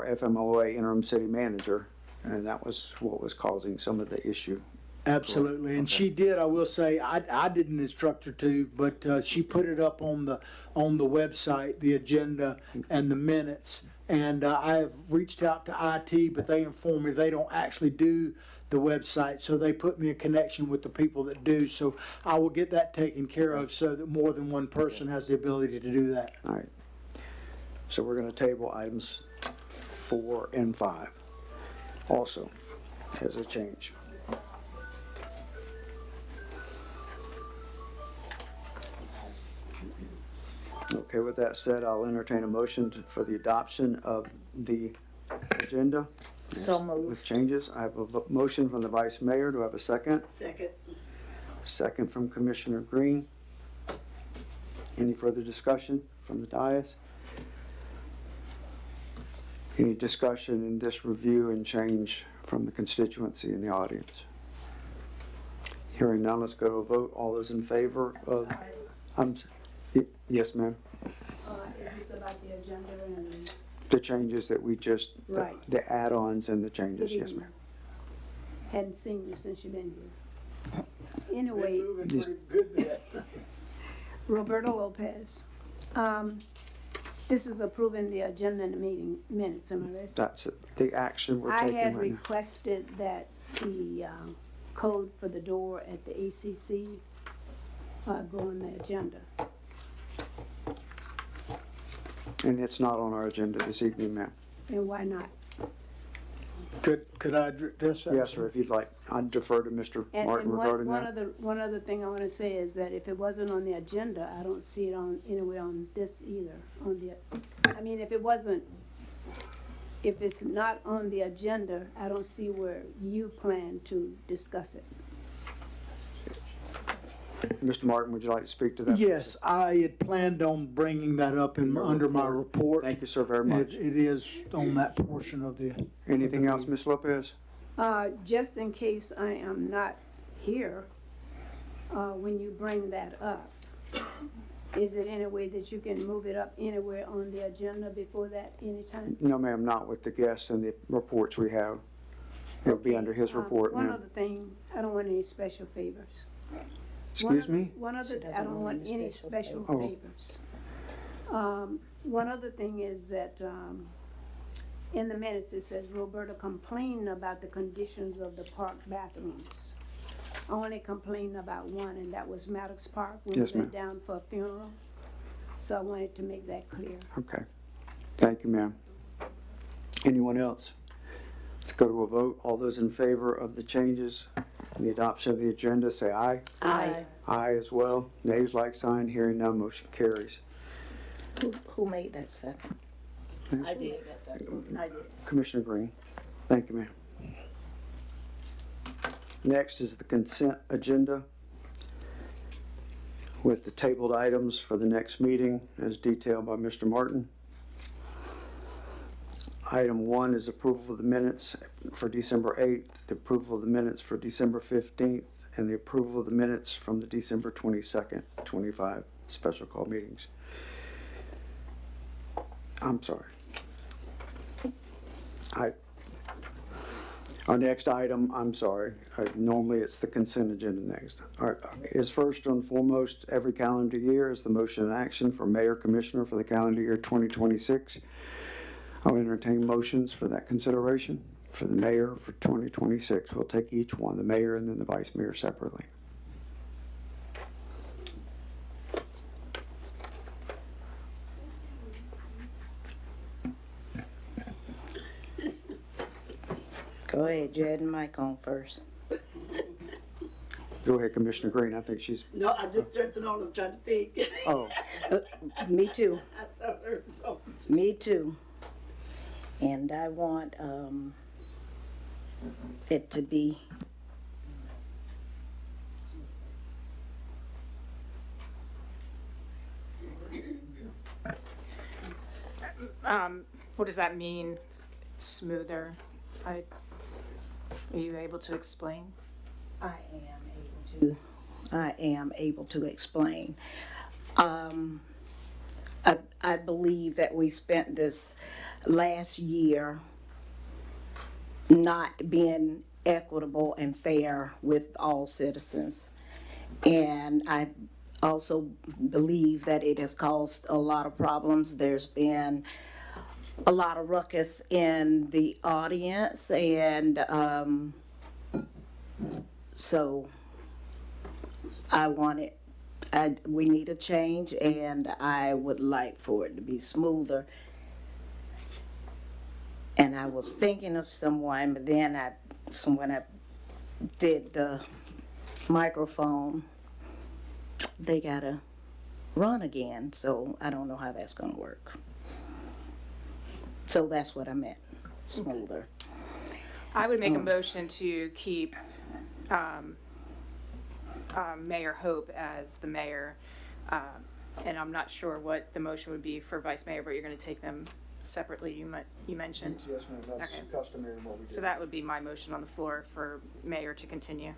for FMLA interim city manager, and that was what was causing some of the issue. Absolutely, and she did. I will say, I didn't instruct her to, but she put it up on the website, the agenda and the minutes. And I have reached out to IT, but they informed me they don't actually do the website, so they put me in connection with the people that do. So I will get that taken care of so that more than one person has the ability to do that. All right. So we're going to table items 4 and 5 also as a change. Okay, with that said, I'll entertain a motion for the adoption of the agenda. So moved. With changes. I have a motion from the Vice Mayor. Do I have a second? Second. Second from Commissioner Green. Any further discussion from the dais? Any discussion in this review and change from the constituency in the audience? Hearing none, let's go to a vote. All those in favor of... Yes, ma'am. Is this about the agenda and? The changes that we just... Right. The add-ons and the changes. Good Yes, evening. ma'am. Hadn't seen you since you've been here. Anyway, Roberto Lopez. This is approving the agenda and the meeting minutes, am I right? That's the action we're I taking had right now. requested that the code for the door at the ACC go on the agenda. And it's not on our agenda this evening, ma'am. And why not? Could I address that? Yes, sir, if you'd like. I'd defer to Mr. And, Martin regarding that. one other thing I want to say is that if it wasn't on the agenda, I don't see it on anywhere on this either. On the, I mean, if it's not on the agenda, I don't see where you plan to discuss it. Mr. Martin, would you like to speak to that? Yes, I had planned on bringing that up under my report. Thank you, sir, very much. It is on that portion of the. Anything else, Ms. Lopez? Just in case I am not here, when you bring that up, is it any way that you can move it up anywhere on the agenda before that, anytime? No, ma'am, not with the guests and the reports we have. It'll be under his report, One ma'am. other thing, I don't want any special favors. Excuse me? One other, She I doesn't don't want want any any special special favors. favors. One other thing is that, in the minutes, it says Roberta complained about the conditions of the park bathrooms. I only complained about one, and that was Maddox Park when Yes, we went ma'am. down for a funeral. So I wanted to make that clear. Okay. Thank you, ma'am. Anyone else? Let's go to a vote. All those in favor of the changes and the adoption of the agenda, say aye. Aye. Aye as well. Nays, like sign. Hearing none, motion carries. Who made that second? I did, that's I did. Commissioner Green. Thank you, ma'am. Next is the consent agenda with the tabled items for the next meeting as detailed by Mr. Martin. Item 1 is approval of the minutes for December 8th, the approval of the minutes for December 15th, and the approval of the minutes from the December 22nd, 25 special call meetings. I'm sorry. Our next item, I'm sorry, normally it's the consent agenda next. Is first and foremost, every calendar year is the motion and action for Mayor Commissioner for the calendar year 2026. I'll entertain motions for that consideration for the mayor for 2026. We'll take each one, the mayor and then the vice mayor separately. Go ahead, you had the mic on first. Go ahead, Commissioner Green. I think she's, No, I just turned it on, I'm trying to think. oh, Me too, I saw her, so. me too. And I want, it to be, What does that mean? Smoother? Are you able to explain? I am able to explain. I believe that we spent this last year not being equitable and fair with all citizens. And I also believe that it has caused a lot of problems. There's been a lot of ruckus in the audience, and so we need a change, and I would like for it to be smoother. And I was thinking of someone, but then when I did the microphone, they gotta run again, so I don't know how that's gonna work. So that's what I meant, smoother. I would make a motion to keep Mayor Hope as the mayor. And I'm not sure what the motion would be for vice mayor, but you're going to take them separately, you mentioned. Yes, ma'am, that's Okay. customary what we do. So that would be my motion on the floor for mayor to continue.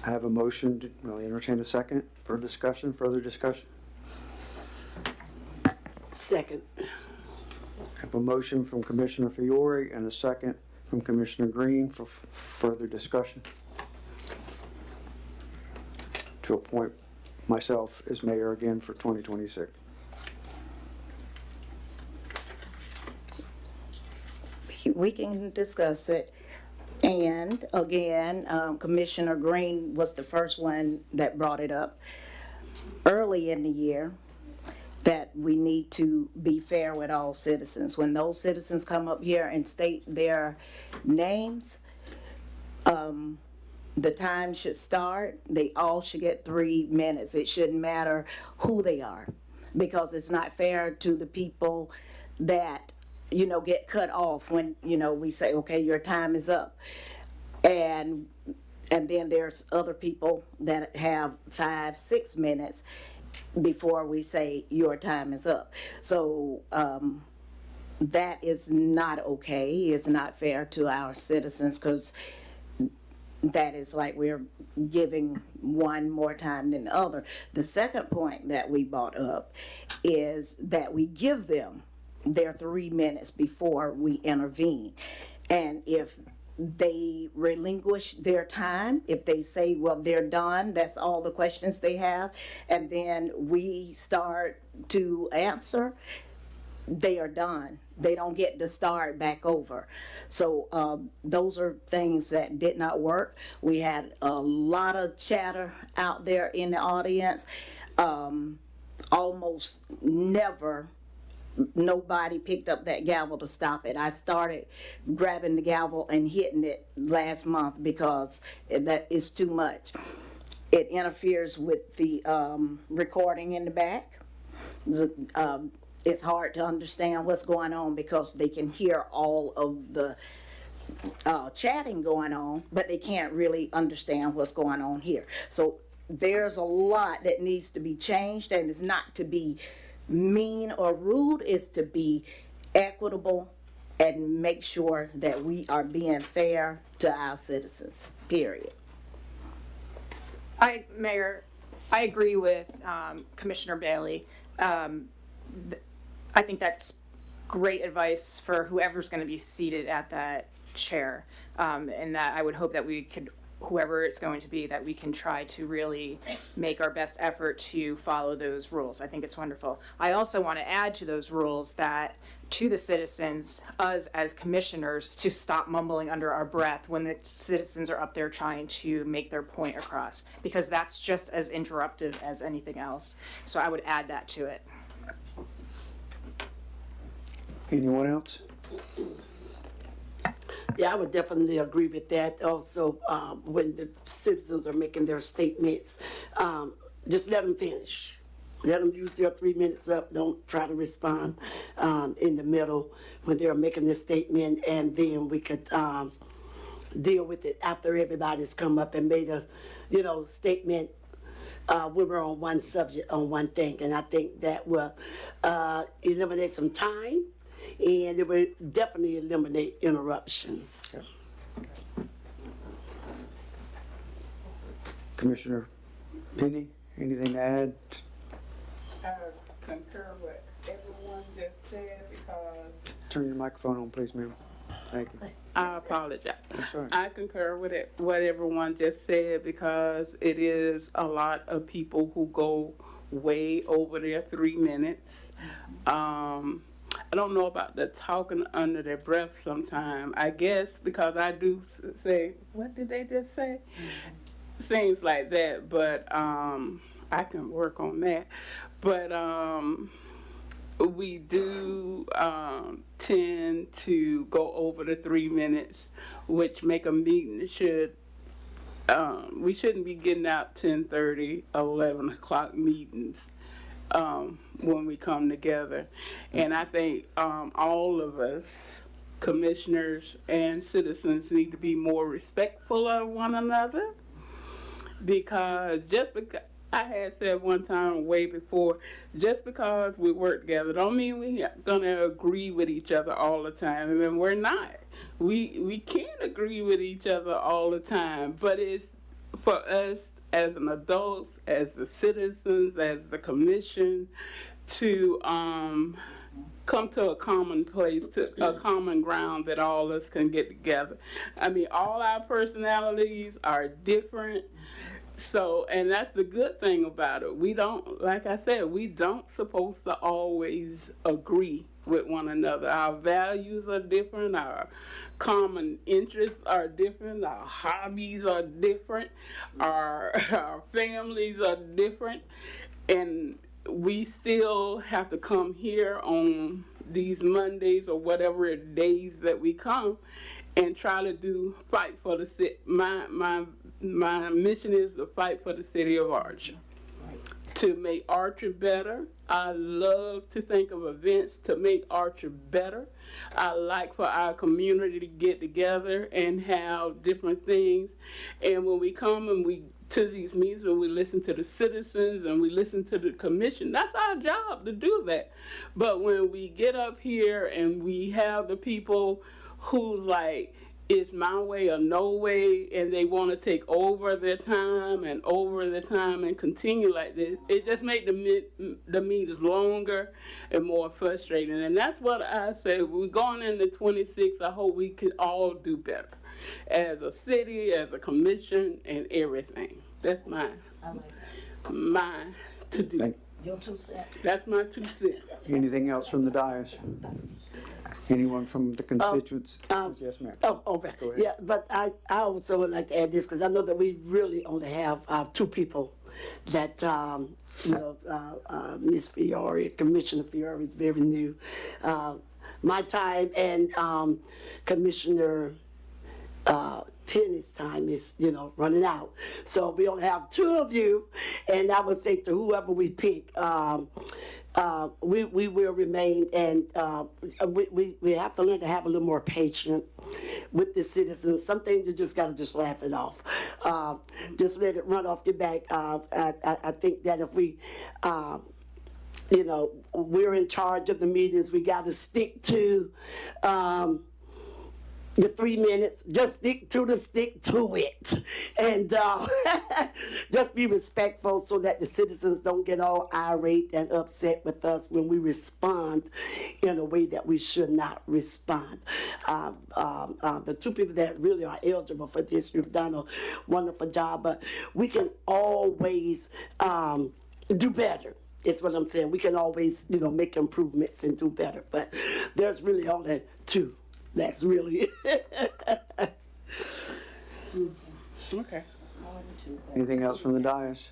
I have a motion, will entertain a second for discussion, further discussion. Second. I have a motion from Commissioner Fiore and a second from Commissioner Green for further discussion. To appoint myself as mayor again for 2026. We can discuss it. And again, Commissioner Green was the first one that brought it up early in the year, that we need to be fair with all citizens. When those citizens come up here and state their names, the time should start. They all should get 3 minutes. It shouldn't matter who they are, because it's not fair to the people that, get cut off when, we say, okay, your time is up. And then there's other people that have 5-6 minutes before we say your time is up. So that is not okay. It's not fair to our citizens, because that is like we're giving one more time than the other. The second point that we brought up is that we give them their 3 minutes before we intervene. And if they relinquish their time, if they say, well, they're done, that's all the questions they have, and then we start to answer, they are done. They don't get to start back over. So those are things that did not work. We had a lot of chatter out there in the audience. Almost never nobody picked up that gavel to stop it. I started grabbing the gavel and hitting it last month because that is too much. It interferes with the recording in the back. It's hard to understand what's going on because they can hear all of the chatting going on, but they can't really understand what's going on here. So there's a lot that needs to be changed, and it's not to be mean or rude, is to be equitable and make sure that we are being fair to our citizens, period. Mayor, I agree with Commissioner Bailey. I think that's great advice for whoever's going to be seated at that chair, and that I would hope that we could, whoever it's going to be, that we can try to really make our best effort to follow those rules. I think it's wonderful. I also want to add to those rules that to the citizens, us as commissioners, to stop mumbling under our breath when the citizens are up there trying to make their point across, because that's just as interruptive as anything else. So I would add that to it. Anyone else? Yeah, I would definitely agree with that. Also, when the citizens are making their statements, just let them finish. Let them use their 3 minutes up. Don't try to respond in the middle when they're making this statement, and then we could deal with it after everybody's come up and made a, statement. We were on one subject, on one thing, and I think that will eliminate some time, and it will definitely eliminate interruptions. Commissioner Penny, anything to add? I concur with everyone just said because Turn your microphone on, please, ma'am. Thank you. I apologize. That's all right. I concur with it, what everyone just said because it is a lot of people who go way over their 3 minutes. I don't know about the talking under their breath sometime. I guess because I do say, what did they just say? Things like that, but I can work on that. But we do tend to go over the 3 minutes, which make a meeting should, we shouldn't be getting out 10:30, 11 o'clock meetings when we come together. And I think all of us, commissioners and citizens, need to be more respectful of one another, because just because I had said one time way before, just because we work together don't mean we're gonna agree with each other all the time. And we're not. We can't agree with each other all the time, but it's for us as an adults, as the citizens, as the commission, to come to a common place, to a common ground that all of us can get together. I mean, all our personalities are different. So, and that's the good thing about it. We don't, like I said, we don't supposed to always agree with one another. Our values are different, our common interests are different, our hobbies are different, our families are different, and we still have to come here on these Mondays or whatever days that we come and try to fight for the city. My mission is to fight for the city of Archer, to make Archer better. I love to think of events to make Archer better. I like for our community to get together and have different things. And when we come and we to these meetings and we listen to the citizens and we listen to the commission, that's our job to do that. But when we get up here and we have the people who like, it's my way or no way, and they want to take over their time and continue like this, it just makes the meetings longer and more frustrating. And that's what I say. We're going into 26. I hope we can all do better as a city, as a commission, and everything. That's my to do. Thank- Your 2 cents. That's my 2 cents. Anything else from the dais? Anyone from the constituents? Yes, ma'am. Oh, okay. Go ahead. Yeah, but I also would like to add this because I know that we really only have 2 people that, Ms. Fiore, Commissioner Fiore is very new. My time and Commissioner Penny's time is, running out. So we only have 2 of you, and I would say to whoever we pick, we will remain, and we have to learn to have a little more patience with the citizens. Some things you just gotta just laugh it off. Just let it run off your back. I think that if we, we're in charge of the meetings, we gotta stick to the 3 minutes. Just stick to it, and just be respectful so that the citizens don't get all irate and upset with us when we respond in a way that we should not respond. The 2 people that really are eligible for this, you've done a wonderful job, but we can always do better. It's what I'm saying. We can always, make improvements and do better, but there's really only 2. That's really Okay. Anything else from the dais?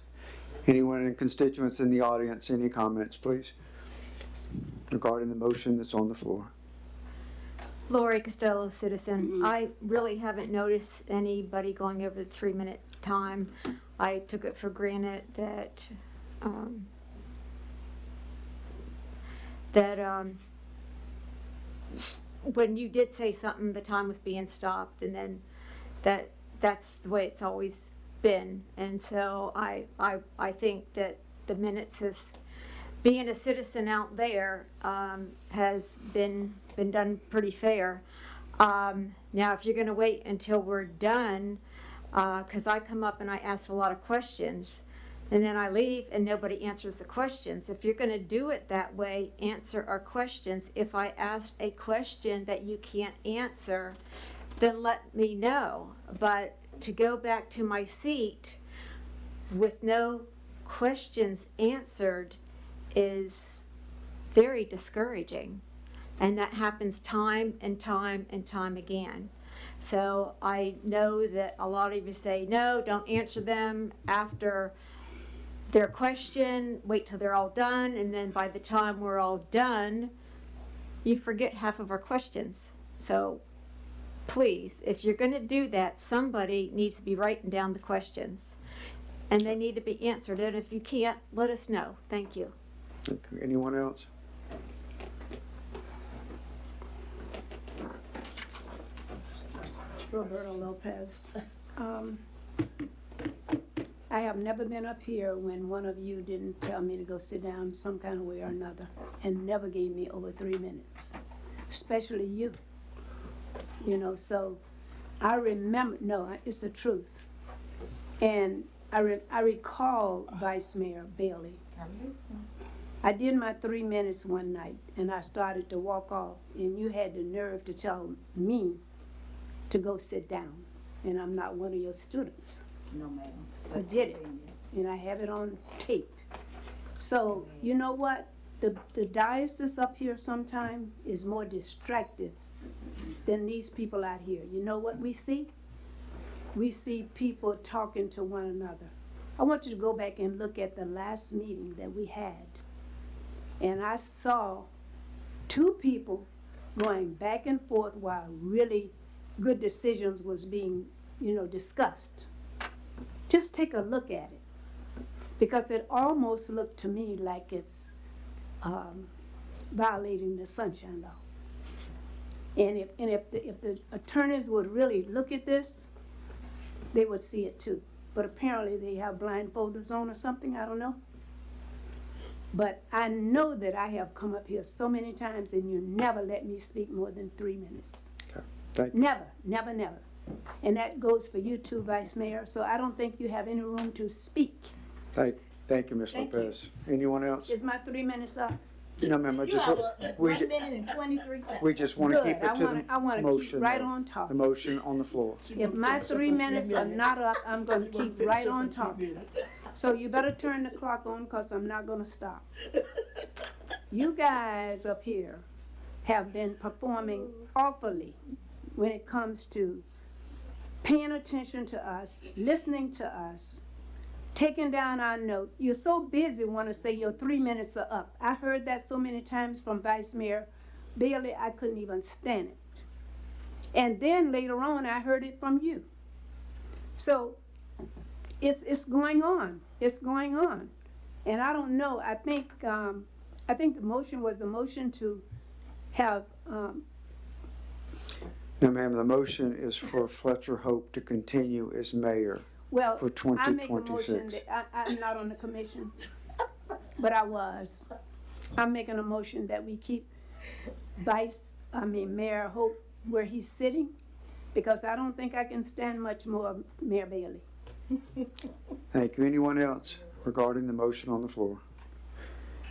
Anyone in constituents in the audience, any comments, please? Regarding the motion that's on the floor. Lori Costello, citizen. I really haven't noticed anybody going over the 3-minute time. I took it for granted that when you did say something, the time was being stopped, and then that's the way it's always been. And so I think that the minutes has, being a citizen out there, has been done pretty fair. Now, if you're going to wait until we're done, because I come up and I ask a lot of questions, and then I leave and nobody answers the questions. If you're gonna do it that way, answer our questions. If I asked a question that you can't answer, then let me know. But to go back to my seat with no questions answered is very discouraging. And that happens time and time and time again. So I know that a lot of you say, no, don't answer them after their question, wait till they're all done, and then by the time we're all done, you forget half of our questions. So please, if you're gonna do that, somebody needs to be writing down the questions. And they need to be answered, and if you can't, let us know. Thank you. Okay, anyone else? Roberto Lopez. I have never been up here when one of you didn't tell me to go sit down some kind of way or another, and never gave me over 3 minutes, especially you. You know, so I remember, no, it's the truth. And I recall Vice Mayor Bailey. I did my 3 minutes one night, and I started to walk off, and you had the nerve to tell me to go sit down, and I'm not one of your students. No, ma'am. I did it, and I have it on tape. So, you know what? The diocese up here sometime is more distracted than these people out here. You know what we see? We see people talking to one another. I want you to go back and look at the last meeting that we had. And I saw two people going back and forth while really good decisions was being, discussed. Just take a look at it, because it almost looked to me like it's violating the Sunshine Law. And if the attorneys would really look at this, they would see it too. But apparently they have blindfolders on or something, I don't know. But I know that I have come up here so many times and you never let me speak more than 3 minutes. Okay, thank you. Never, never, never. And that goes for you too, Vice Mayor, so I don't think you have any room to speak. Thank you, Ms. Thank you. Lopez. Anyone else? Is my 3 minutes up? No, ma'am, I You just, have we, 1 minute and 23 seconds. we just want to Good. keep it to I wanna the keep motion. right though. on The talking. motion on the floor. If my 3 minutes are not up, I'm gonna keep right on talking. So you better turn the clock on, cause I'm not gonna stop. You guys up here have been performing awfully when it comes to paying attention to us, listening to us, taking down our note. You're so busy want to say your 3 minutes are up. I heard that so many times from Vice Mayor Bailey, I couldn't even stand it. And then later on, I heard it from you. So it's going on. It's going on. And I don't know. I think the motion was a motion to have. No, ma'am, the motion is for Fletcher Hope to continue as mayor. Well, For I make a motion 2026. that, I'm not on the commission, but I was. I'm making a motion that we keep Mayor Hope where he's sitting, because I don't think I can stand much more of Mayor Bailey. Thank you. Anyone else regarding the motion on the floor?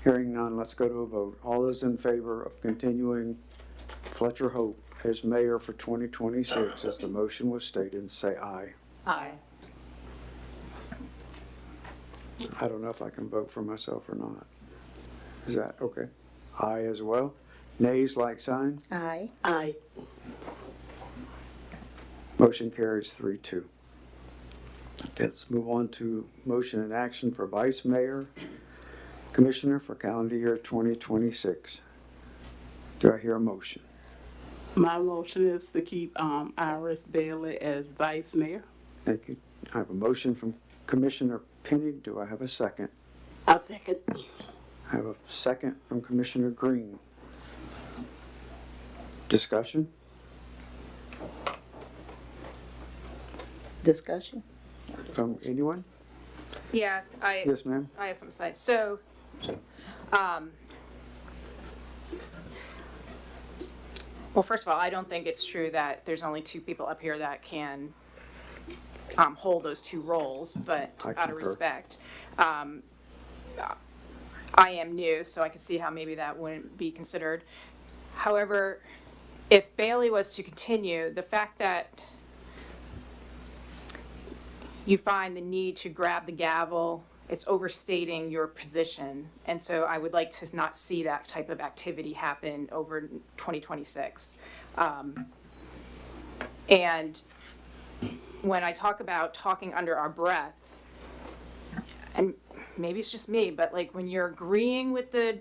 Hearing none, let's go to a vote. All those in favor of continuing Fletcher Hope as mayor for 2026, as the motion was stated, say aye. Aye. I don't know if I can vote for myself or not. Is that okay? Aye as well. Nays, like sign. Aye. Aye. Motion carries 3-2. Let's move on to motion and action for vice mayor, commissioner for calendar year 2026. Do I hear a motion? My motion is to keep Iris Bailey as vice mayor. Thank you. I have a motion from Commissioner Penny. Do I have a second? I'll second. I have a second from Commissioner Green. Discussion? Discussion? From anyone? Yeah, Yes, ma'am. I have some to say. So, well, first of all, I don't think it's true that there's only two people up here that can hold those two roles, but I out of concur. respect. I am new, so I can see how maybe that wouldn't be considered. However, if Bailey was to continue, the fact that you find the need to grab the gavel, it's overstating your position. And so I would like to not see that type of activity happen over 2026. And when I talk about talking under our breath, and maybe it's just me, but like when you're agreeing with the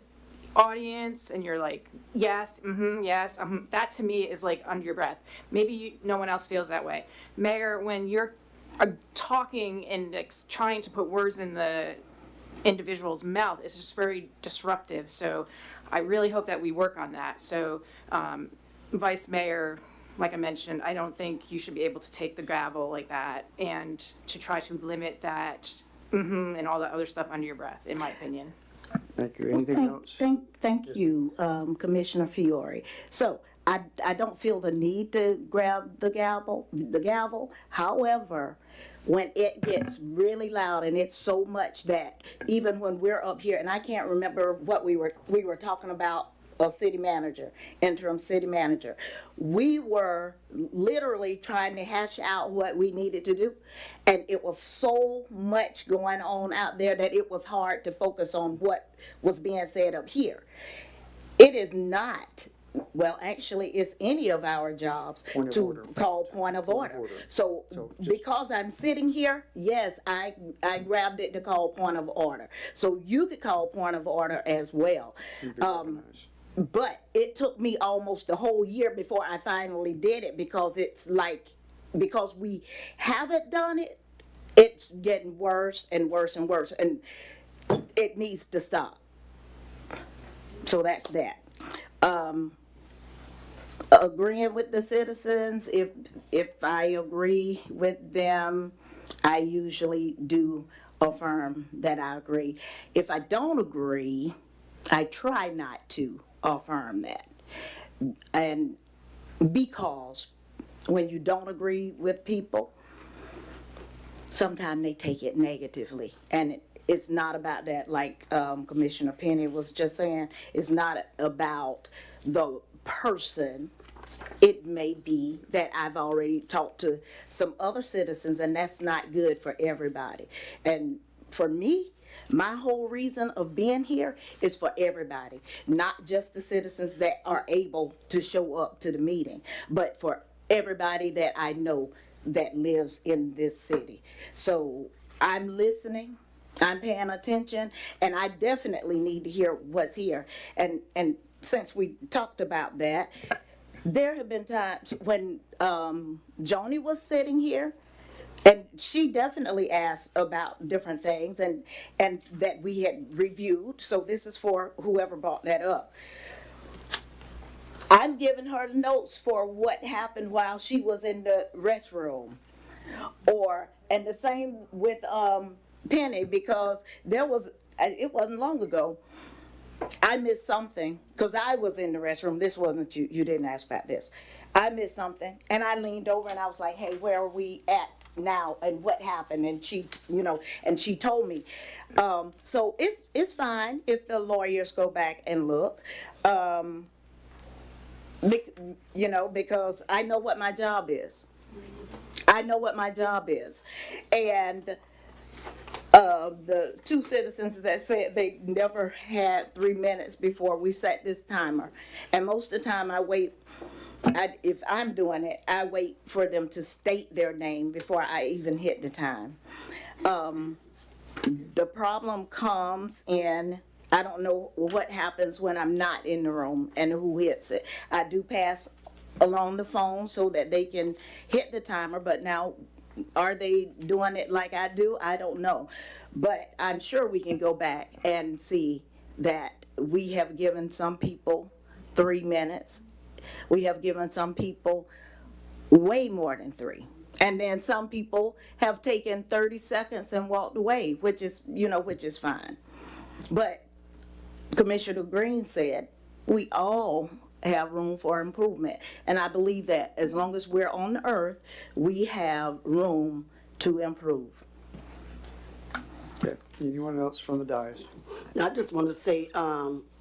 audience and you're like, yes, yes, that to me is like under your breath. Maybe no one else feels that way. Mayor, when you're talking and trying to put words in the individual's mouth, it's just very disruptive. So I really hope that we work on that. So Vice Mayor, like I mentioned, I don't think you should be able to take the gavel like that and to try to limit that and all that other stuff under your breath, in my opinion. Thank you. Anything else? Thank you, Commissioner Fiore. So I don't feel the need to grab the gavel. However, when it gets really loud and it's so much that even when we're up here, and I can't remember what we were talking about, a city manager, interim city manager. We were literally trying to hash out what we needed to do. And it was so much going on out there that it was hard to focus on what was being said up here. It is not, well, actually, it's any of our jobs Point of to order. call point of order. So just- because I'm sitting here, yes, I grabbed it to call point of order. So you could call point of order as well. You've been recognized. But it took me almost a whole year before I finally did it, because it's like, because we haven't done it, it's getting worse and worse and worse, and it needs to stop. So that's that. Agreeing with the citizens, if I agree with them, I usually do affirm that I agree. If I don't agree, I try not to affirm that. And because when you don't agree with people, sometimes they take it negatively. And it's not about that, like Commissioner Penny was just saying, it's not about the person. It may be that I've already talked to some other citizens, and that's not good for everybody. And for me, my whole reason of being here is for everybody, not just the citizens that are able to show up to the meeting, but for everybody that I know that lives in this city. So I'm listening, I'm paying attention, and I definitely need to hear what's here. And since we talked about that, there have been times when Joni was sitting here, and she definitely asked about different things and that we had reviewed. So this is for whoever brought that up. I'm giving her the notes for what happened while she was in the restroom. And the same with Penny, because it wasn't long ago, I missed something because I was in the restroom. This wasn't you didn't ask about this. I missed something, and I leaned over and I was like, hey, where are we at now and what happened? And she, and she told me. So it's fine if the lawyers go back and look, because I know what my job is. And the two citizens that said they never had 3 minutes before we set this timer. And most of the time if I'm doing it, I wait for them to state their name before I even hit the time. The problem comes in, I don't know what happens when I'm not in the room and who hits it. I do pass along the phone so that they can hit the timer, but now are they doing it like I do? I don't know. But I'm sure we can go back and see that we have given some people 3 minutes. We have given some people way more than 3. And then some people have taken 30 seconds and walked away, which is fine. But Commissioner Green said, we all have room for improvement. And I believe that as long as we're on the earth, we have room to improve. Okay. Anyone else from the dais? Now, I just want to say,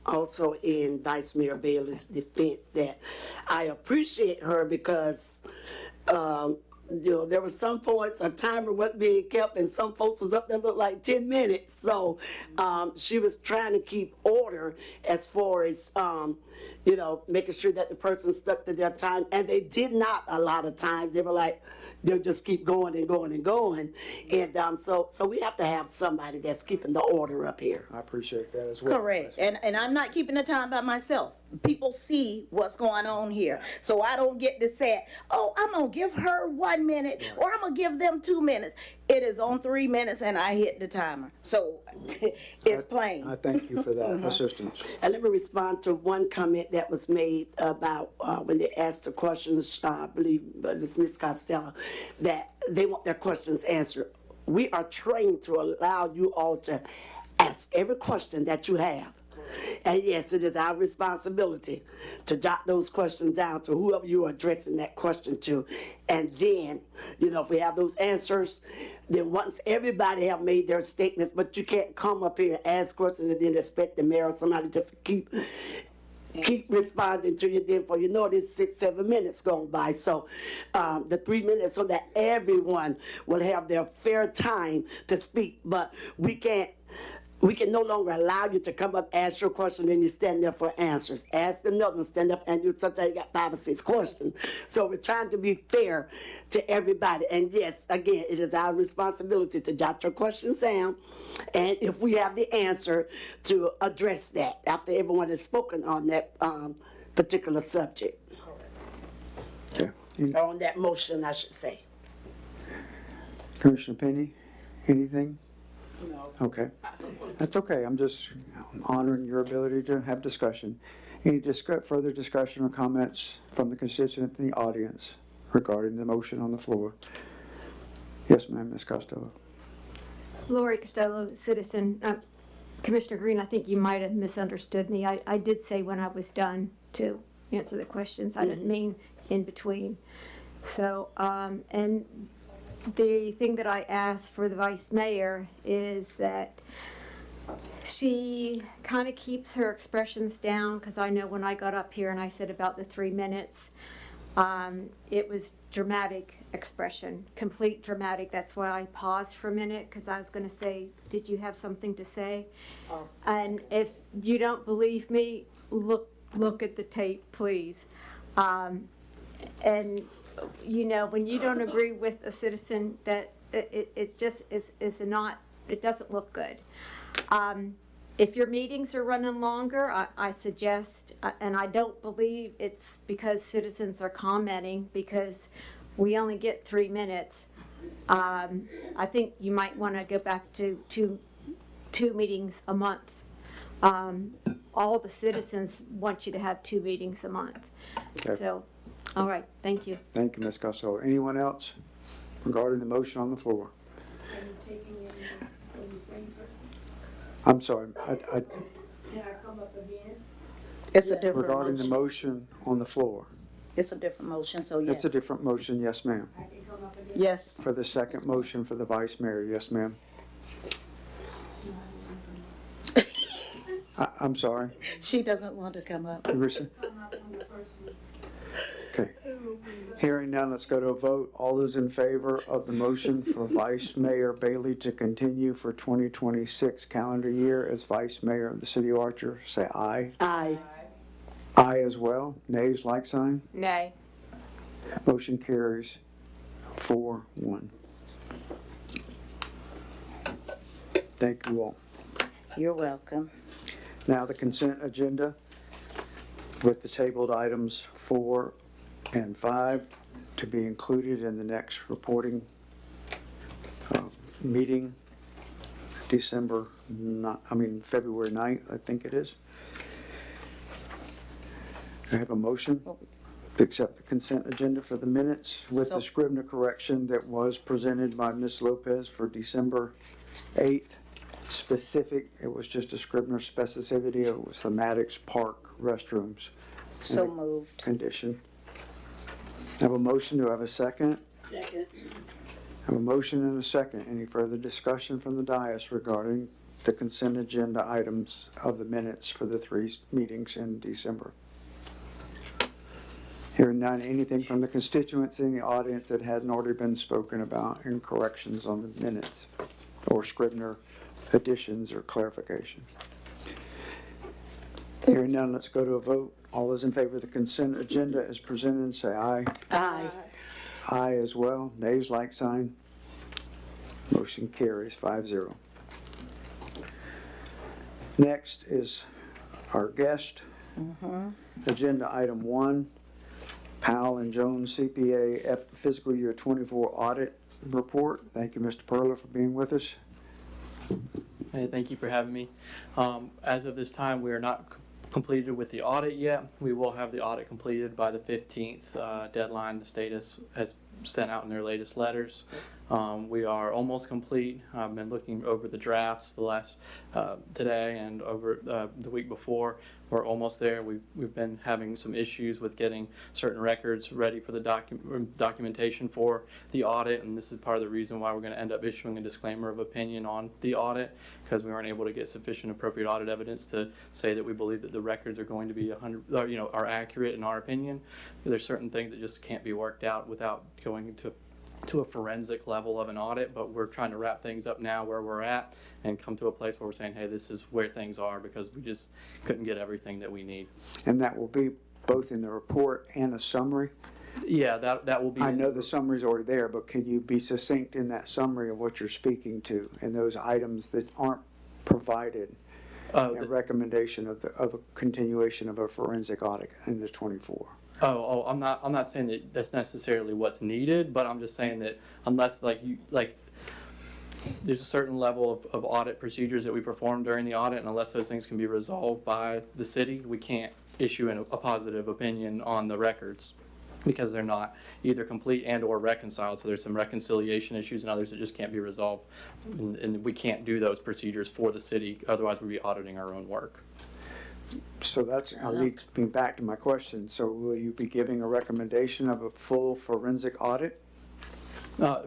also in Vice Mayor Bailey's defense, that I appreciate her because, there were some points a timer wasn't being kept, and some folks was up there looked like 10 minutes. So, she was trying to keep order as far as, making sure that the person stuck to their time, and they did not a lot of times. They were like, they'll just keep going and going and going. And so we have to have somebody that's keeping the order up here. I appreciate that as well. Correct, and I'm not keeping the time by myself. People see what's going on here, so I don't get to say, oh, I'm gonna give her 1 minute, or I'm gonna give them 2 minutes. It is on 3 minutes and I hit the timer, so it's plain. I thank you for that assistance. And let me respond to one comment that was made about when they asked the questions, I believe it was Ms. Costello, that they want their questions answered. We are trained to allow you all to ask every question that you have. And yes, it is our responsibility to jot those questions down to whoever you are addressing that question to. And then, if we have those answers, then once everybody have made their statements, but you can't come up here and ask questions and then expect the mayor or somebody just to keep responding to you. Then for it is 6-7 minutes gone by. So the 3 minutes so that everyone will have their fair time to speak. But we can no longer allow you to come up, ask your question, and you stand there for answers. Ask another one, stand up, and sometimes you got 5 or 6 questions. So we're trying to be fair to everybody. And yes, again, it is our responsibility to jot your questions down, and if we have the answer, to address that after everyone has spoken on that particular subject. Okay. Or on that motion, I should say. Commissioner Penny, anything? No. Okay. That's okay. I'm just honoring your ability to have discussion. Any further discussion or comments from the constituent in the audience regarding the motion on the floor? Yes, ma'am, Ms. Costello. Lori Costello, citizen. Commissioner Green, I think you might have misunderstood me. I did say when I was done to answer the questions. I didn't mean in between. So, and the thing that I asked for the vice mayor is that she kind of keeps her expressions down, because I know when I got up here and I said about the 3 minutes, it was dramatic expression, complete dramatic. That's why I paused for a minute, because I was going to say, did you have something to say? And if you don't believe me, look at the tape, please. And when you don't agree with a citizen, that it doesn't look good. If your meetings are running longer, I suggest, and I don't believe it's because citizens are commenting, because we only get 3 minutes. I think you might want to go back to two meetings a month. All the citizens want you to have 2 meetings a month. Okay. So, all right, thank you. Thank you, Ms. Costello. Anyone else regarding the motion on the floor? I'm sorry. It's a different Regarding the motion. motion on the floor. It's a different motion, so yes. It's a different motion, yes, ma'am. Yes. For the second motion for the vice mayor, yes, ma'am. I'm sorry. She doesn't want to come up. Larissa? Okay. Hearing none, let's go to a vote. All those in favor of the motion for Vice Mayor Bailey to continue for 2026 calendar year as Vice Mayor of the City of Archer, say aye. Aye. Aye as well. Nays, like sign. Nay. Motion carries 4-1. Thank you all. You're welcome. Now the consent agenda with the tabled items 4 and 5 to be included in the next reporting meeting, February 9th, I think it is. I have a motion to accept the consent agenda for the minutes with the Scrivener correction that was presented by Ms. Lopez for December 8th. Specific, it was just a Scrivener specificity. It was the Maddox Park restrooms. So And the moved. Condition. I have a motion. Do I have a second? Second. Have a motion and a second. Any further discussion from the dais regarding the consent agenda items of the minutes for the 3 meetings in December? Hearing none, anything from the constituents in the audience that hadn't already been spoken about, and corrections on the minutes or Scribner additions or clarification? Hearing none, let's go to a vote. All those in favor of the consent agenda as presented, say aye. Aye. Aye as well. Nays, like sign. Motion carries 5-0. Next is our guest. Agenda item 1, Powell and Jones CPA fiscal year 24 audit report. Thank you, Mr. Perla, for being with us. Hey, thank you for having me. As of this time, we are not completed with the audit yet. We will have the audit completed by the 15th deadline the state has sent out in their latest letters. We are almost complete. I've been looking over the drafts the last today and over the week before. We're almost there. We've been having some issues with getting certain records ready for the documentation for the audit, and this is part of the reason why we're going to end up issuing a disclaimer of opinion on the audit, because we weren't able to get sufficient appropriate audit evidence to say that we believe that the records are going to be are accurate in our opinion. There's certain things that just can't be worked out without going to a forensic level of an audit, but we're trying to wrap things up now where we're at and come to a place where we're saying, hey, this is where things are, because we just couldn't get everything that we need. And that will be both in the report and a summary. Yeah, that will be. I know the summary's already there, but can you be succinct in that summary of what you're speaking to and those items that aren't provided? A recommendation of a continuation of a forensic audit in the 24. Oh, I'm not saying that that's necessarily what's needed, but I'm just saying that unless there's a certain level of audit procedures that we perform during the audit, and unless those things can be resolved by the city, we can't issue a positive opinion on the records, because they're not either complete and or reconciled. So there's some reconciliation issues and others that just can't be resolved, and we can't do those procedures for the city. Otherwise, we'd be auditing our own work. So leads me back to my question. So will you be giving a recommendation of a full forensic audit?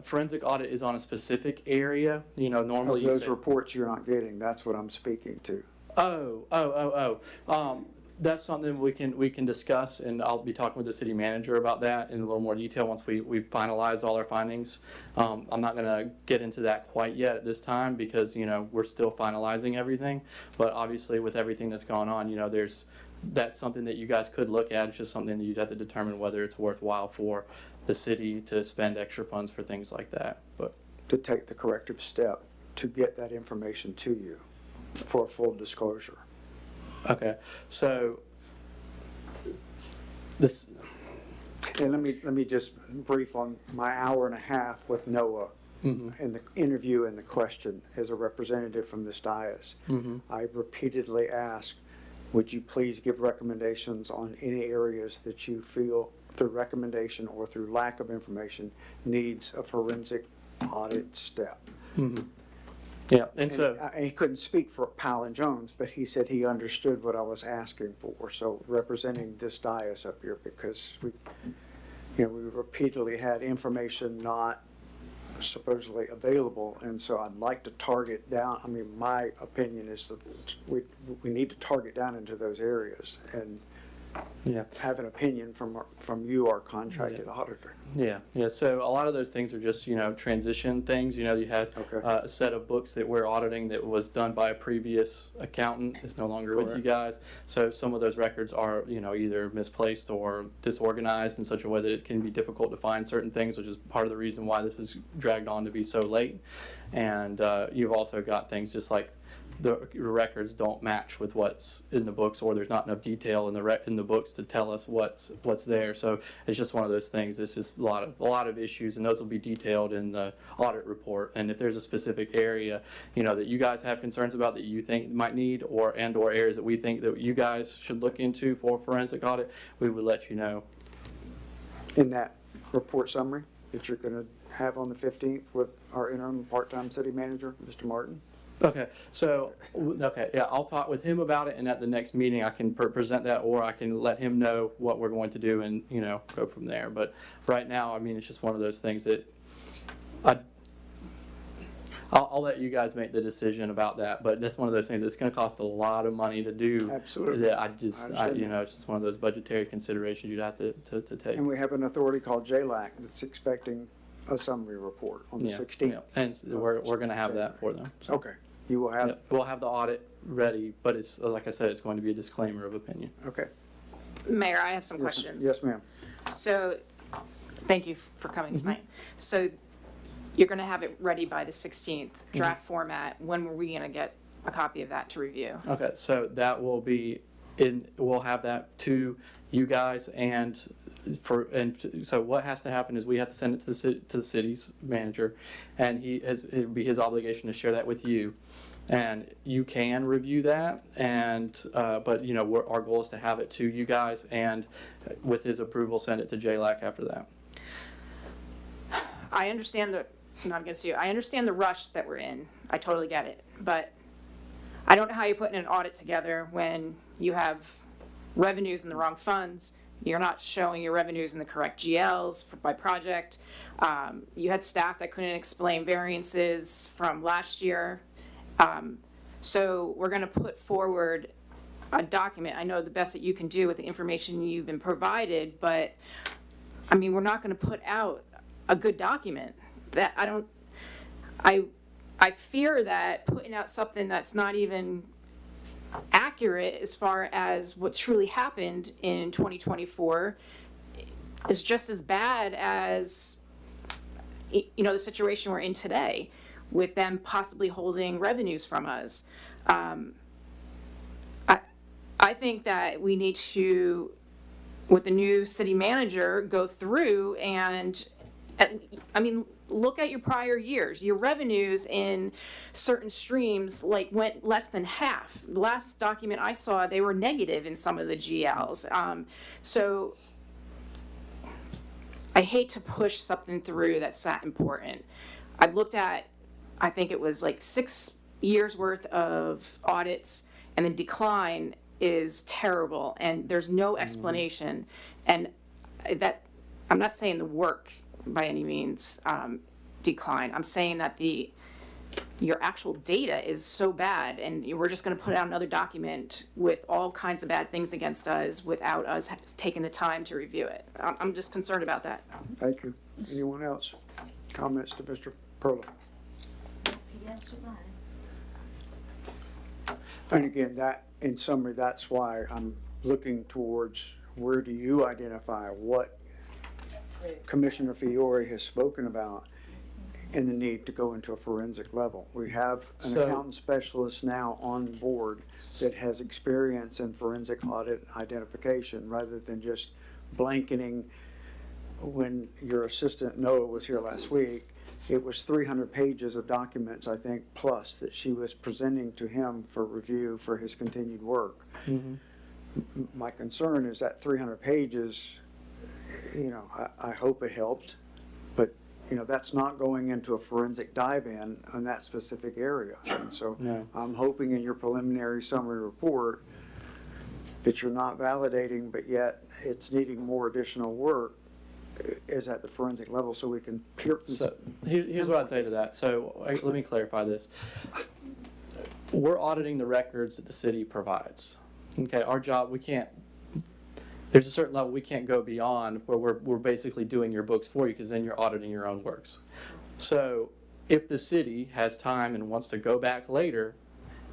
Forensic audit is on a specific area. Normally Of those reports you're not getting, that's what I'm speaking to. That's something we can discuss, and I'll be talking with the city manager about that in a little more detail once we finalize all our findings. I'm not going to get into that quite yet at this time, because we're still finalizing everything. But obviously, with everything that's gone on, that's something that you guys could look at. It's just something that you'd have to determine whether it's worthwhile for the city to spend extra funds for things like that. But to take the corrective step to get that information to you for a full disclosure. okay, so this. And let me just brief on my hour and a half with Noah in the interview and the question as a representative from this dais. I repeatedly asked, would you please give recommendations on any areas that you feel through recommendation or through lack of information needs a forensic audit step? Yeah, and so he couldn't speak for Powell and Jones, but he said he understood what I was asking for. So representing this dais up here, because we repeatedly had information not supposedly available, and so I'd like to target down. I mean, my opinion is that we need to target down into those areas and have an opinion from you, our contracted auditor. Yeah. So a lot of those things are just, transition things. You had a set of books that we're auditing that was done by a previous accountant. It's no longer with you guys. So some of those records are, either misplaced or disorganized in such a way that it can be difficult to find certain things, which is part of the reason why this is dragged on to be so late. And you've also got things just like the records don't match with what's in the books, or there's not enough detail in the books to tell us what's there. So it's just one of those things. This is a lot of issues, and those will be detailed in the audit report. And if there's a specific area, that you guys have concerns about that you think might need, or areas that we think that you guys should look into for forensic audit, we would let you know. In that report summary that you're going to have on the 15th with our interim part-time city manager, Mr. Martin? Okay, I'll talk with him about it, and at the next meeting I can present that, or I can let him know what we're going to do and, go from there. But right now, it's just one of those things that I'll let you guys make the decision about that, but that's one of those things that's gonna cost a lot of money to do. Absolutely. That I understand it's just one of those budgetary considerations you'd have to take. And we have an authority called JLAC that's expecting a summary report on the Yeah, 16th. yeah. And we're gonna have that for them. So, Okay, you will have, yeah, we'll have the audit ready, but it's, like I said, it's going to be a disclaimer of opinion. okay. Mayor, I have some questions. Yes, ma'am. So, thank you for coming Mm-hmm. tonight. So, you're gonna have it ready by the 16th, Mm-hmm. draft format. When were we gonna get a copy of that to review? Okay, so that will be we'll have that to you guys so what has to happen is we have to send it to the city's manager, and it'd be his obligation to share that with you. And you can review that, but our goal is to have it to you guys, and with his approval, send it to JLAC after that. I understand not against you, I understand the rush that we're in. I totally get it. But I don't know how you're putting an audit together when you have revenues in the wrong funds. You're not showing your revenues in the correct GLs by project. You had staff that couldn't explain variances from last year. So we're going to put forward a document. I know the best that you can do with the information you've been provided, but I mean, we're not going to put out a good document. That I fear that putting out something that's not even accurate as far as what truly happened in 2024 is just as bad as the situation we're in today, with them possibly holding revenues from us. I think that we need to, with the new city manager, go through and, look at your prior years. Your revenues in certain streams went less than half. The last document I saw, they were negative in some of the GLs. So I hate to push something through that's that important. I've looked at, I think it was 6 years worth of audits, and the decline is terrible, and there's no explanation. And that, I'm not saying the work by any means decline. I'm saying that your actual data is so bad, and we're just going to put out another document with all kinds of bad things against us without us taking the time to review it. I'm just concerned about that. Thank you. Anyone else? Comments to Mr. Perla? And again, in summary, that's why I'm looking towards where do you identify what Commissioner Fiore has spoken about and the need to go into a forensic level. We have an accountant specialist now on board that has experience in forensic audit identification rather than just blanketing. When your assistant Noah was here last week, it was 300 pages of documents, I think, plus that she was presenting to him for review for his continued work. My concern is that 300 pages, I hope it helped, but that's not going into a forensic dive-in on that specific area. And so No. I'm hoping in your preliminary summary report that you're not validating, but yet it's needing more additional work is at the forensic level so we can So here's what I'd say to that. So let me clarify this. We're auditing the records that the city provides. Okay, our job, there's a certain level we can't go beyond where we're basically doing your books for you, because then you're auditing your own works. So if the city has time and wants to go back later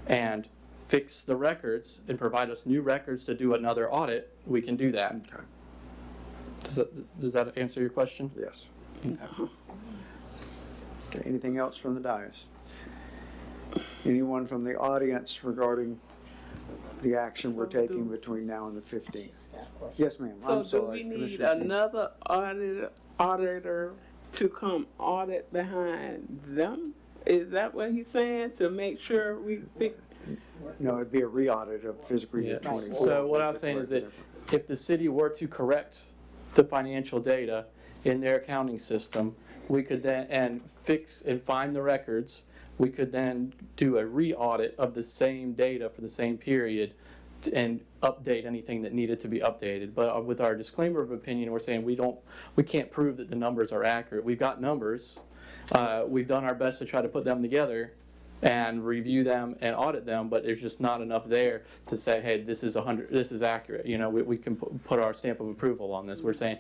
and fix the records and provide us new records to do another audit, we can do that. Okay. Does that answer your question? Yes. Okay, anything else from the dais? Anyone from the audience regarding the action we're taking between now and the 15th? Yes, ma'am. So I'm do sorry, we need Commissioner King. another auditor to come audit behind them? Is that what he's saying, to make sure we fix? No, it'd be a re-audit of fiscal year Yeah. 24. So what I was saying is that if the city were to correct the financial data in their accounting system, we could then, and fix and find the records, we could then do a re-audit of the same data for the same period and update anything that needed to be updated. But with our disclaimer of opinion, we're saying we can't prove that the numbers are accurate. We've got numbers, We've done our best to try to put them together and review them and audit them, but there's just not enough there to say, hey, this is this is accurate. You know, we can put our stamp of approval on this. We're saying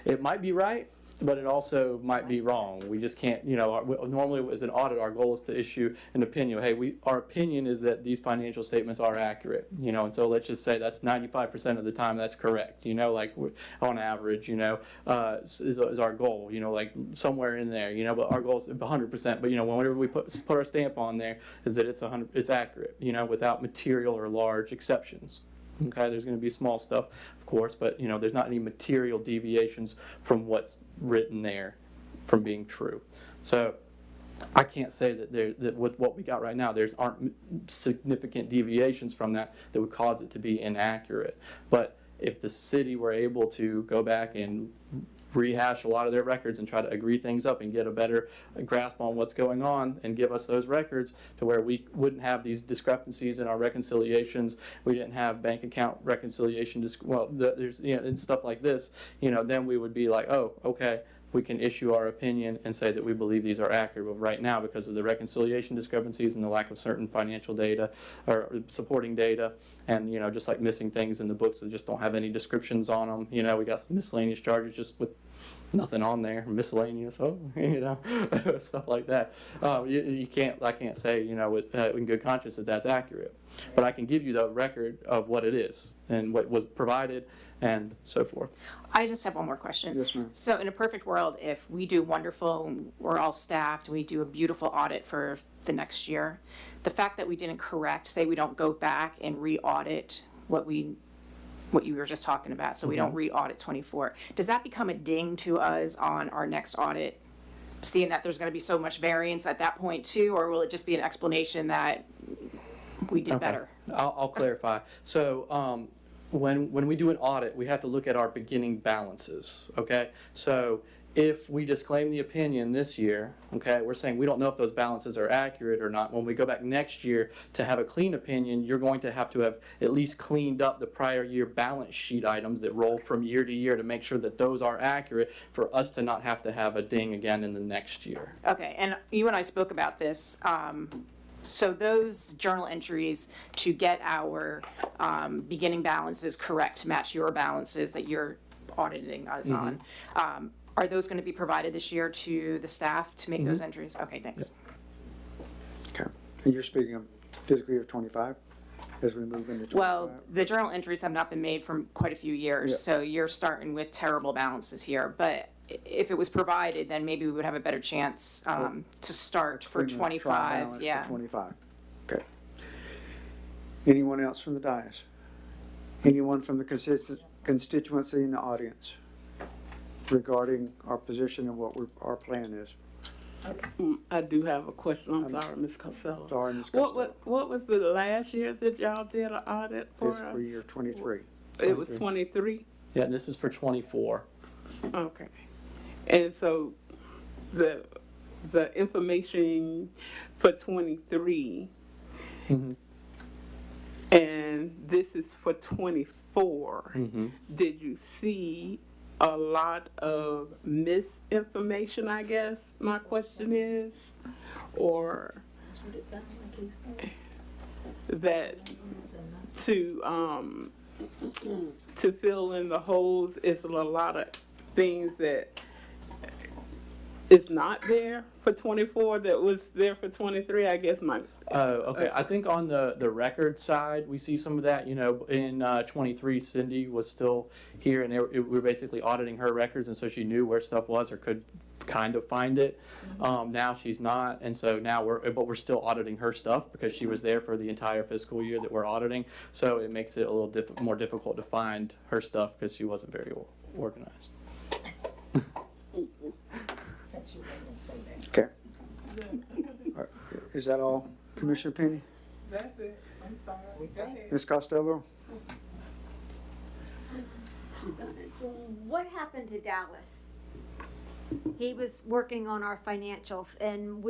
it might be right, but it also might be wrong. We just can't, you know, normally as an audit, our goal is to issue an opinion. Hey, our opinion is that these financial statements are accurate, you know, and so let's just say that's 95% of the time that's correct, you know, like on average, you know, is our goal, you know, like somewhere in there, you know, but our goal is 100%, but you know, whenever we put our stamp on there is that it's accurate, you know, without material or large exceptions. Okay, there's going to be small stuff, of course, but you know, there's not any material deviations from what's written there from being true. So I can't say that with what we got right now, aren't significant deviations from that would cause it to be inaccurate. But if the city were able to go back and rehash a lot of their records and try to agree things up and get a better grasp on what's going on and give us those records to where we wouldn't have these discrepancies in our reconciliations, we didn't have bank account reconciliation, there's, you know, and stuff like this, you know, then we would be like, oh, okay, we can issue our opinion and say that we believe these are accurate. But right now, because of the reconciliation discrepancies and the lack of certain financial data or supporting data, and you know, just like missing things in the books that just don't have any descriptions on them, you know, we got some miscellaneous charges just with nothing on there, miscellaneous, you know, stuff like that. I can't say, you know, with in good conscience that that's accurate, but I can give you the record of what it is and what was provided and so forth. I just have one more question. Yes, ma'am. So in a perfect world, if we do wonderful, we're all staffed, we do a beautiful audit for the next year, the fact that we didn't correct, say we don't go back and re-audit what you were just talking about, so we don't re-audit 24, does that become a ding to us on our next audit, seeing that there's going to be so much variance at that point too, or will it just be an explanation that we did better? I'll clarify. So when we do an audit, we have to look at our beginning balances, okay? So if we disclaim the opinion this year, okay, we're saying we don't know if those balances are accurate or not. When we go back next year to have a clean opinion, you're going to have at least cleaned up the prior year balance sheet items that roll from year to year to make sure that those are accurate for us to not have to have a ding again in the next year. Okay, and you and I spoke about this. So those journal entries to get our beginning balances correct to match your balances that you're auditing us on, are those going to be provided this year to the staff to make those entries? Okay, thanks. Okay. And you're speaking of fiscal year 25 as we move into 25? Well, the journal entries have not been made for quite a few years, Yeah. so you're starting with terrible balances here. But if it was provided, then maybe we would have a better chance to start for Bring the trial 25. balance Yeah. For 25. Okay. Anyone else from the dais? Anyone from the constituency in the audience regarding our position and what our plan is? I do have a question. I'm sorry, Ms. Costello. Sorry, Ms. What Costello. was the last year that y'all did an audit for us? Fiscal year 23. It was 23? Yeah, this is for 24. Okay. And so the information for 23 and this is for 24. Did you see a lot of misinformation, I guess my question is, or that to fill in the holes is a lot of things that is not there for 24 that was there for 23, I guess my. Okay. I think on the record side, we see some of that. You know, in 23, Cindy was still here, and we were basically auditing her records, and so she knew where stuff was or could kind of find it. Now she's not, and so now we're still auditing her stuff because she was there for the entire fiscal year that we're auditing. So it makes it a little more difficult to find her stuff because she wasn't very organized. Okay. All right. Is that all, Commissioner Penny? That's it. I'm sorry. Go ahead. Ms. Costello? What happened to Dallas? He was working on our financials and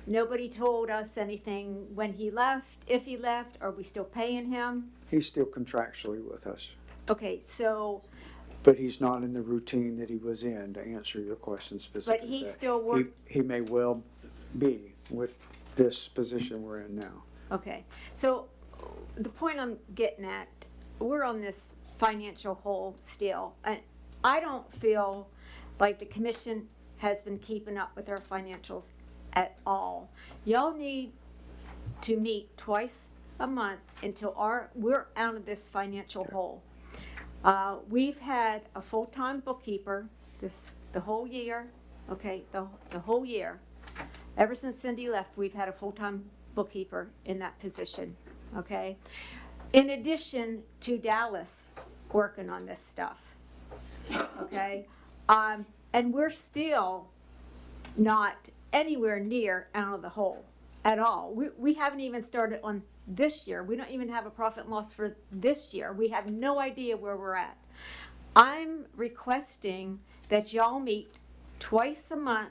nobody told us anything when he left, if he left, are we still paying him? He's still contractually with us. Okay, so But he's not in the routine that he was in, to answer your question specifically. he still work- He may well be with this position we're in now. Okay, so the point I'm getting at, we're on this financial hole still, and I don't feel like the commission has been keeping up with our financials at all. Y'all need to meet twice a month until we're out of this financial hole. We've had a full-time bookkeeper the whole year, okay, the whole year. Ever since Cindy left, we've had a full-time bookkeeper in that position, okay? In addition to Dallas working on this stuff, okay? And we're still not anywhere near out of the hole at all. We haven't even started on this year. We don't even have a profit and loss for this year. We have no idea where we're at. I'm requesting that y'all meet twice a month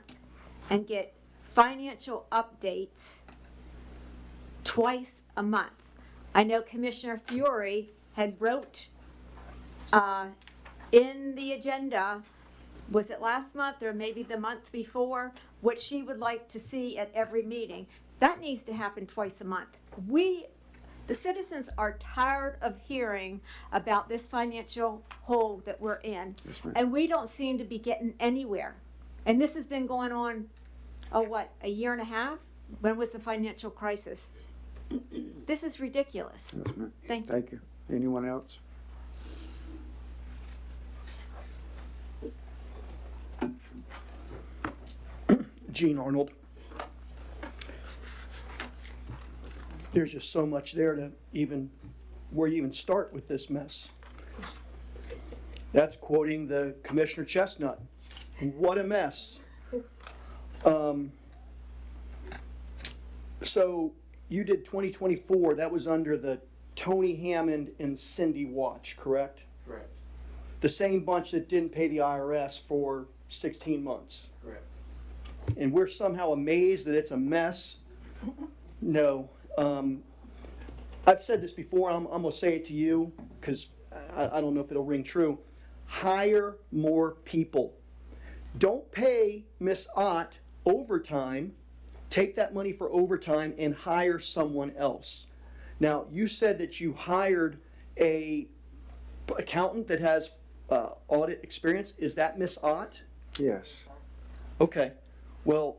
and get financial updates twice a month. I know Commissioner Fiore had wrote in the agenda, was it last month or maybe the month before, what she would like to see at every meeting. That needs to happen twice a month. The citizens are tired of hearing about this financial hole that we're in. Yes, ma'am. And we don't seem to be getting anywhere. And this has been going on, a year and a half? When was the financial crisis? This is ridiculous. Yes, ma'am. Thank you. Thank you. Anyone else? Gene Arnold. There's just so much there to where you even start with this mess. That's quoting the Commissioner Chestnut. What a mess. So you did 2024, that was under the Tony Hammond and Cindy Watch, correct? Correct. The same bunch that didn't pay the IRS for 16 months. Correct. And we're somehow amazed that it's a mess. No. I've said this before, I'm going to say it to you, because I don't know if it'll ring true. Hire more people. Don't pay Miss Ott overtime. Take that money for overtime and hire someone else. Now, you said that you hired a accountant that has audit experience. Is that Miss Ott? Yes. Okay. Well,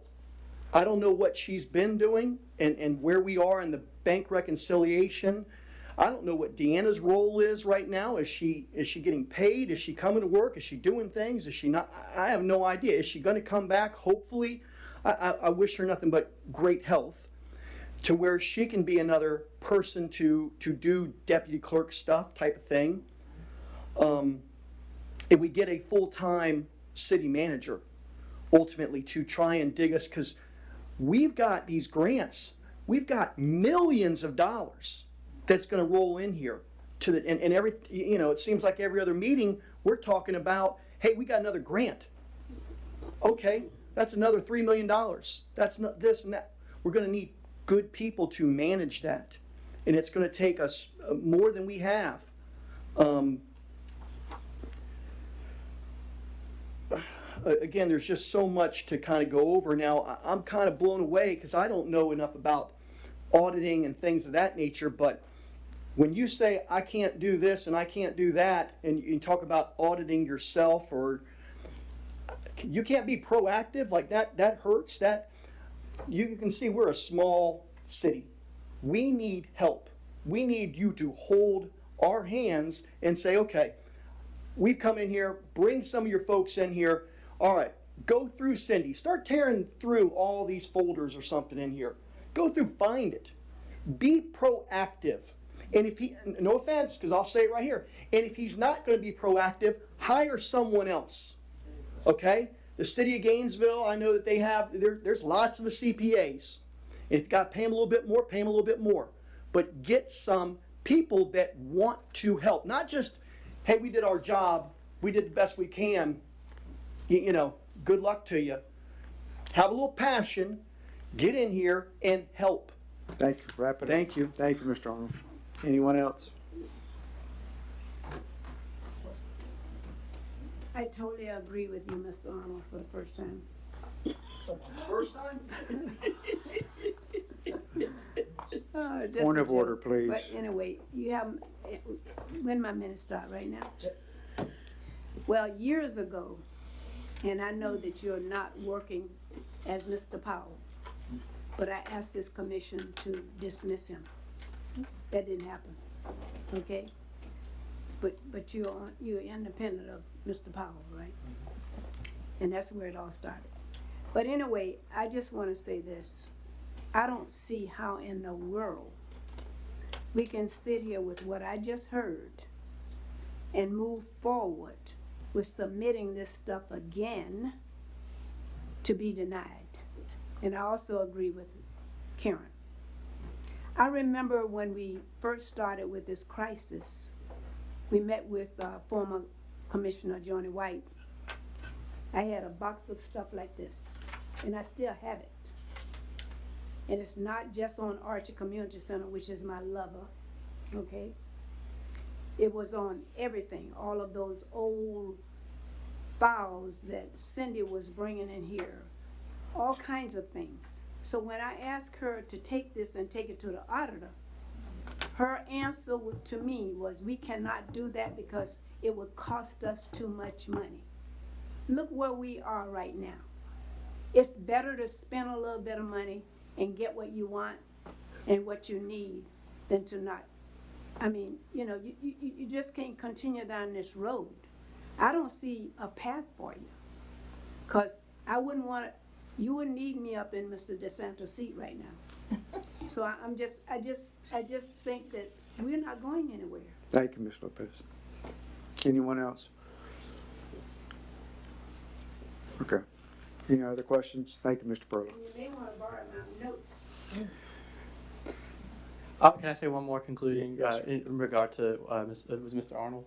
I don't know what she's been doing and where we are in the bank reconciliation. I don't know what Deanna's role is right now. Is she getting paid? Is she coming to work? Is she doing things? Is she not? I have no idea. Is she going to come back? Hopefully. I wish her nothing but great health to where she can be another person to do deputy clerk stuff type of thing. If we get a full-time city manager, ultimately to try and dig us, because we've got these grants. We've got millions of dollars that's going to roll in here to the and every it seems like every other meeting we're talking about, hey, we got another grant. Okay, that's another $3 million. That's not this and that. We're going to need good people to manage that, and it's going to take us more than we have. Again, there's just so much to kind of go over. Now, I'm kind of blown away because I don't know enough about auditing and things of that nature, but when you say I can't do this and I can't do that, and you talk about auditing yourself, or you can't be proactive, like that hurts. That you can see we're a small city. We need help. We need you to hold our hands and say, okay, we've come in here, bring some of your folks in here. All right, go through Cindy. Start tearing through all these folders or something in here. Go through, find it. Be proactive. And if he, no offense, because I'll say it right here, and if he's not going to be proactive, hire someone else. Okay? The city of Gainesville, I know that they have, there's lots of CPAs. And if you've got to pay them a little bit more, pay them a little bit more. But get some people that want to help. Not just, hey, we did our job, we did the best we can, good luck to you. Have a little passion, get in here and help. Thank you. Wrap it up. Thank you. Thank you, Mr. Arnold. Anyone else? I totally agree with you, Mr. Arnold, for the first time. First time? Just Point a of order, joke. please. But anyway, you have, when my minutes start right now? Well, years ago, and I know that you're not working as Mr. Powell, but I asked this commission to dismiss him. That didn't happen, okay? But you're independent of Mr. Powell, right? And that's where it all started. But anyway, I just wanna say this. I don't see how in the world we can sit here with what I just heard and move forward with submitting this stuff again to be denied. And I also agree with Karen. I remember when we first started with this crisis, we met with former Commissioner Johnny White. I had a box of stuff like this, and I still have it. And it's not just on Archer Community Center, which is my lover, okay? It was on everything, all of those old files that Cindy was bringing in here, all kinds of things. So when I asked her to take this and take it to the auditor, her answer to me was, we cannot do that because it would cost us too much money. Look where we are right now. It's better to spend a little bit of money and get what you want and what you need than to not. I mean, you know, you just can't continue down this road. I don't see a path for you. Cause I wouldn't want to, you wouldn't need me up in Mr. DeSantis' seat right now. So I just think that we're not going anywhere. Thank you, Ms. Lopez. Anyone else? Okay. Any other questions? Thank you, Mr. Perla. You may want to borrow my notes. Can I say one more concluding Yes. in regard to it was Mr. Arnold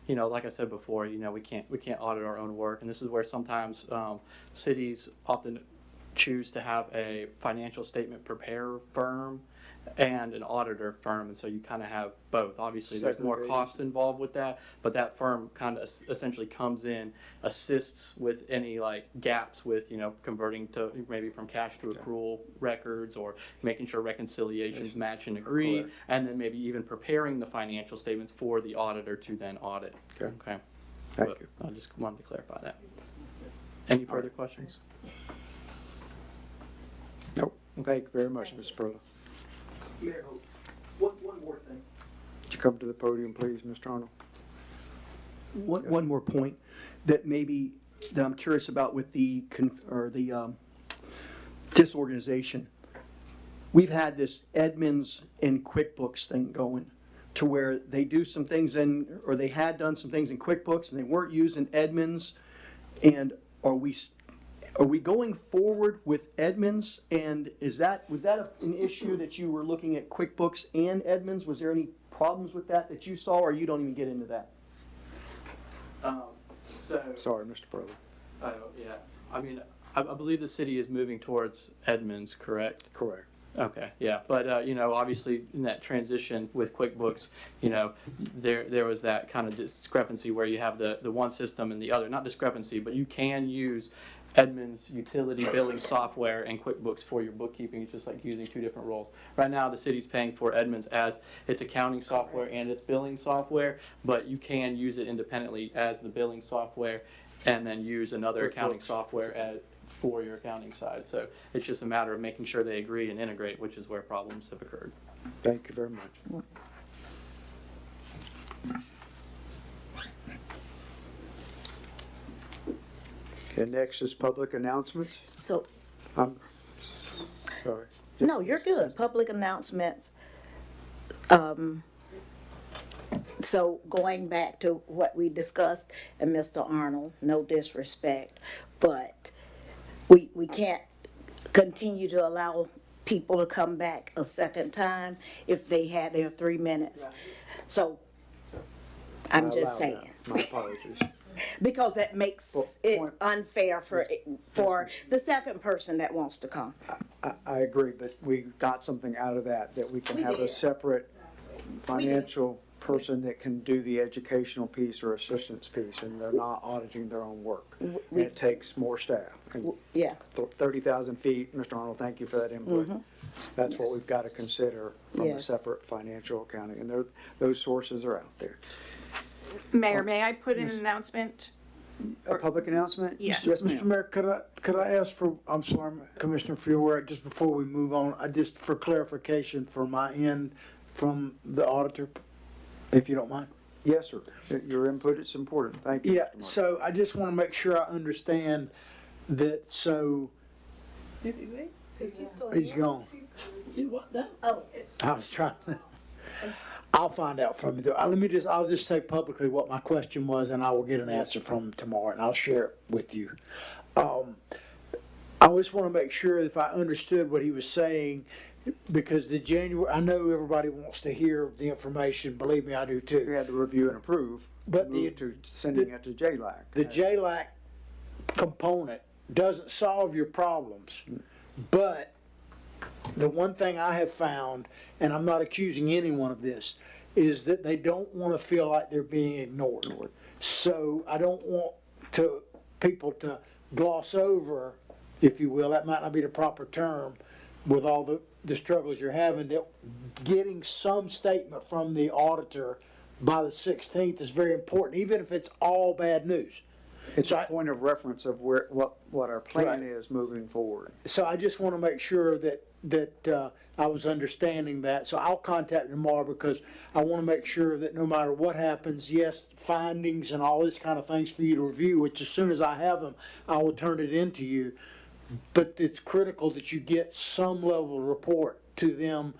you know, like I said before, you know, we can't audit our own work, and this is where sometimes cities often choose to have a financial statement preparer firm and an auditor firm, and so you kind of have both. Obviously, there's more Segregated. cost involved with that, but that firm kind of essentially comes in, assists with any like gaps with, you know, converting to maybe from cash to accrual records, or making sure reconciliations match and agree, Correct. and then maybe even preparing the financial statements for the auditor to then audit. Okay. Okay. Thank But you. I just wanted to clarify that. Any further questions? Nope. Thank you very much, Mr. Perla. Mayor, one more thing. Would you come to the podium, please, Mr. Arnold? One more point that I'm curious about with the disorganization. We've had this Edmunds and QuickBooks thing going to where they do some things or they had done some things in QuickBooks and they weren't using Edmunds. And are we going forward with Edmunds? And was that an issue that you were looking at QuickBooks and Edmunds? Was there any problems with that you saw, or you don't even get into that? Sorry, Mr. Perla. Yeah. I mean, I believe the city is moving towards Edmunds, correct? Correct. Okay, yeah, but you know, obviously in that transition with QuickBooks, you know, there was that kind of discrepancy where you have the one system and the other. Not discrepancy, but you can use Edmunds utility billing software and QuickBooks for your bookkeeping. It's just like using two different roles. Right now, the city's paying for Edmunds as its accounting software and its billing software, but you can use it independently as the billing software and then use another accounting software for your accounting side. So it's just a matter of making sure they agree and integrate, which is where problems have occurred. Thank you very much. Okay, next is public announcements. So, I'm sorry. no, you're good. Public announcements. So going back to what we discussed, and Mr. Arnold, no disrespect, but we can't continue to allow people to come back a second time if they had their 3 minutes. So I'm I just allow saying, that. My apologies. because that makes Well, it point- unfair for the second person that wants to come. I agree, but we got something out of that we can We have a did. separate financial person that can do the educational piece or assistance piece, and they're not auditing their own work. And it takes more staff. And Yeah, 30,000 feet, Mr. Arnold, thank you for that input. That's what we've got to consider from a Yes. separate financial accounting, and those sources are out there. Mayor, may I put in an announcement? A public announcement? Yeah. Yes, Mr. ma'am. Mayor, could I ask for, I'm sorry, Commissioner Fiore, just before we move on, just for clarification for my end from the auditor, if you don't mind? Yes, sir. Your input is important. Thank you. Yeah, Mr. Martin. so I just want to make sure I understand that, so, he's gone. I was trying to, I'll find out from him. I'll just say publicly what my question was, and I will get an answer from him tomorrow, and I'll share it with you. I just want to make sure if I understood what he was saying, because I know everybody wants to hear the information, believe me, I do We too. had to review and approve, But move to sending it to JLAC. The JLAC component doesn't solve your problems, but the one thing I have found, and I'm not accusing anyone of this, is that they don't want to feel like they're being ignored. So I don't want people to gloss over, if you will, that might not be the proper term, with all the struggles you're having, that getting some statement from the auditor by the 16th is very important, even if it's all bad news. It's a point of reference of what our plan Right. is moving forward. So I just want to make sure that I was understanding that. So I'll contact him tomorrow, because I want to make sure that no matter what happens, yes, findings and all this kind of things for you to review, which as soon as I have them, I will turn it into you. But it's critical that you get some level of report to them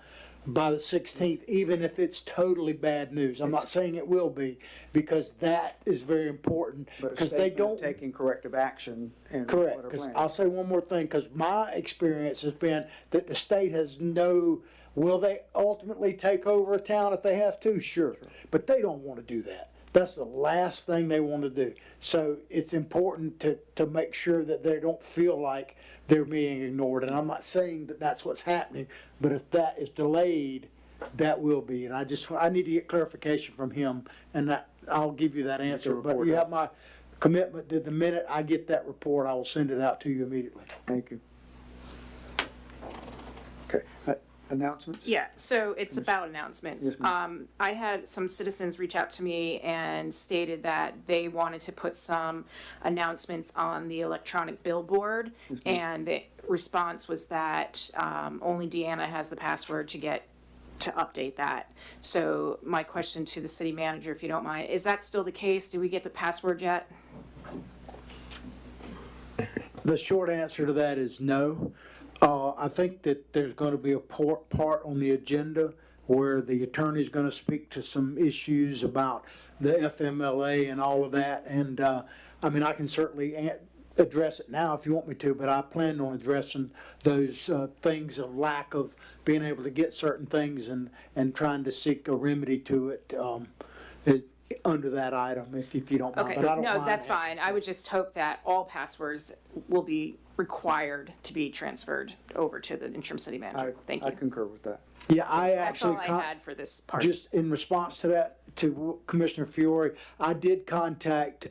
by the 16th, even if it's totally bad news. I'm not saying it will be, because that is very important, But a because they statement of don't. taking corrective action and Correct, what our because plan I'll is. say one more thing, because my experience has been that the state has will they ultimately take over a town if they have to? Sure, but they don't want to do that. That's the last thing they want to do. So it's important to make sure that they don't feel like they're being ignored. And I'm not saying that that's what's happening, but if that is delayed, that will be. And I need to get clarification from him, and that, I'll give you that answer. But report you out. have my commitment that the minute I get that report, I will send it out to you immediately. Thank you. Okay, announcements? Yeah, so it's about announcements. Yes, ma'am. I had some citizens reach out to me and stated that they wanted to put some announcements on the electronic billboard. And the response was that only Deanna has the password to update that. So my question to the city manager, if you don't mind, is that still the case? Did we get the password yet? The short answer to that is no. I think that there's going to be a part on the agenda where the attorney's going to speak to some issues about the FMLA and all of that. And, I mean, I can certainly address it now if you want me to, but I plan on addressing those things of lack of being able to get certain things and trying to seek a remedy to it under that item, if you don't mind. Okay, But I don't no, mind that's that. fine. I would just hope that all passwords will be required to be transferred over to the interim city manager. Thank I you. concur with that. Yeah, I That's actually. all I had for this part. Just in response to that, to Commissioner Fiore, I did contact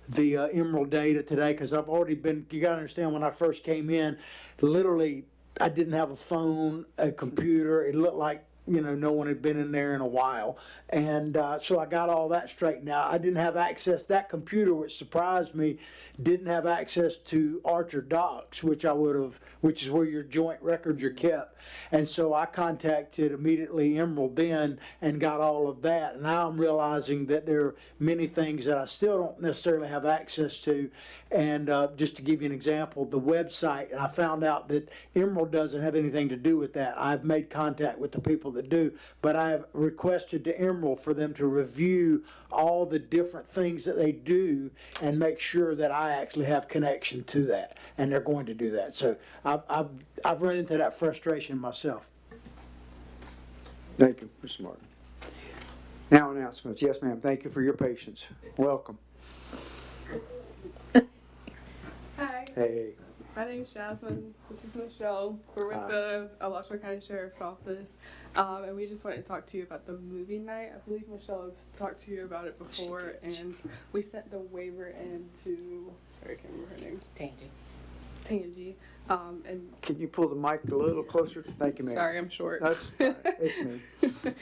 the Emerald Data today, because I've already been, you gotta understand, when I first came in, literally, I didn't have a phone, a computer, it looked like, no one had been in there in a while. And so I got all that straightened out. I didn't have access, that computer, which surprised me, didn't have access to Archer Docs, which is where your joint records are kept. And so I contacted immediately Emerald then and got all of that. And now I'm realizing that there are many things that I still don't necessarily have access to. And just to give you an example, the website, and I found out that Emerald doesn't have anything to do with that. I've made contact with the people that do, but I have requested to Emerald for them to review all the different things that they do and make sure that I actually have connection to that, and they're going to do that. So I've run into that frustration myself. Thank you, Mr. Martin. Now announcements. Yes, ma'am. Thank you for your patience. Welcome. Hi. Hey. My name's Jasmine. This is Michelle. We're with the Alachua County Sheriff's Office, and we just wanted to talk to you about the movie night. I believe Michelle has talked to you about it before, and we sent the waiver in to, sorry, I can't remember her name. Tangi. And Can you pull the mic a little closer? Thank you, ma'am. sorry, I'm short. That's, it's me.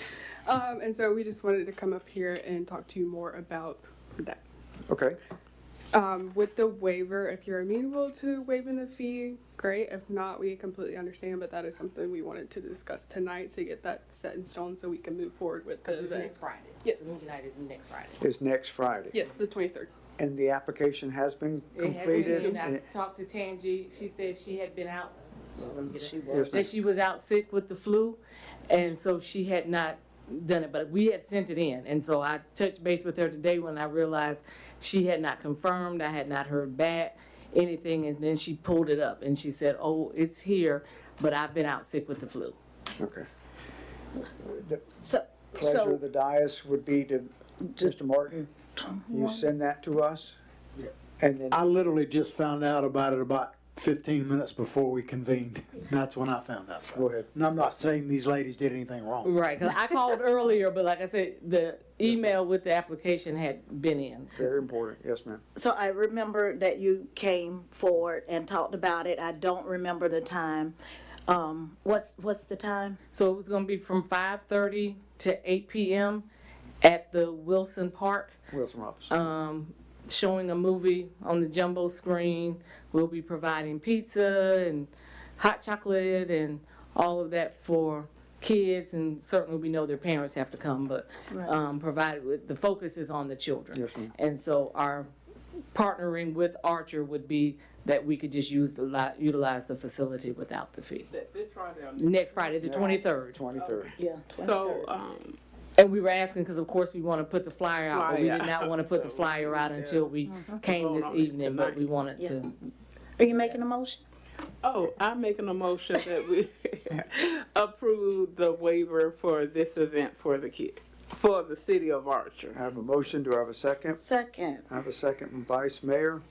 And so we just wanted to come up here and talk to you more about that. Okay, With the waiver, if you're amenable to waiving the fee, great. If not, we completely understand, but that is something we wanted to discuss tonight to get that set in stone so we can move forward with the It's event. next Friday. Yes. The movie night is next Friday. it's next Friday. Yes, the 23rd. And the application has been It has completed? been, and I it- talked to Tangi, she said she had been out, let me get it. Yes, ma'am. That she was out sick with the flu, and so she had not done it, but we had sent it in. And so I touched base with her today when I realized she had not confirmed, I had not heard back anything, and then she pulled it up and she said, oh, it's here, but I've been out sick with the flu. Okay. The So, pleasure so of the dais would be to, Mr. Martin, you send that to us? And then, I literally just found out about it about 15 minutes before we convened. That's when I found out. go ahead. And I'm not saying these ladies did anything wrong. Right, 'cause I called earlier, but like I said, the email with the application had been in. Very important, yes, ma'am. So I remember that you came forward and talked about it. I don't remember the time. What's the time? So it was gonna be from 5:30 to 8 p.m. at the Wilson Park, Wilson Robinson. showing a movie on the jumbo screen. We'll be providing pizza and hot chocolate and all of that for kids, and certainly we know their parents have to come, but provided with, the focus is on the children. Yes, ma'am. And so our partnering with Archer would be that we could just utilize the facility without the fee. This Friday. Next Friday, the 23rd. 23rd. Yeah. So, And we were asking, because of course we want to put the flyer out, but we Flyer did not want to put the So, flyer out until we came Vote this on it evening, but tonight. we wanted to. Are you making a motion? I'm making a motion that we approve the waiver for this event for the kid, for the city of Archer. I have a motion, do I have a second? Second. I have a second from Vice Mayor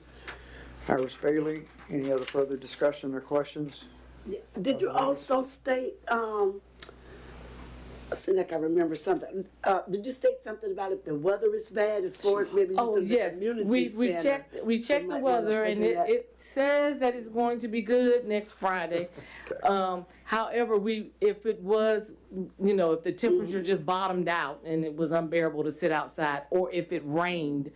Harris Bailey. Any other further discussion or questions? Did you also state, I seem like I remember something. Did you state something about if the weather is bad as far as maybe Oh, using the yes, community we center? checked, we checked the might wanna weather and figure that- it says that it's going to be good next Friday. However, if it was, if the temperature just bottomed out and it was unbearable to sit outside, or if it rained,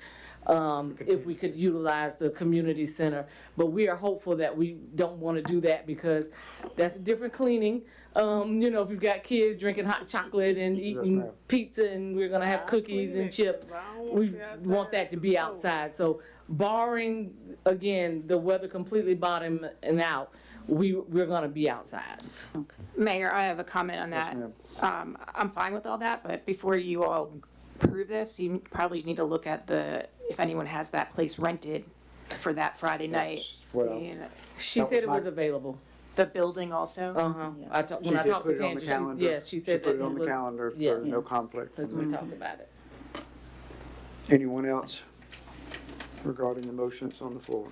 if we could utilize the community center. But we are hopeful that we don't want to do that because that's a different cleaning. If you've got kids drinking hot chocolate and eating ma'am. pizza and we're gonna have cookies and chips, we want that to be outside. So barring, again, the weather completely bottoming out, we're gonna be outside. Mayor, I have a comment on Yes, that. ma'am. I'm fine with all that, but before you all approve this, you probably need to look at if anyone has that place rented for that Friday night. Well, You know, She That said was it my- was available. The building also. Uh-huh. She When I did talked put to it on the Tangi, calendar. yes, she said that put it it on the was, calendar, so yeah. no conflict. because we talked about it. Anyone else regarding the motions on the floor?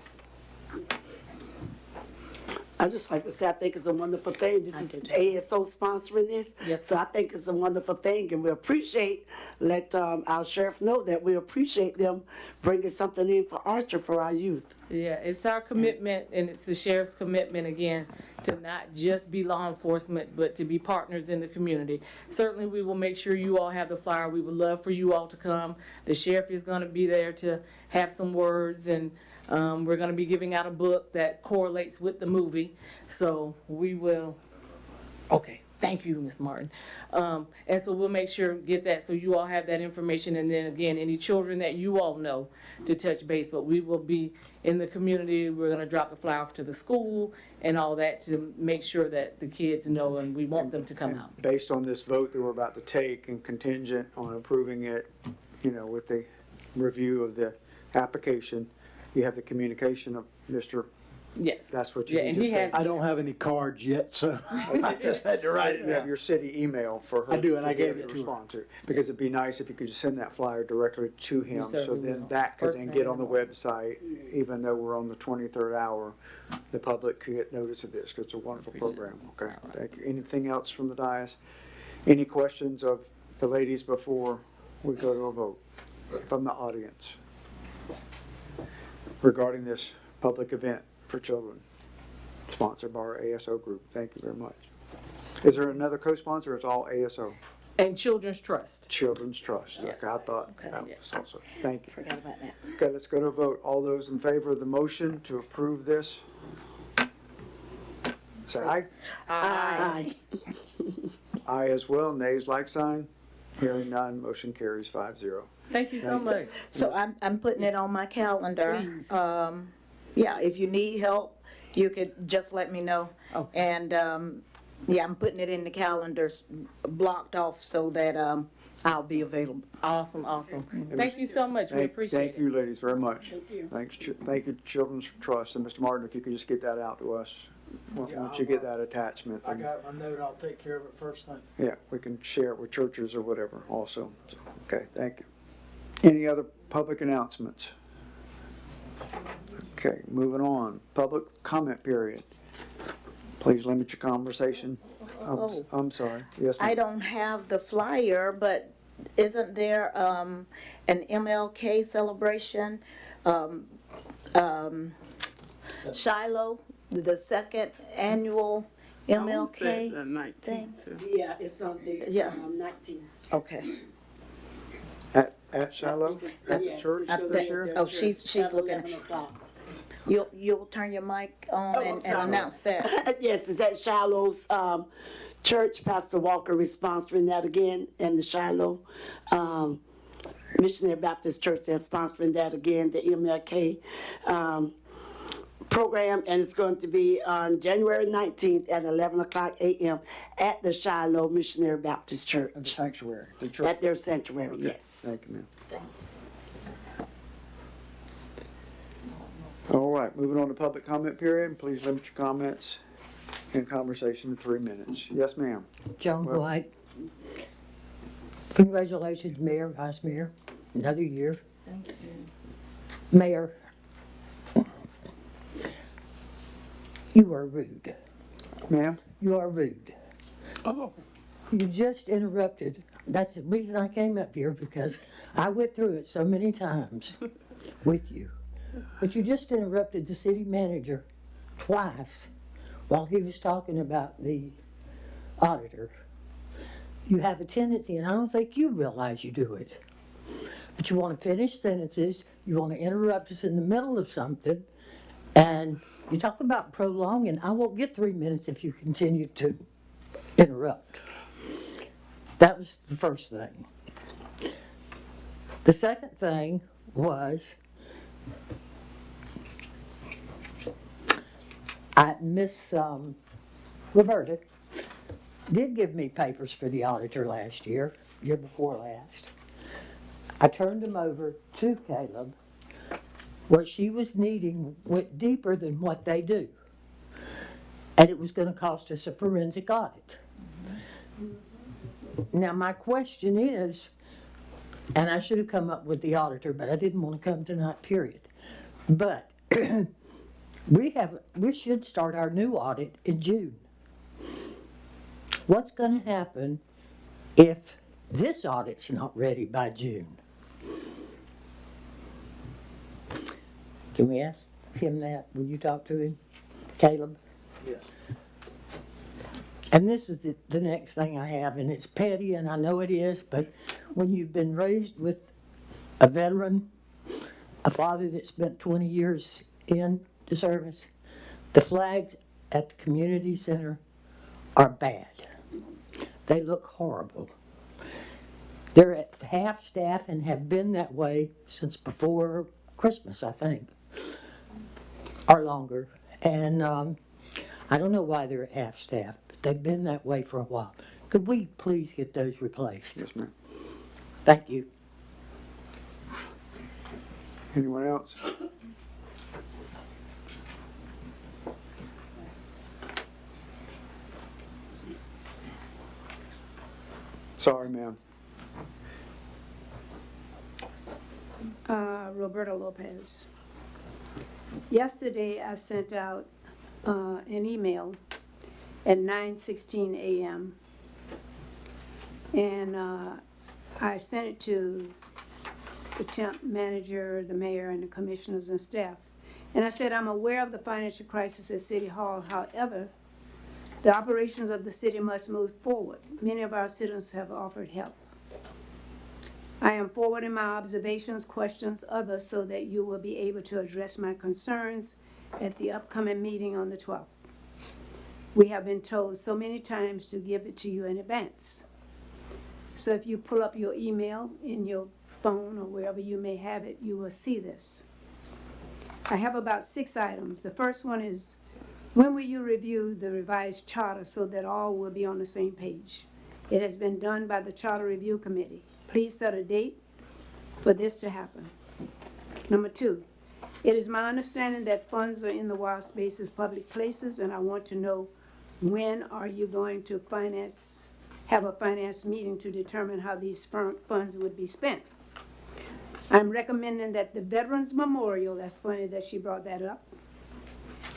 I just like to say, I think it's a wonderful thing. This is ASO sponsoring this. Yes. So I think it's a wonderful thing, and we appreciate, let our sheriff know that we appreciate them bringing something in for Archer for our youth. Yeah, it's our commitment, and it's the sheriff's commitment, again, to not just be law enforcement, but to be partners in the community. Certainly, we will make sure you all have the flyer. We would love for you all to come. The sheriff is gonna be there to have some words, and we're gonna be giving out a book that correlates with the movie. So we will, okay, thank you, Ms. Martin. And so we'll make sure, get that, so you all have that information, and then again, any children that you all know to touch base, but we will be in the community, we're gonna drop the flyer off to the school and all that to make sure that the kids know, and we want them to come out. Based on this vote that we're about to take and contingent on approving it, with the review of the application, you have the communication of Mr. Yes. That's what you Yeah, and just he has. I don't have any cards yet, so I just had to write it You have down. your city email for her. I do, and I to be gave able it to her. respond to. Because it'd be nice if you could just send that flyer directly to him, so certainly then will. that could First then thing get in on the the morning. website, even though we're on the 23rd hour, the public could get notice of this, because it's a wonderful program, okay? Thank you. Anything else from the dais? Any questions of the ladies before we go to a vote from the audience regarding this public event for children, sponsored by our ASO group? Thank you very much. Is there another co-sponsor, or it's all ASO? And Children's Trust. Children's Trust. Yes. Okay, I thought that Okay. was also, thank you. Forgot about that. Okay, let's go to a vote. All those in favor of the motion to approve this? Say aye. Aye. Aye as well. Nays like sign. Hearing none, motion carries 5-0. Thank you so much. So I'm putting it on my calendar. Please. Yeah, if you need help, you could just let me know. Oh. And, yeah, I'm putting it in the calendars blocked off so that, I'll be available. Awesome, awesome. Thank you so much. We appreciate Thank it. you, ladies, very much. Thank you. Thank you, Children's Trust. And Mr. Martin, if you could just get that out to us, once you get that attachment. I then- got my note, I'll take care of it first thing. Yeah, we can share it with churches or whatever also. So, okay, thank you. Any other public announcements? Okay, moving on. Public comment period. Please limit your conversation. Oh. I'm sorry. Yes, I ma'am. don't have the flyer, but isn't there, an MLK celebration? Shiloh, the second annual MLK The 19th. thing? too. Yeah, it's on the, Yeah. 19th. Okay. At Shiloh, at the Yes, church it's I gonna this think- be year? at oh, the she's church at looking. 11 o'clock. You'll turn your mic on I'm and sorry. announce that. Yes, it's at Shiloh's church. Pastor Walker is sponsoring that again, and the Shiloh Missionary Baptist Church is sponsoring that again, the MLK program, and it's going to be on January 19th at 11 o'clock a.m. at the Shiloh Missionary Baptist At the Church, sanctuary. The church. at their sanctuary, yes. Thank you, ma'am. Thanks. All right, moving on to public comment period. Please limit your comments and conversation to 3 minutes. Yes, ma'am. Joan Well- White. Congratulations, Mayor, Vice Mayor, another year. Thank you. Mayor, you are rude. Ma'am? You are rude. Oh, You just interrupted. That's the reason I came up here, because I went through it so many times with you. But you just interrupted the city manager twice while he was talking about the auditor. You have a tendency, and I don't think you realize you do it, but you want to finish sentences, you want to interrupt us in the middle of something, and you talk about prolonging. I won't get 3 minutes if you continue to interrupt. That was the first thing. The second thing was, Miss Roberta did give me papers for the auditor last year before last. I turned them over to Caleb. What she was needing went deeper than what they do. And it was gonna cost us a forensic audit. Now, my question is, and I should have come up with the auditor, but I didn't want to come tonight, period. But we should start our new audit in June. What's gonna happen if this audit's not ready by June? Can we ask him that? Will you talk to him, Caleb? Yes. And this is the next thing I have, and it's petty, and I know it is, but when you've been raised with a veteran, a father that spent 20 years in the service, the flags at the community center are bad. They look horrible. They're at half-staff and have been that way since before Christmas, I think, or longer. And I don't know why they're at half-staff, but they've been that way for a while. Could we please get those replaced? Yes, ma'am. Thank you. Anyone else? Sorry, ma'am. Roberta Lopez. Yesterday, I sent out an email at 9:16 a.m. And I sent it to the temp manager, the mayor, and the commissioners and staff. And I said, I'm aware of the financial crisis at City Hall. However, the operations of the city must move forward. Many of our citizens have offered help. I am forwarding my observations, questions, others, so that you will be able to address my concerns at the upcoming meeting on the 12th. We have been told so many times to give it to you in advance. So if you pull up your email in your phone or wherever you may have it, you will see this. I have about 6 items. The first one is, when will you review the revised charter so that all will be on the same page? It has been done by the Charter Review Committee. Please set a date for this to happen. Number 2, it is my understanding that funds are in the wild spaces, public places, and I want to know, when are you going to have a finance meeting to determine how these funds would be spent? I'm recommending that the Veterans Memorial, that's funny that she brought that up,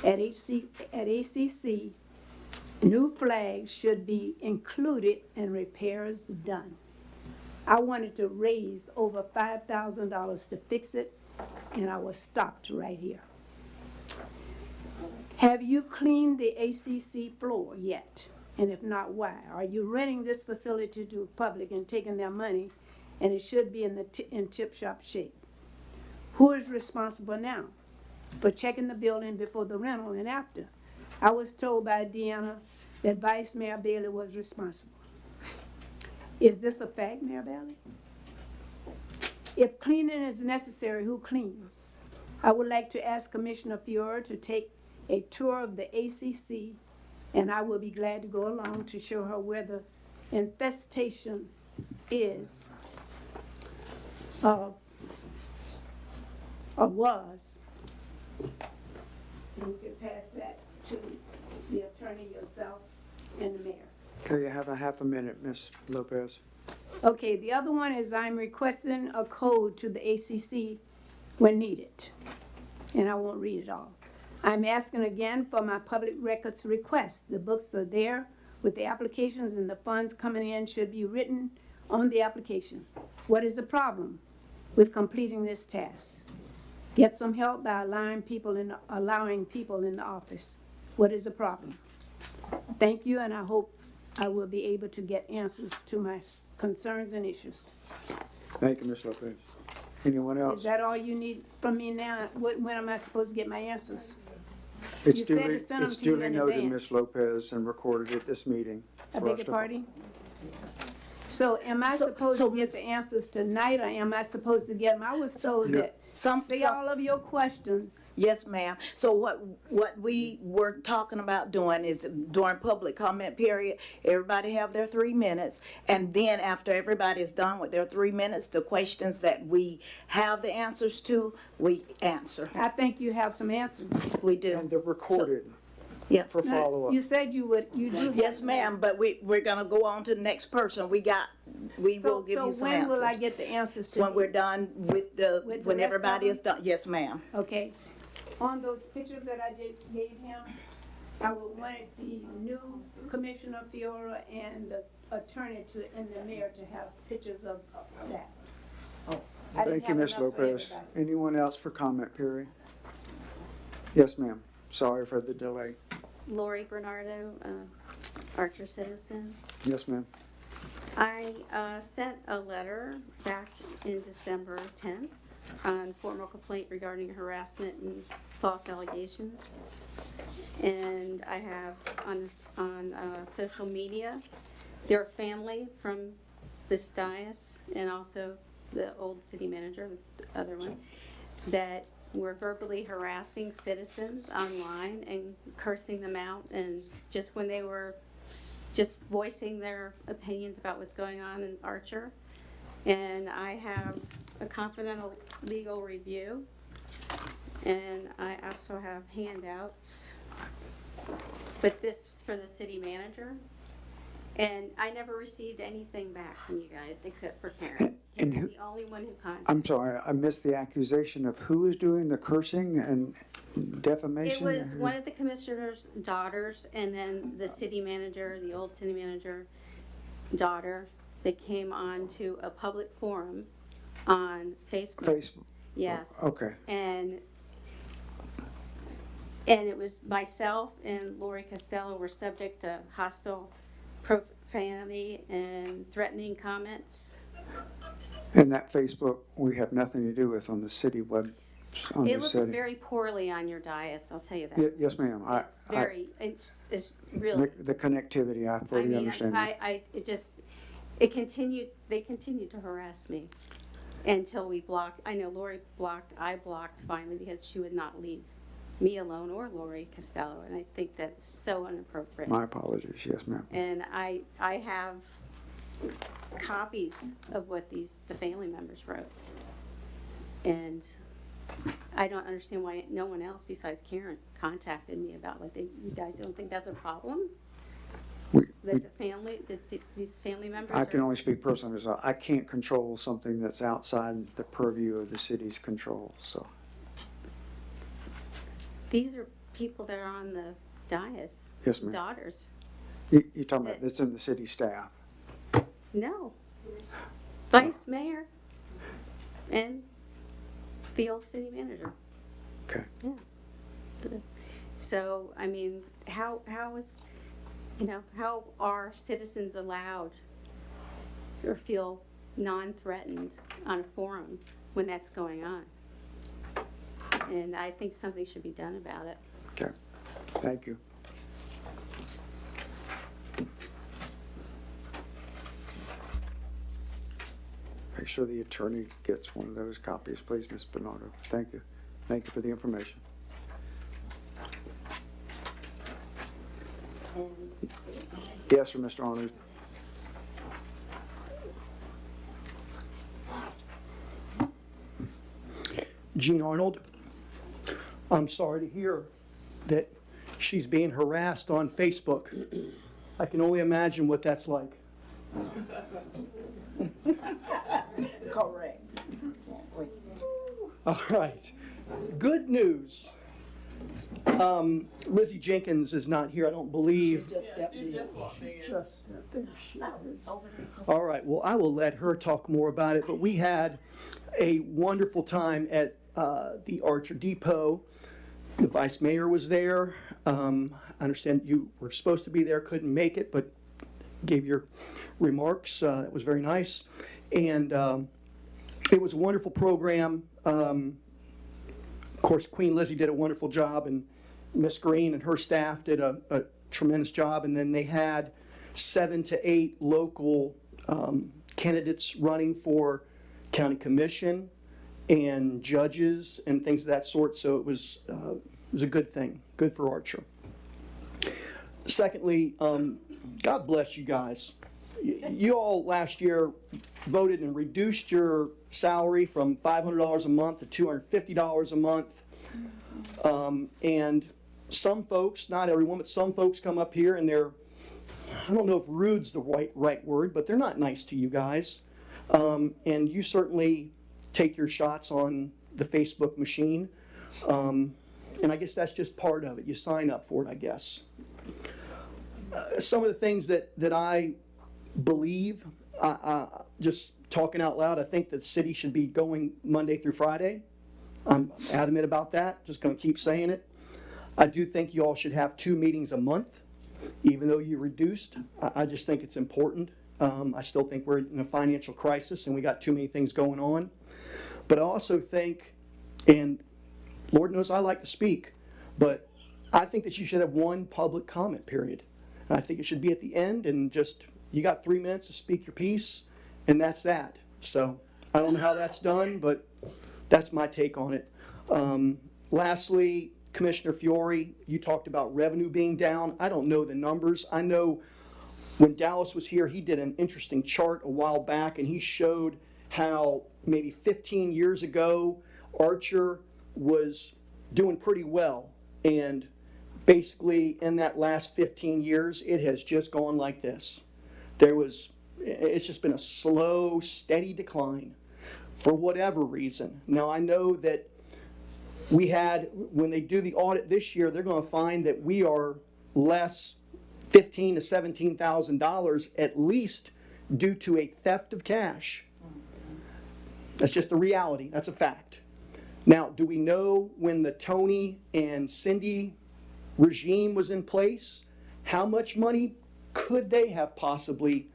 at ACC, new flags should be included and repairs done. I wanted to raise over $5,000 to fix it, and I was stopped right here. Have you cleaned the ACC floor yet? And if not, why? Are you renting this facility to the public and taking their money, and it should be in tip-top shape? Who is responsible now for checking the building before the rental and after? I was told by Deanna that Vice Mayor Bailey was responsible. Is this a fact, Mayor Bailey? If cleaning is necessary, who cleans? I would like to ask Commissioner Fiora to take a tour of the ACC, and I will be glad to go along to show her where the infestation is, or was. And we can pass that to the attorney, yourself, and the mayor. Okay, you have a half a minute, Ms. Lopez. Okay, the other one is I'm requesting a code to the ACC when needed, and I won't read it all. I'm asking again for my public records request. The books are there with the applications, and the funds coming in should be written on the application. What is the problem with completing this task? Get some help by allowing people in the office. What is the problem? Thank you, and I hope I will be able to get answers to my concerns and issues. Thank you, Ms. Lopez. Anyone else? Is that all you need from me now? When am I supposed to get my answers? It's You said duly, to send them it's to you duly in noted, advance. Ms. Lopez, and recorded at this meeting. I for beg us your to- pardon? So am I supposed to get the answers tonight, or am I supposed to get them? I was told Yeah. that, say all of your questions. Yes, ma'am. So what we were talking about doing is during public comment period, everybody have their 3 minutes. And then after everybody's done with their 3 minutes, the questions that we have the answers to, we answer. I think you have some answers. We do. And they're recorded Yeah. for follow-up. You said you do. have Yes, some ma'am, but we're gonna go on to the next person. We will give you some So when will I answers. get the answers to? When we're done with With the when rest everybody of is done. Yes, ma'am. Okay. On those pictures that I just gave him, I would want the new Commissioner Fiora and the attorney and the mayor to have pictures of that. I didn't Thank you, have Ms. enough for Lopez. everybody. Anyone else for comment period? Yes, ma'am. Sorry for the delay. Lori Bernardo, Archer Citizen. Yes, ma'am. I sent a letter back in December 10th on formal complaint regarding harassment and false allegations. And I have on social media, their family from this dais and also the old city manager, the other one, that were verbally harassing citizens online and cursing them out, and just when they were just voicing their opinions about what's going on in Archer. And I have a confidential legal review, and I also have handouts. But this for the city manager. And I never received anything back from you guys except for Karen. And Karen's who- the only one who contacted. I'm sorry, I missed the accusation of who is doing the cursing and It defamation? was one of the commissioner's daughters and then the city manager, the old city manager daughter that came on to a public forum on Facebook. Facebook, Yes. okay. And it was myself and Lori Costello were subject to hostile profanity and threatening comments. And that Facebook, we have nothing to do with on the city web, on It the looked city. very poorly on your dais, I'll tell you that. Yes, ma'am. It's really. The connectivity, I I fully mean, understand. that. they continued to harass me until we blocked, I blocked finally because she would not leave me alone or Lori Costello, and I think that's so inappropriate. My apologies, yes, ma'am. And I have copies of what the family members wrote. And I don't understand why no one else besides Karen contacted me about you guys don't think that's a problem? That these family members I can are- only speak personally, so I can't control something that's outside the purview of the city's control, so. These are people that are on the dais. Yes, ma'am. Daughters. You're talking about that's in the city staff? No. Vice mayor and the old city manager. Okay. Yeah. So, I mean, how are citizens allowed or feel non-threatened on a forum when that's going on? And I think something should be done about it. Okay, thank you. Make sure the attorney gets one of those copies, please, Ms. Bernardo. Thank you. Thank you for the information. Yes, sir, Mr. Arnold. Jean Arnold, I'm sorry to hear that she's being harassed on Facebook. I can only imagine what that's like. Correct. All right. Good news. Lizzie Jenkins is not here, I don't believe. All right, well, I will let her talk more about it, but we had a wonderful time at the Archer Depot. The vice mayor was there. I understand you were supposed to be there, couldn't make it, but gave your remarks. That was very nice. And it was a wonderful program. Of course, Queen Lizzie did a wonderful job, and Miss Green and her staff did a tremendous job. And then they had 7 to 8 local candidates running for county commission and judges and things of that sort. So it was a good thing, good for Archer. Secondly, God bless you guys. You all last year voted and reduced your salary from $500 a month to $250 a month. And some folks, not everyone, but some folks come up here and they're, I don't know if rude's the right word, but they're not nice to you guys. And you certainly take your shots on the Facebook machine. And I guess that's just part of it. You sign up for it, I guess. Some of the things that I believe, just talking out loud, I think that the city should be going Monday through Friday. I'm adamant about that, just gonna keep saying it. I do think you all should have 2 meetings a month, even though you reduced. I just think it's important. I still think we're in a financial crisis and we got too many things going on. But I also think, and Lord knows I like to speak, but I think that you should have one public comment period. I think it should be at the end and just, you got 3 minutes to speak your piece, and that's that. So I don't know how that's done, but that's my take on it. Lastly, Commissioner Fiore, you talked about revenue being down. I don't know the numbers. I know when Dallas was here, he did an interesting chart a while back, and he showed how maybe 15 years ago, Archer was doing pretty well. And basically, in that last 15 years, it has just gone like this. It's just been a slow, steady decline for whatever reason. Now, I know that when they do the audit this year, they're going to find that we are less $15,000 to $17,000 at least due to a theft of cash. That's just the reality. That's a fact. Now, do we know when the Tony and Cindy regime was in place, how much money could they have possibly,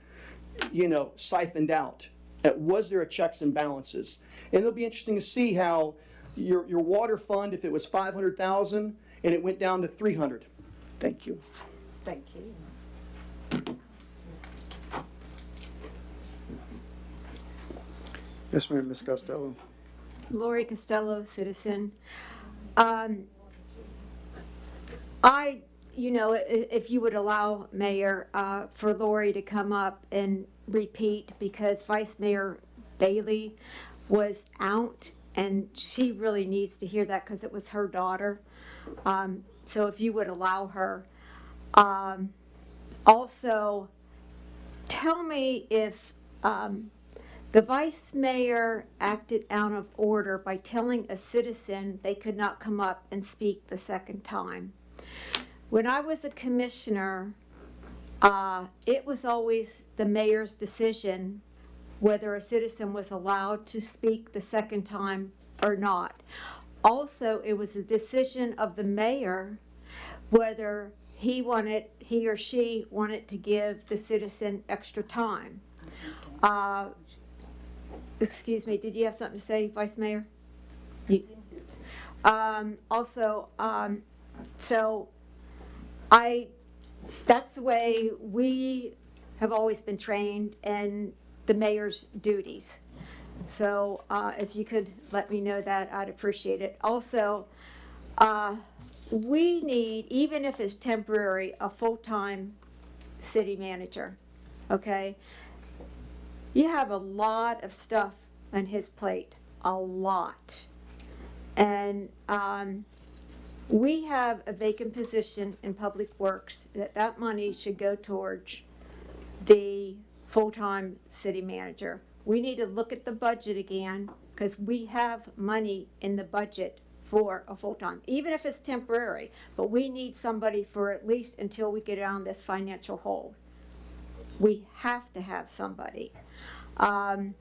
siphoned out? Was there a checks and balances? And it'll be interesting to see how your water fund, if it was 500,000 and it went down to 300. Thank you. Thank you. Yes, ma'am, Ms. Costello. Lori Costello, citizen. If you would allow, Mayor, for Lori to come up and repeat, because Vice Mayor Bailey was out, and she really needs to hear that because it was her daughter. So if you would allow her. Also, tell me if the Vice Mayor acted out of order by telling a citizen they could not come up and speak the second time. When I was a commissioner, it was always the mayor's decision whether a citizen was allowed to speak the second time or not. Also, it was a decision of the mayor whether he or she wanted to give the citizen extra time. Excuse me, did you have something to say, Vice Mayor? That's the way we have always been trained in the mayor's duties. So if you could let me know that, I'd appreciate it. Also, we need, even if it's temporary, a full-time city manager, okay? You have a lot of stuff on his plate, a lot. And we have a vacant position in Public Works, that money should go towards the full-time city manager. We need to look at the budget again, because we have money in the budget for a full-time, even if it's temporary, but we need somebody for at least until we get out of this financial hole. We have to have somebody. Let's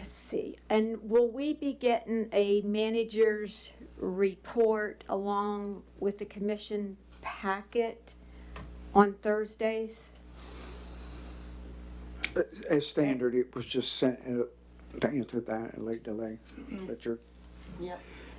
see, and will we be getting a manager's report along with the commission packet on Thursdays? As standard, it was just sent to enter that a late delay. But you're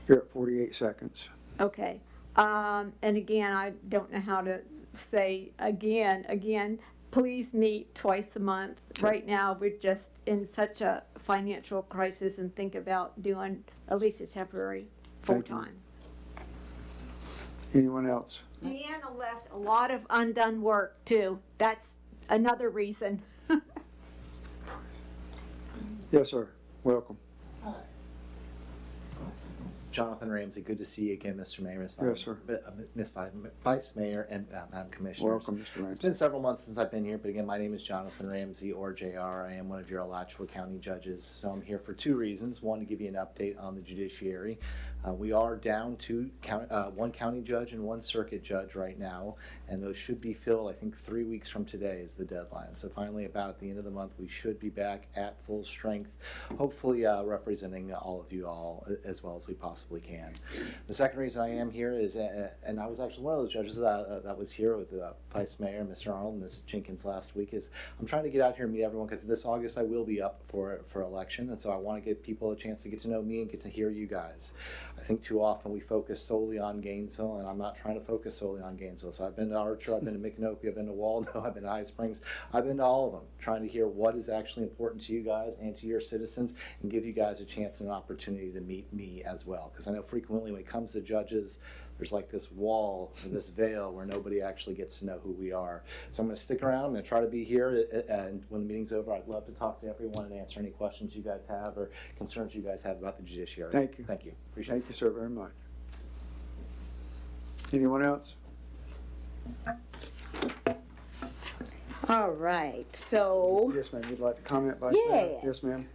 at 48 seconds. Okay, and again, I don't know how to say again, please meet twice a month. Right now, we're just in such a financial crisis and think about doing at least a temporary full-time. Anyone else? Deanna left a lot of undone work too. That's another reason. Yes, sir. Welcome. Jonathan Ramsey, good to see you again, Mr. Mayor, Yes, sir. Miss Vice Mayor, and Madam Commissioner. Welcome, Mr. Ramsey. It's been several months since I've been here, but again, my name is Jonathan Ramsey, or JR. I am one of your Alachua County judges. So I'm here for two reasons. One, to give you an update on the judiciary. We are down to one county judge and one circuit judge right now, and those should be filled, I think 3 weeks from today is the deadline. So finally, about at the end of the month, we should be back at full strength, hopefully representing all of you all as well as we possibly can. The second reason I am here is, and I was actually one of those judges that was here with the Vice Mayor, Mr. Arnold, and Ms. Jenkins last week, is I'm trying to get out here and meet everyone, because this August I will be up for election, and so I want to give people a chance to get to know me and get to hear you guys. I think too often we focus solely on Gainesville, and I'm not trying to focus solely on Gainesville. So I've been to Archer, I've been to Micanopy, I've been to Waldo, I've been to High Springs, I've been to all of them, trying to hear what is actually important to you guys and to your citizens, and give you guys a chance and an opportunity to meet me as well. Because I know frequently when it comes to judges, there's like this wall, or this veil, where nobody actually gets to know who we are. So I'm going to stick around. I'm going to try to be here, and when the meeting's over, I'd love to talk to everyone and answer any questions you guys have or concerns you guys have about the judiciary. Thank you. Thank you. Appreciate it. Thank you, sir, very much. Anyone else? All right, so, Yes, ma'am, you'd like to comment, Vice Mayor? Yes. Yes, ma'am.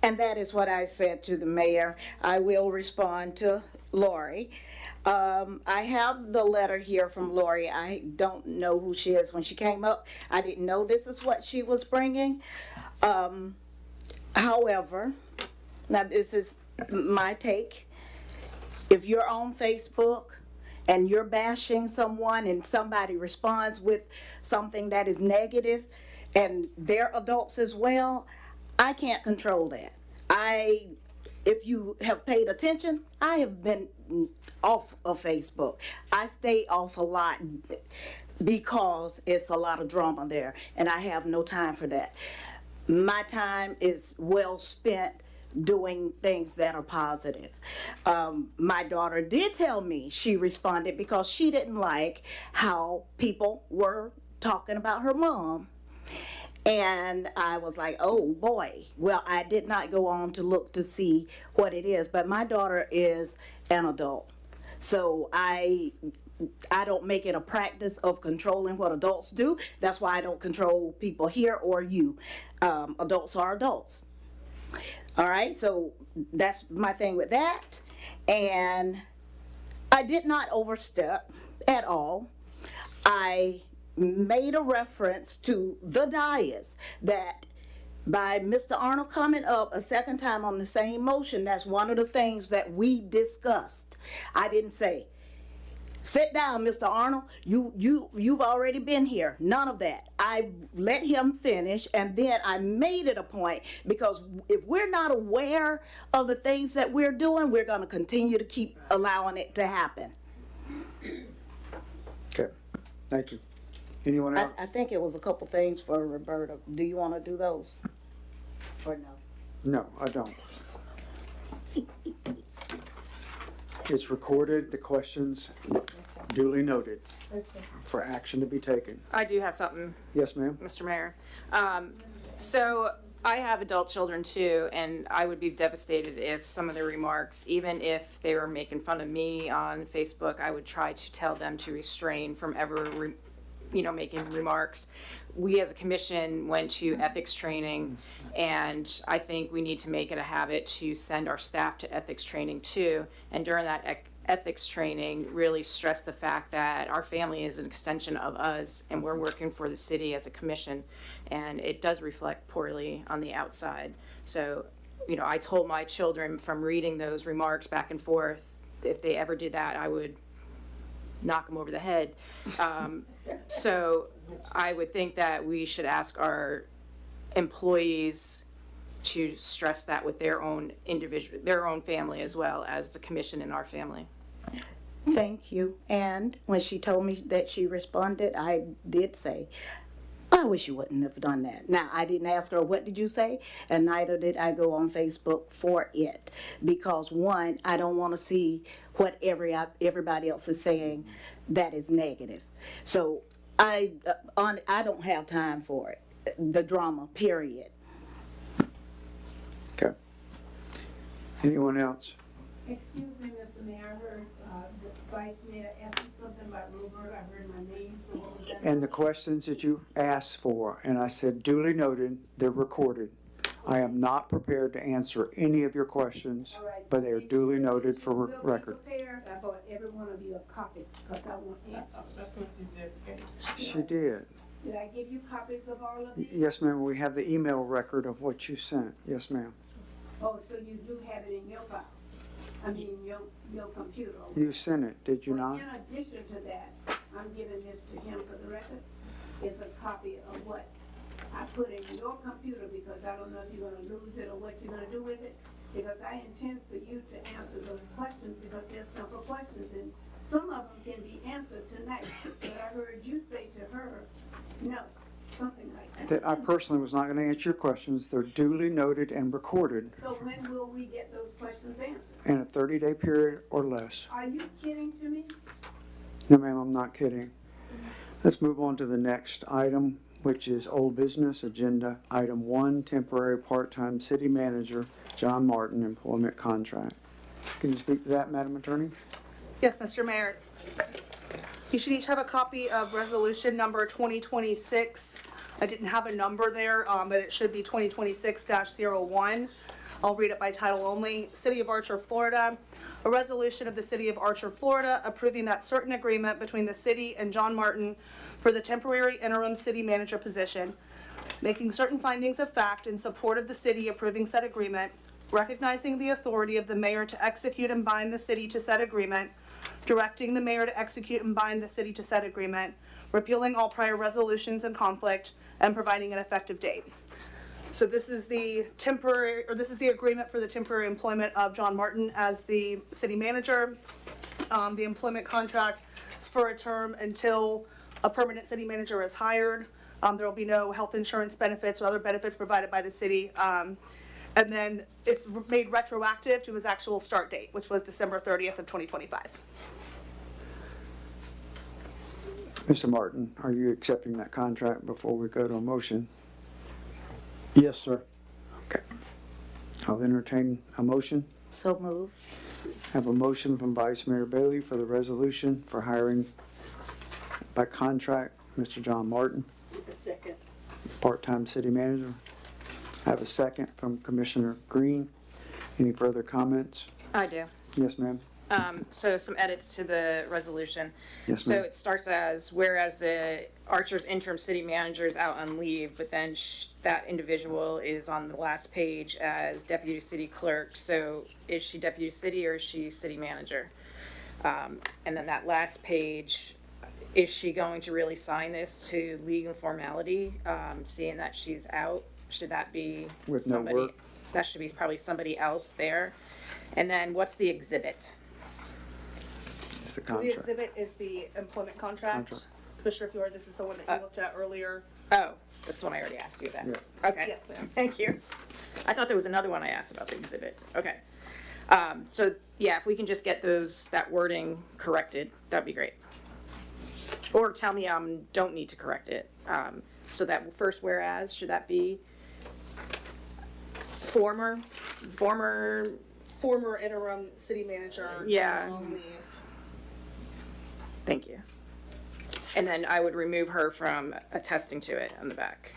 and that is what I said to the mayor. I will respond to Lori. I have the letter here from Lori. I don't know who she is. When she came up, I didn't know this is what she was bringing. However, now this is my take. If you're on Facebook and you're bashing someone and somebody responds with something that is negative and they're adults as well, I can't control that. If you have paid attention, I have been off of Facebook. I stay off a lot because it's a lot of drama there and I have no time for that. My time is well spent doing things that are positive. My daughter did tell me she responded because she didn't like how people were talking about her mom. And I was like, oh boy. Well, I did not go on to look to see what it is, but my daughter is an adult. So I don't make it a practice of controlling what adults do. That's why I don't control people here or you. Adults are adults. All right, so that's my thing with that. And I did not overstep at all. I made a reference to the dais that by Mr. Arnold coming up a second time on the same motion, that's one of the things that we discussed. I didn't say, sit down, Mr. Arnold, you've already been here. None of that. I let him finish and then I made it a point because if we're not aware of the things that we're doing, we're going to continue to keep allowing it to happen. Okay, thank you. Anyone else? I think it was a couple things for Roberta. Do you want to do those? Or no? No, I don't. It's recorded, the questions duly noted for action to be taken. I do have something, Yes, ma'am? Mr. Mayor. So I have adult children too, and I would be devastated if some of their remarks, even if they were making fun of me on Facebook, I would try to tell them to restrain from ever making remarks. We as a commission went to ethics training, and I think we need to make it a habit to send our staff to ethics training too. And during that ethics training, really stress the fact that our family is an extension of us, and we're working for the city as a commission, and it does reflect poorly on the outside. So, I told my children from reading those remarks back and forth, if they ever did that, I would knock them over the head. So I would think that we should ask our employees to stress that with their own family as well as the commission and our family. Thank you. And when she told me that she responded, I did say, I wish you wouldn't have done that. Now, I didn't ask her, what did you say? And neither did I go on Facebook for it. Because one, I don't want to see what everybody else is saying that is negative. So I don't have time for it. The drama, period. Okay. Anyone else? Excuse me, Mr. Mayor, I heard the Vice Mayor asking something about Robert. I heard my name, so what was that? And the questions that you asked for, and I said duly noted, they're recorded. I am not prepared to answer any of your questions, but they are duly noted for record. I bought every one of you a copy because I want answers. She did. Did I give you copies of all of these? Yes, ma'am, we have the email record of what you sent. Yes, ma'am. Oh, so you do have it in your file? I mean, your computer? You sent it, did you not? In addition to that, I'm giving this to him for the record. It's a copy of what I put in your computer because I don't know if you're gonna lose it or what you're gonna do with it. Because I intend for you to answer those questions because they're simple questions and some of them can be answered tonight. But I heard you say to her, no, something like that. That I personally was not going to answer your questions. They're duly noted and recorded So when will we get those questions answered? in a 30-day period or less. Are you kidding to me? No, ma'am, I'm not kidding. Let's move on to the next item, which is old business agenda. Item 1, temporary part-time city manager, John Martin, employment contract. Can you speak to that, Madam Attorney? Yes, Mr. Mayor. You should each have a copy of resolution number 2026. I didn't have a number there, but it should be 2026-01. I'll read it by title only. City of Archer, Florida. A resolution of the City of Archer, Florida, approving that certain agreement between the city and John Martin for the temporary interim city manager position, making certain findings of fact in support of the city approving said agreement, recognizing the authority of the mayor to execute and bind the city to said agreement, directing the mayor to execute and bind the city to said agreement, repealing all prior resolutions in conflict, and providing an effective date. So this is the agreement for the temporary employment of John Martin as the city manager. The employment contract is for a term until a permanent city manager is hired. There will be no health insurance benefits or other benefits provided by the city. And then it's made retroactive to his actual start date, which was December 30th of 2025. Mr. Martin, are you accepting that contract before we go to a motion? Yes, sir. Okay. I'll entertain a motion. So move. Have a motion from Vice Mayor Bailey for the resolution for hiring by contract Mr. John Martin, Second. part-time city manager. I have a second from Commissioner Green. Any further comments? I do. Yes, ma'am. So some edits to the resolution. Yes, So ma'am. it starts as, whereas the Archer's interim city manager is out on leave, but then that individual is on the last page as deputy city clerk. So is she deputy city or is she city manager? And then that last page, is she going to really sign this to legal formality, seeing that she's out? Should that be With no somebody? work? That should be probably somebody else there. And then what's the exhibit? It's the The contract. exhibit is the employment contract. Contract. Commissioner Fiore, this is the one that you looked at earlier. Oh, that's the one I already asked you about. Okay. Yes, ma'am. Thank you. I thought there was another one I asked about the exhibit. Okay. So yeah, if we can just get that wording corrected, that'd be great. Or tell me don't need to correct it. So that first whereas, should that be former Interim city manager. Yeah. On leave. Thank you. And then I would remove her from attesting to it on the back.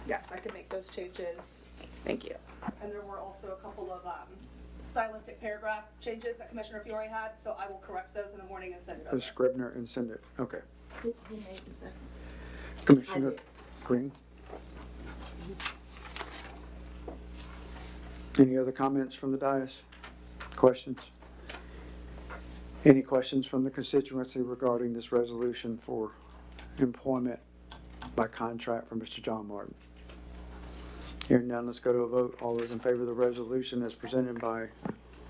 Yes, I can make those changes. Thank you. And there were also a couple of stylistic paragraph changes that Commissioner Fiore had, so I will correct those in the morning and send it over. The Scribner and send it. Okay. Who made the second? Commissioner Green? Any other comments from the dais? Questions? Any questions from the constituency regarding this resolution for employment by contract for Mr. John Martin? Hearing none, let's go to a vote. All those in favor of the resolution as presented by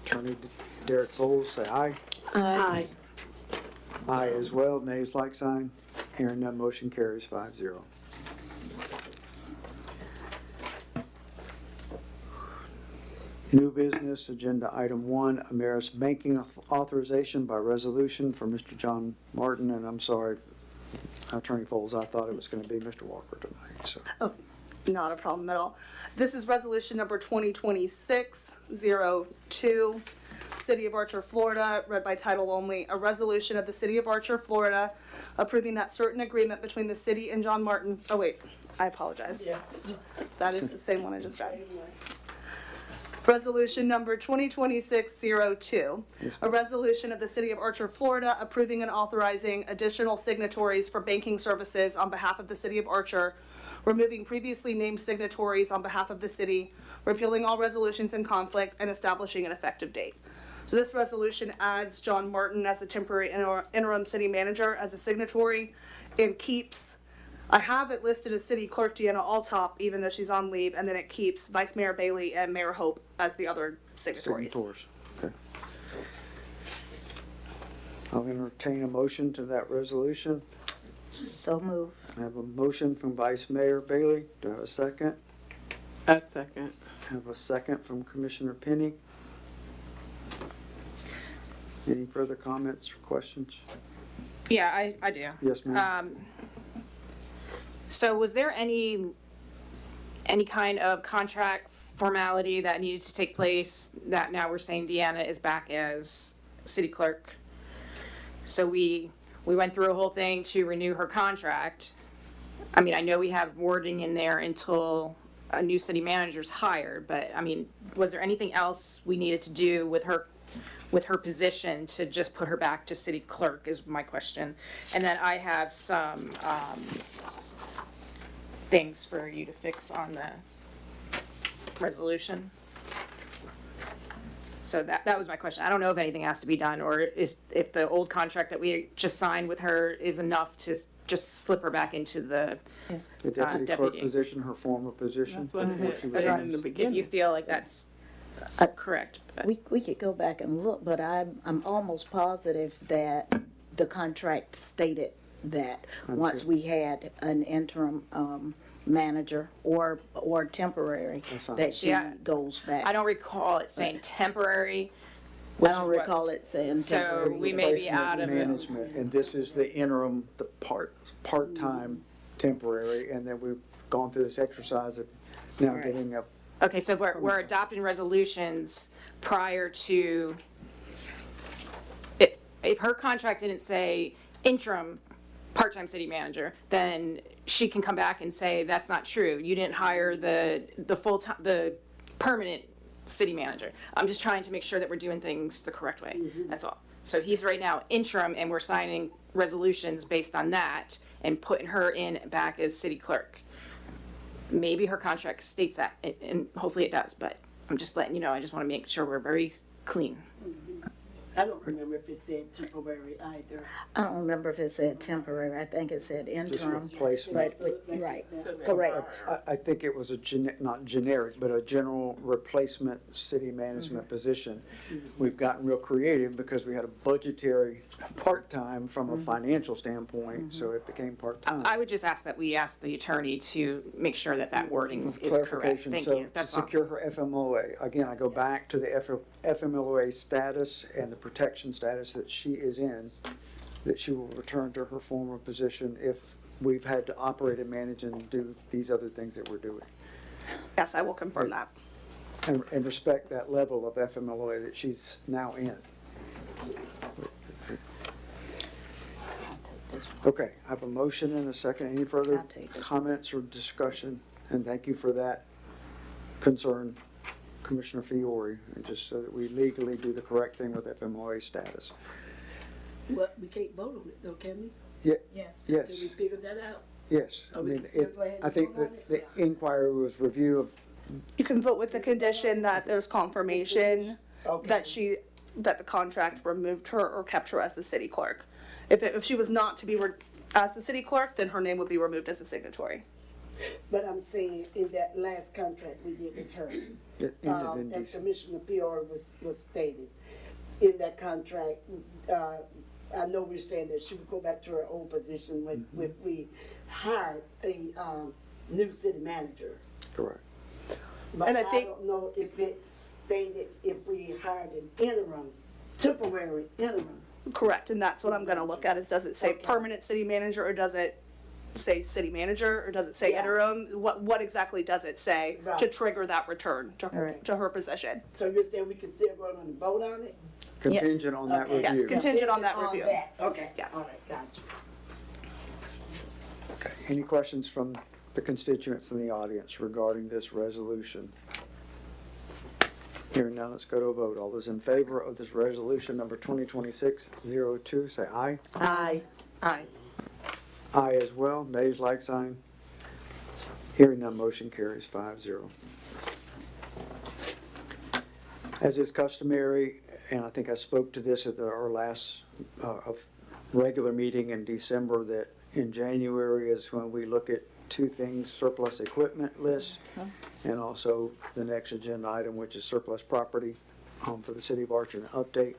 Attorney Derek Bowles, say aye. Aye. Aye as well, nays like sign. Hearing none, motion carries 5-0. New business, agenda item 1, Ameris Banking authorization by resolution for Mr. John Martin, and I'm sorry, Attorney Foles, I thought it was gonna be Mr. Walker tonight, so. Not a problem at all. This is resolution number 2026-02, City of Archer, Florida, read by title only. A resolution of the City of Archer, Florida, approving that certain agreement between the city and John Martin. Oh, wait, I apologize. That is the same one I just read. Resolution number 2026-02, a resolution of the City of Archer, Florida, approving and authorizing additional signatories for banking services on behalf of the City of Archer, removing previously named signatories on behalf of the city, repealing all resolutions in conflict, and establishing an effective date. So this resolution adds John Martin as a temporary interim city manager as a signatory and keeps, I have it listed as City Clerk Deanna Altop, even though she's on leave, and then it keeps Vice Mayor Bailey and Mayor Hope as the other signatories. Signatories, okay. I'll entertain a motion to that resolution. So move. I have a motion from Vice Mayor Bailey. Do I have a second? A second. I have a second from Commissioner Penny. Any further comments or questions? Yeah, I do. Yes, ma'am. So was there any kind of contract formality that needed to take place that now we're saying Deanna is back as city clerk? So we we went through a whole thing to renew her contract. I mean, I know we have wording in there until a new city manager's hired, but I mean, was there anything else we needed to do with her position to just put her back to city clerk is my question. And then I have some, things for you to fix on the resolution. So that was my question. I don't know if anything has to be done, or if the old contract that we just signed with her is enough to just slip her back into the The deputy clerk deputy. position, her former position. That's what before it she said resigns. in the If beginning. you feel like that's correct. But We could go back and look, but I'm almost positive that the contract stated that once we had an interim, manager or temporary, That's not- that she Yeah. goes back. I don't recall it saying temporary. I which don't is what- recall it saying So temporary. we may be Replacement out of it. management, and this is the interim, the part-time temporary, and then we've gone through this exercise of now Right. getting a, Okay, so we're adopting resolutions prior to, if her contract didn't say interim part-time city manager, then she can come back and say, that's not true. You didn't hire the full-time, the permanent city manager. I'm just trying to make sure that we're doing things the correct way, that's all. So he's right now interim, and we're signing resolutions based on that and putting her in back as city clerk. Maybe her contract states that, and hopefully it does, but I'm just letting you know, I just want to make sure we're very clean. I don't remember if it said temporary either. I don't remember if it said temporary, I think it said just interim. replacement. Right, correct. I think it was not generic, but a general replacement city management position. We've gotten real creative because we had a budgetary part-time from a financial standpoint, so it became part-time. I would just ask that we ask the attorney to make sure that that wording is correct. Clarification, Thank so you, to that's all. secure her FMLA, again, I go back to the FMLA status and the protection status that she is in, that she will return to her former position if we've had to operate and manage and do these other things that we're doing. Yes, I will confirm that. And respect that level of FMLA that she's now in. Okay, I have a motion and a second. Any further I'll take it. comments or discussion? And thank you for that concern, Commissioner Fiore, and just so that we legally do the correct thing with FMLA status. Well, we can't vote on it though, can we? Yes. Yes, Till we figure that out? yes. I Oh, we mean, can still go ahead and I think vote on that it? the inquiry was review of, You can vote with the condition that there's confirmation Okay. that the contract removed her or kept her as the city clerk. If she was not to be as the city clerk, then her name would be removed as a signatory. But I'm saying in that last contract we did with her, it ended in as December. Commissioner Fiore was stated, in that contract, I know we're saying that she would go back to her old position if we hired a, new city manager. Correct. But And I I think- don't know if it stated if we hired an interim, temporary interim. Correct, and that's what I'm gonna look at, is does it say Okay. permanent city manager, or does it say city manager, or does it say Yeah. interim? What exactly does it say to Right. trigger that return to her, Right. to her position? So you're saying we can still go on and vote on it? Contingent on that Okay. Yes, review. contingent on that review. Okay. Yes. All right, gotcha. Okay. Any questions from the constituents in the audience regarding this resolution? Hearing none, let's go to a vote. All those in favor of this resolution number 2026-02, say aye. Aye. Aye. Aye as well. Nays, like sign. Hearing none, motion carries 5-0. As is customary, and I think I spoke to this at our last of regular meeting in December, that in January is when we look at two things: surplus equipment list, and also the next agenda item, which is surplus property for the city of Archer, an update.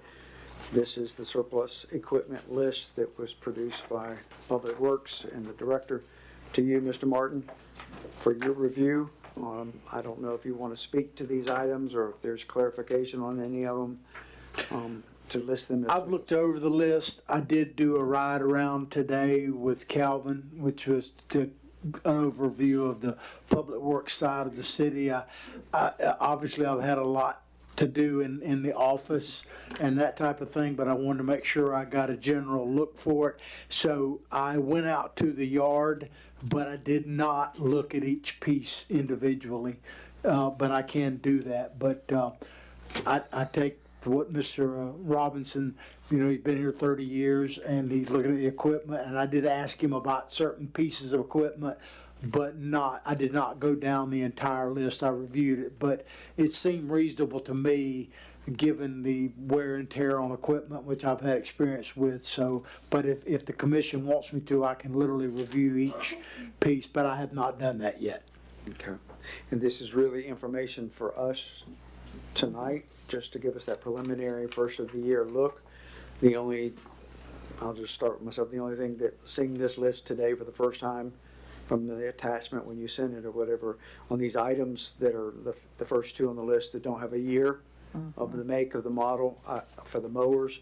This is the surplus equipment list that was produced by Public Works and the director to you, Mr. Martin, for your review. I don't know if you want to speak to these items or if there's clarification on any of them, to list them as. I've looked over the list. I did do a ride around today with Calvin, which was to an overview of the public works side of the city. Obviously, I've had a lot to do in the office and that type of thing, but I wanted to make sure I got a general look for it. So I went out to the yard, but I did not look at each piece individually. But I can do that. But I take what Mr. Robinson, he's been here 30 years and he's looking at the equipment, and I did ask him about certain pieces of equipment, but I did not go down the entire list. I reviewed it, but it seemed reasonable to me given the wear and tear on equipment, which I've had experience with. So, but if the commission wants me to, I can literally review each piece, but I have not done that yet. Okay. And this is really information for us tonight, just to give us that preliminary first of the year look. I'll just start with myself, the only thing that seeing this list today for the first time from the attachment when you send it or whatever, on these items that are the first two on the list that don't have a year of the make of the model for the mowers,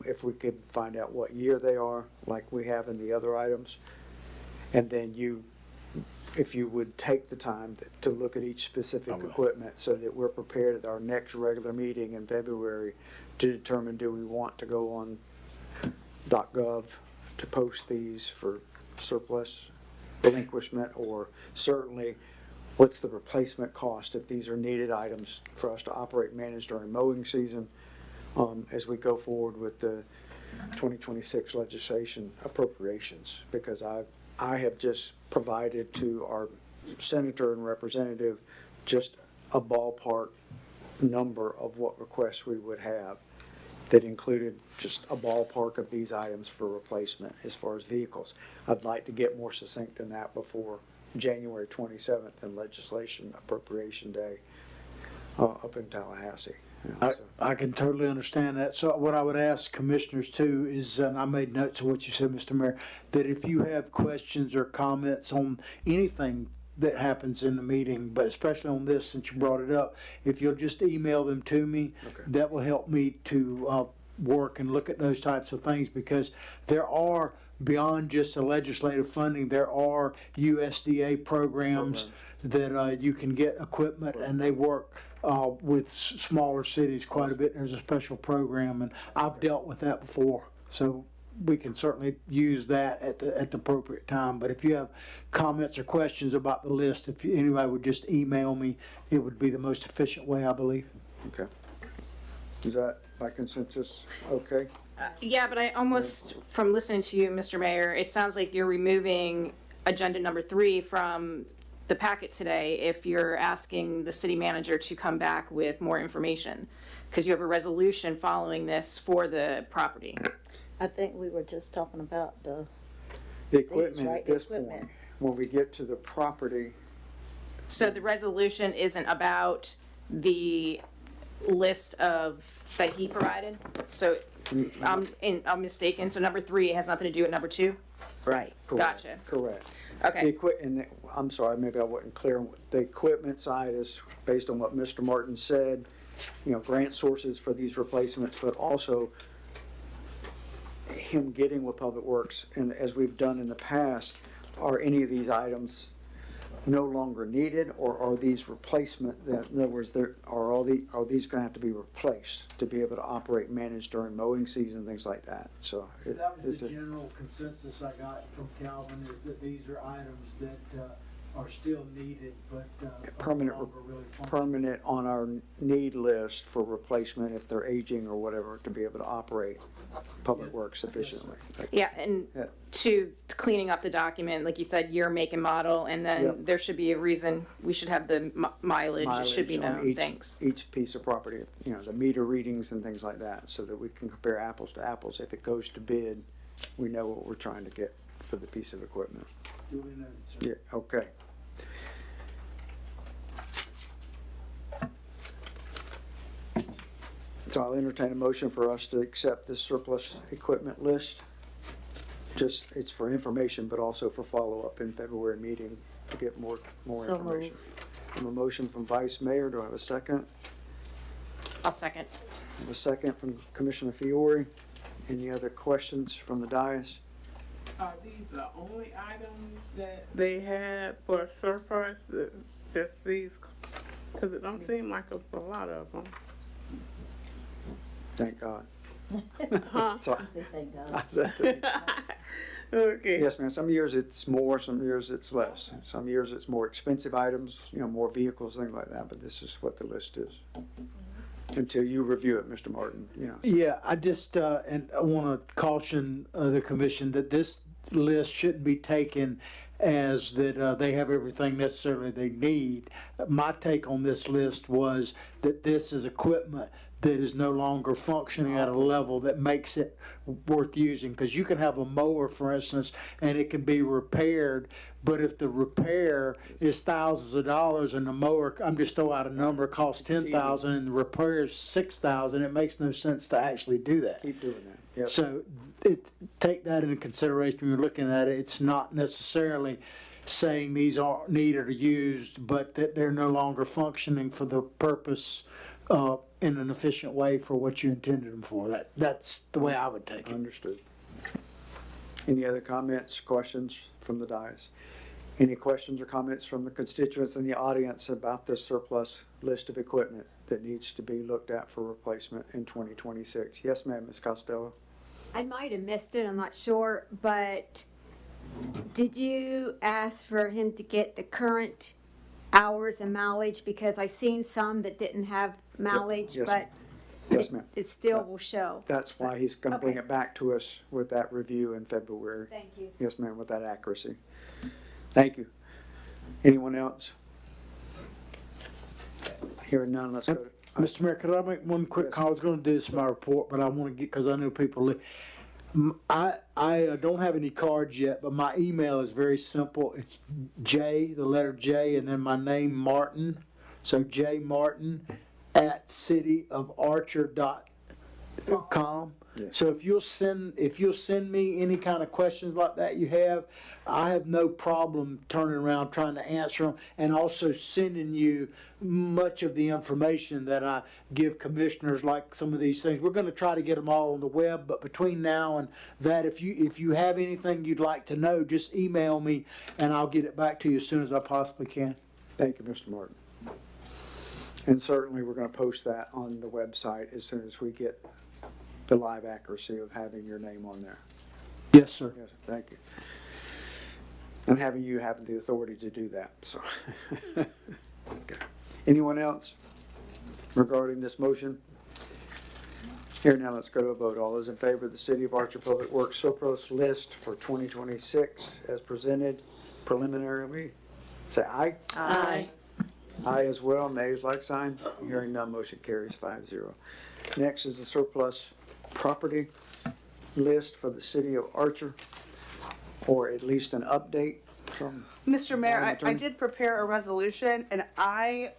if we could find out what year they are, like we have in the other items. And then if you would take the time to look at each specific equipment so that we're prepared at our next regular meeting in February to determine, do we want to go on .gov to post these for surplus relinquishment, or certainly what's the replacement cost if these are needed items for us to operate, manage during mowing season, as we go forward with the 2026 legislation appropriations, because I have just provided to our senator and representative just a ballpark number of what requests we would have that included just a ballpark of these items for replacement as far as vehicles. I'd like to get more succinct than that before January 27th and legislation appropriation day up in Tallahassee. I can totally understand that. So what I would ask commissioners too is, and I made notes of what you said, Mr. Mayor, that if you have questions or comments on anything that happens in the meeting, but especially on this, since you brought it up, if you'll just email them to me, that will help me to work and look at those types of things, because there are, beyond just the legislative funding, there are USDA programs that you can get equipment, and they work with smaller cities quite a bit. There's a special program, and I've dealt with that before, so we can certainly use that at the appropriate time. But if you have comments or questions about the list, if anybody would just email me, it would be the most efficient way, I believe. Okay. Is that by consensus okay? Yeah, but I almost, from listening to you, Mr. Mayor, it sounds like you're removing agenda number 3 from the packet today if you're asking the city manager to come back with more information, because you have a resolution following this for the property. I think we were just talking about the equipment right? at this Equipment. point. When we get to the property, So the resolution isn't about the list of, that he provided? So I'm mistaken, so number 3 has nothing to do with number 2? Right. correct, Gotcha. correct. Okay. I'm sorry, maybe I wasn't clear. The equipment side is based on what Mr. Martin said, grant sources for these replacements, but also him getting with Public Works, and as we've done in the past, are any of these items no longer needed, or are these replacement? In other words, are these going to have to be replaced to be able to operate and manage during mowing season, things like that? So That was the general consensus I got from Calvin, is that these are items that are still needed, but permanent no longer really functional. permanent on our need list for replacement if they're aging or whatever, to be able to operate Public Works efficiently. Yeah, and Yeah. to cleaning up the document, like you said, year, make, and model, and then Yep. there should be a reason, we should have the mileage, it should be Mileage on known, thanks. each piece of property, the meter readings and things like that, so that we can compare apples to apples. If it goes to bid, we know what we're trying to get for the piece of equipment. Duly noted, sir. Yeah, okay. So I'll entertain a motion for us to accept this surplus equipment list. It's for information, but also for follow-up in February meeting to get more So information. moved. I have a motion from Vice Mayor. Do I have a second? I'll second. I have a second from Commissioner Fiore. Any other questions from the dais? Are these the only items that they had for surplus? Just these? Cause it don't seem like it's a lot of them. Thank God. Huh? Sorry. Thank God. I said thank God. Okay. Yes, ma'am. Some years it's more, some years it's less. Some years it's more expensive items, more vehicles, things like that, but this is what the list is. Until you review it, Mr. Martin, Yeah, I just, and I want to caution the commission that this list shouldn't be taken as that they have everything necessarily they need. My take on this list was that this is equipment that is no longer functioning at a level that makes it worth using. Because you can have a mower, for instance, and it can be repaired, but if the repair is thousands of dollars and the mower, I'm just throwing out a number, costs $10,000 and the repair is $6,000, it makes no sense to actually do that. keep doing that. Yep. So take that into consideration when you're looking at it. It's not necessarily saying these are needed or used, but that they're no longer functioning for the purpose in an efficient way for what you intended them for. That's the way I would take it. Understood. Any other comments, questions from the dais? Any questions or comments from the constituents in the audience about the surplus list of equipment that needs to be looked at for replacement in 2026? Yes, ma'am, Ms. Costello. I might have missed it, I'm not sure, but did you ask for him to get the current hours and mileage? Because I've seen some that didn't have mileage, Yes, but Yes, ma'am. it still will show. That's why he's gonna bring Okay. it back to us with that review in February. Thank you. Yes, ma'am, with that accuracy. Thank you. Anyone else? Hearing none, let's go to. Mr. Mayor, could I make one quick call? I was gonna do this in my report, but I wanna get, cause I know people, I don't have any cards yet, but my email is very simple. It's J, the letter J, and then my name, Martin. So J Martin @cityofarcher.com. So if you'll send me any kind of questions like that you have, I have no problem turning around trying to answer them, and also sending you much of the information that I give commissioners, like some of these things. We're going to try to get them all on the web, but between now and that, if you have anything you'd like to know, just email me and I'll get it back to you as soon as I possibly can. Thank you, Mr. Martin. And certainly, we're gonna post that on the website as soon as we get the live accuracy of having your name on there. Yes, sir. Yes, thank you. And having you have the authority to do that, so. Okay. Anyone else regarding this motion? Here now, let's go to a vote. All those in favor of the City of Archer Public Works surplus list for 2026 as presented preliminarily, say aye. Aye. Aye as well, nays like sign. Hearing none, motion carries 5-0. Next is the surplus property list for the City of Archer, or at least an update from. Mr. Mayor, Madam I Attorney? did prepare a resolution, and I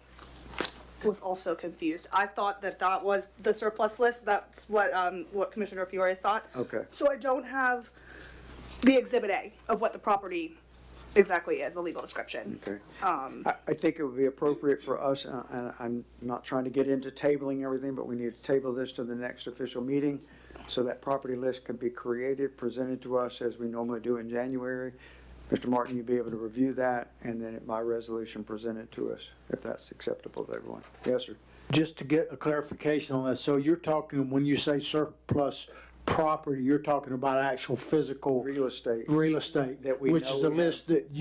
was also confused. I thought that was the surplus list. That's what Commissioner Fiore thought. Okay. So I don't have the Exhibit A of what the property exactly is, the legal description. Okay. I think it would be appropriate for us, and I'm not trying to get into tabling everything, but we need to table this to the next official meeting so that property list can be created, presented to us as we normally do in January. Mr. Martin, you'll be able to review that, and then by resolution, present it to us, if that's acceptable to everyone. Yes, sir. Just to get a clarification on that, so you're talking, when you say surplus property, you're talking about actual physical Real estate. That we which know is a we have. list that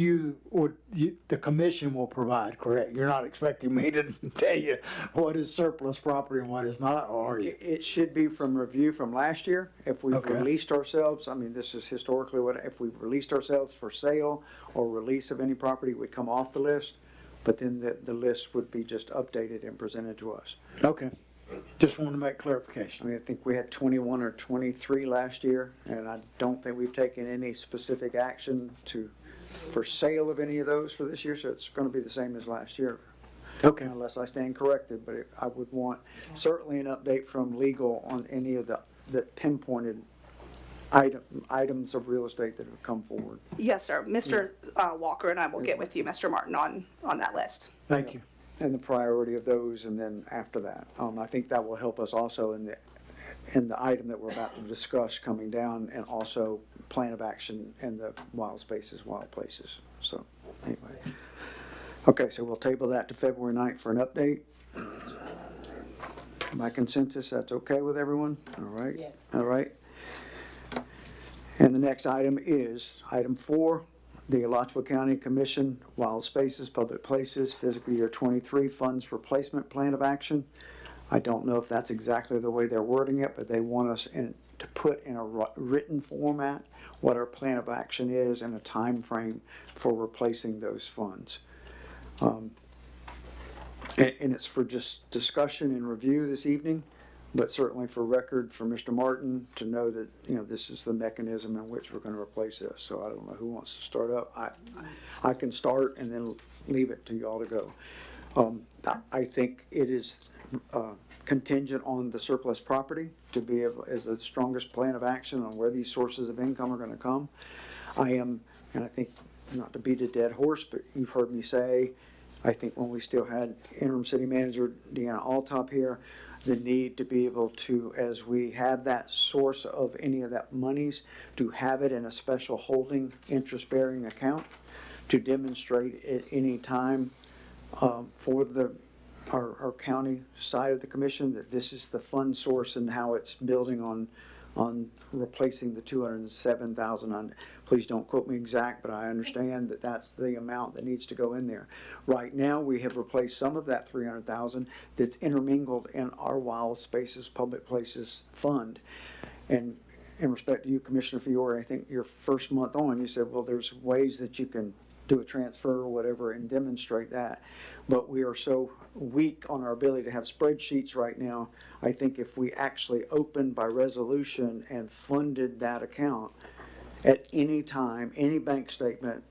the commission will provide, correct? You're not expecting me to tell you what is surplus property and what is not, or are you? It should be from review from last year. If we've Okay. released ourselves, I mean, this is historically what, if we've released ourselves for sale or release of any property, it would come off the list. But then the list would be just updated and presented to us. Okay, just want to make I clarification. mean, I think we had 21 or 23 last year, and I don't think we've taken any specific action for sale of any of those for this year, so it's gonna be the same as last year. Okay. Unless I stand corrected, but I would want certainly an update from legal on any of the pinpointed items of real estate that have come forward. Yes, sir. Mr. Walker and I will get with you, Mr. Martin, on that list. Thank you. And the priority of those, and then after that. I think that will help us also in the item that we're about to discuss coming down, and also plan of action in the wild spaces, wild places. So, anyway. Okay, so we'll table that to February 9th for an update. By consensus, that's okay with everyone? All right? Yes. All right. And the next item is item 4, the Alachua County Commission Wild Spaces, Public Places, fiscal year 23 funds replacement plan of action. I don't know if that's exactly the way they're wording it, but they want us to put in a written format what our plan of action is and a time frame for replacing those funds. And it's for just discussion and review this evening, but certainly for record for Mr. Martin to know that, this is the mechanism in which we're going to replace this. So I don't know who wants to start up. I can start and then leave it to you all to go. I think it is contingent on the surplus property to be able, as the strongest plan of action on where these sources of income are going to come. And I think, not to beat a dead horse, but you've heard me say, I think when we still had interim city manager Deanna Altop here, the need to be able to, as we have that source of any of that monies, to have it in a special holding interest-bearing account to demonstrate at any time for our county side of the commission that this is the fund source and how it's building on replacing the 207,000. Please don't quote me exact, but I understand that that's the amount that needs to go in there. Right now, we have replaced some of that 300,000 that's intermingled in our Wild Spaces Public Places Fund. And in respect to you, Commissioner Fiore, I think your first month on, you said, well, there's ways that you can do a transfer or whatever and demonstrate that. But we are so weak on our ability to have spreadsheets right now. I think if we actually opened by resolution and funded that account at any time, any bank statement,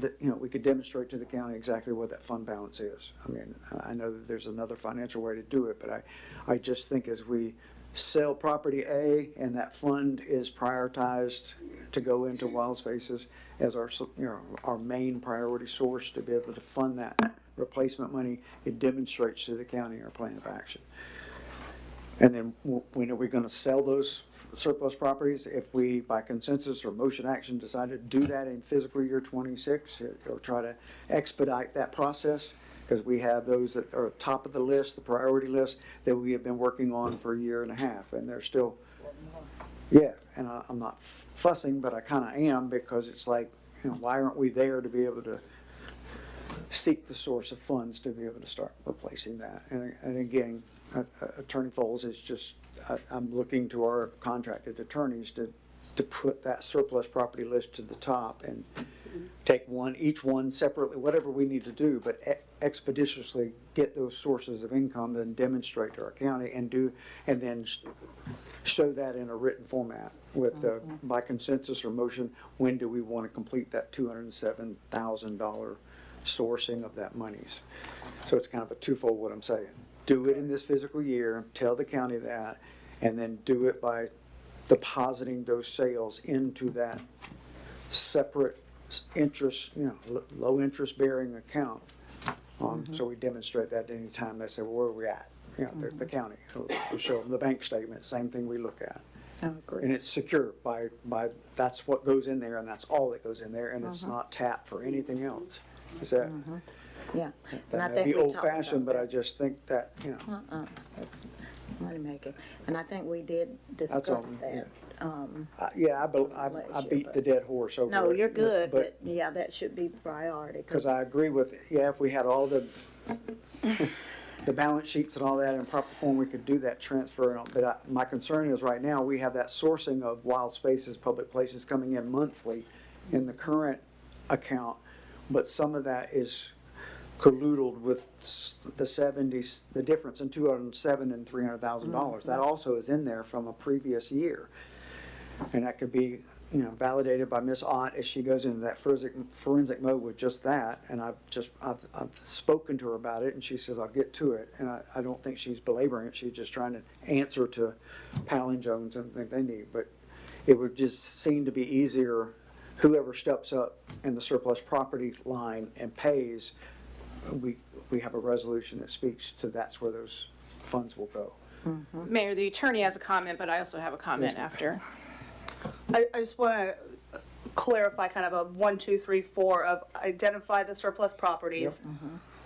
that, we could demonstrate to the county exactly what that fund balance is. I mean, I know that there's another financial way to do it, but I just think as we sell property A and that fund is prioritized to go into Wild Spaces as our main priority source to be able to fund that replacement money, it demonstrates to the county our plan of action. And then when are we going to sell those surplus properties? If we, by consensus or motion action, decide to do that in fiscal year 26 or try to expedite that process, because we have those that are top of the list, the priority list, that we have been working on for a year and a half, and they're still, and I'm not fussing, but I kind of am, because it's like, why aren't we there to be able to seek the source of funds to be able to start replacing that? And again, Attorney Foles is just, I'm looking to our contracted attorneys to put that surplus property list to the top and take each one separately, whatever we need to do, but expeditiously get those sources of income and demonstrate to our county and then show that in a written format with by consensus or motion, when do we want to complete that $207,000 sourcing of that monies. So it's kind of a twofold what I'm saying. Do it in this fiscal year, tell the county that, and then do it by depositing those sales into that separate interest, low interest bearing account. So we demonstrate that at any time they say, well, where are we at? The county. So we'll show them the bank statement, same thing we look at. I agree. And it's secure by that's what goes in there and that's all that goes in there, and it's not tapped for anything else. Is that? Yeah. That And I may think be we old talked fashioned, about but I just think that, That's money making. And I think we did That's discuss all, that. I beat the dead horse over No, it, you're good, but but yeah, that should be priority. because I agree with, if we had all the balance sheets and all that in proper form, we could do that transfer. But my concern is right now, we have that sourcing of Wild Spaces, Public Places coming in monthly in the current account, but some of that is colludeled with the 70s, the difference in $207,000 and $300,000. That also is in there from a previous year. And that could be, validated by Ms. Ott as she goes into that forensic mode with just that. And I've spoken to her about it, and she says, I'll get to it. And I don't think she's belaboring it. She's just trying to answer to Pal and Jones and think they need. But it would just seem to be easier, whoever steps up in the surplus property line and pays, we have a resolution that speaks to that's where those funds will go. Mayor, the attorney has a comment, but I also have a comment after. I just want to clarify kind of a 1, 2, 3, 4 of identify the surplus properties.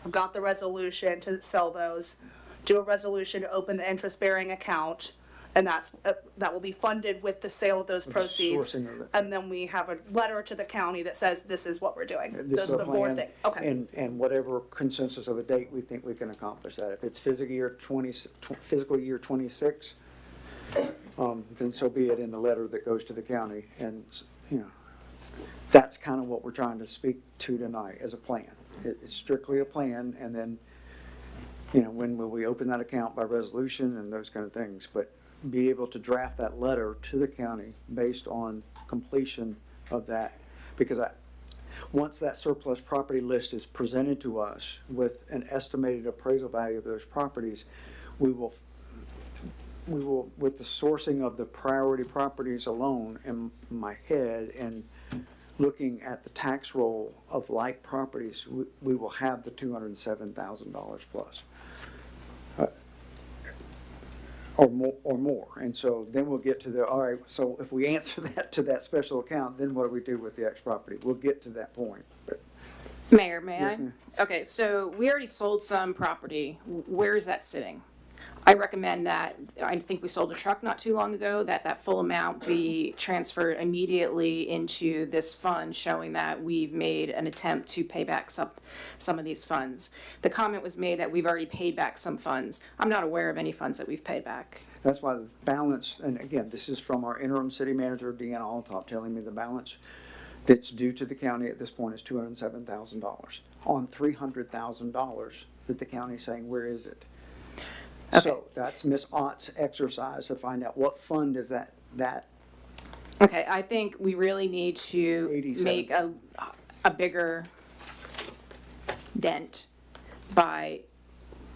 I've got the resolution to sell those, do a resolution to open the interest-bearing account, and that will be funded with the sale of those proceeds. sourcing of it. And then we have a letter to the county that says this is what we're doing. This Those is are a the 4 plan, things. Okay. And whatever consensus of a date we think we can accomplish that. If it's fiscal year 26, then so be it in the letter that goes to the county. And, you know, that's kind of what we're trying to speak to tonight as a plan. It's strictly a plan, and then, you know, when will we open that account by resolution and those kind of things. But be able to draft that letter to the county based on completion of that. Because once that surplus property list is presented to us with an estimated appraisal value of those properties, we will, with the sourcing of the priority properties alone in my head and looking at the tax roll of like properties, we will have the $207,000 plus. Or more, and so then we'll get to all right, so if we answer that to that special account, then what do we do with the X property? We'll get to that point, but. Mayor, may Yes, I? ma'am. Okay, so we already sold some property. Where is that sitting? I recommend that, I think we sold a truck not too long ago, that full amount be transferred immediately into this fund, showing that we've made an attempt to pay back some of these funds. The comment was made that we've already paid back some funds. I'm not aware of any funds that we've paid back. That's why the balance, and again, this is from our interim city manager, Deanna Alltop, telling me the balance that's due to the county at this point is $207,000 on $300,000 that the county's saying, where is it? Okay. So that's Ms. Ott's exercise to find out what fund is that Okay, I think we really need to 87. make a bigger dent by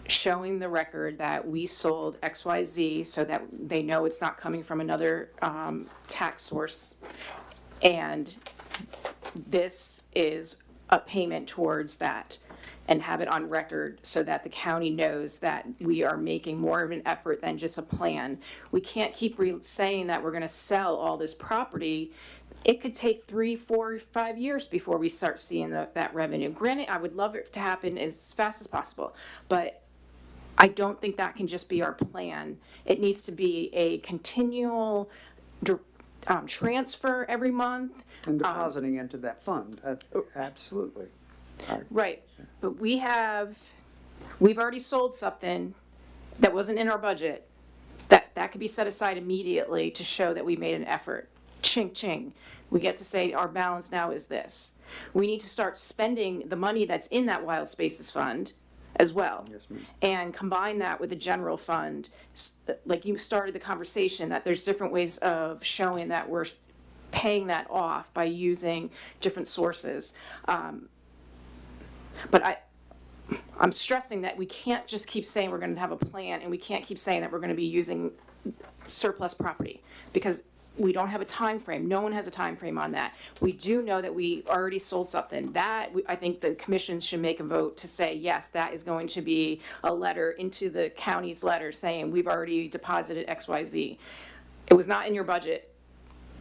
showing the record that we sold XYZ so that they know it's not coming from another tax source. And this is a payment towards that, and have it on record so that the county knows that we are making more of an effort than just a plan. We can't keep saying that we're gonna sell all this property. It could take 3, 4, 5 years before we start seeing that revenue. Granted, I would love it to happen as fast as possible, but I don't think that can just be our plan. It needs to be a continual transfer every month. and depositing into that fund. Absolutely. Right, but we've already sold something that wasn't in our budget, that could be set aside immediately to show that we made an effort. Ching, ching. We get to say our balance now is this. We need to start spending the money that's in that Wild Spaces Fund as well. Yes, ma'am. And combine that with the general fund, like you started the conversation, that there's different ways of showing that we're paying that off by using different sources. But I'm stressing that we can't just keep saying we're going to have a plan, and we can't keep saying that we're going to be using surplus property, because we don't have a time frame. No one has a time frame on that. We do know that we already sold something. I think the commission should make a vote to say, yes, that is going to be a letter into the county's letter saying we've already deposited XYZ. It was not in your budget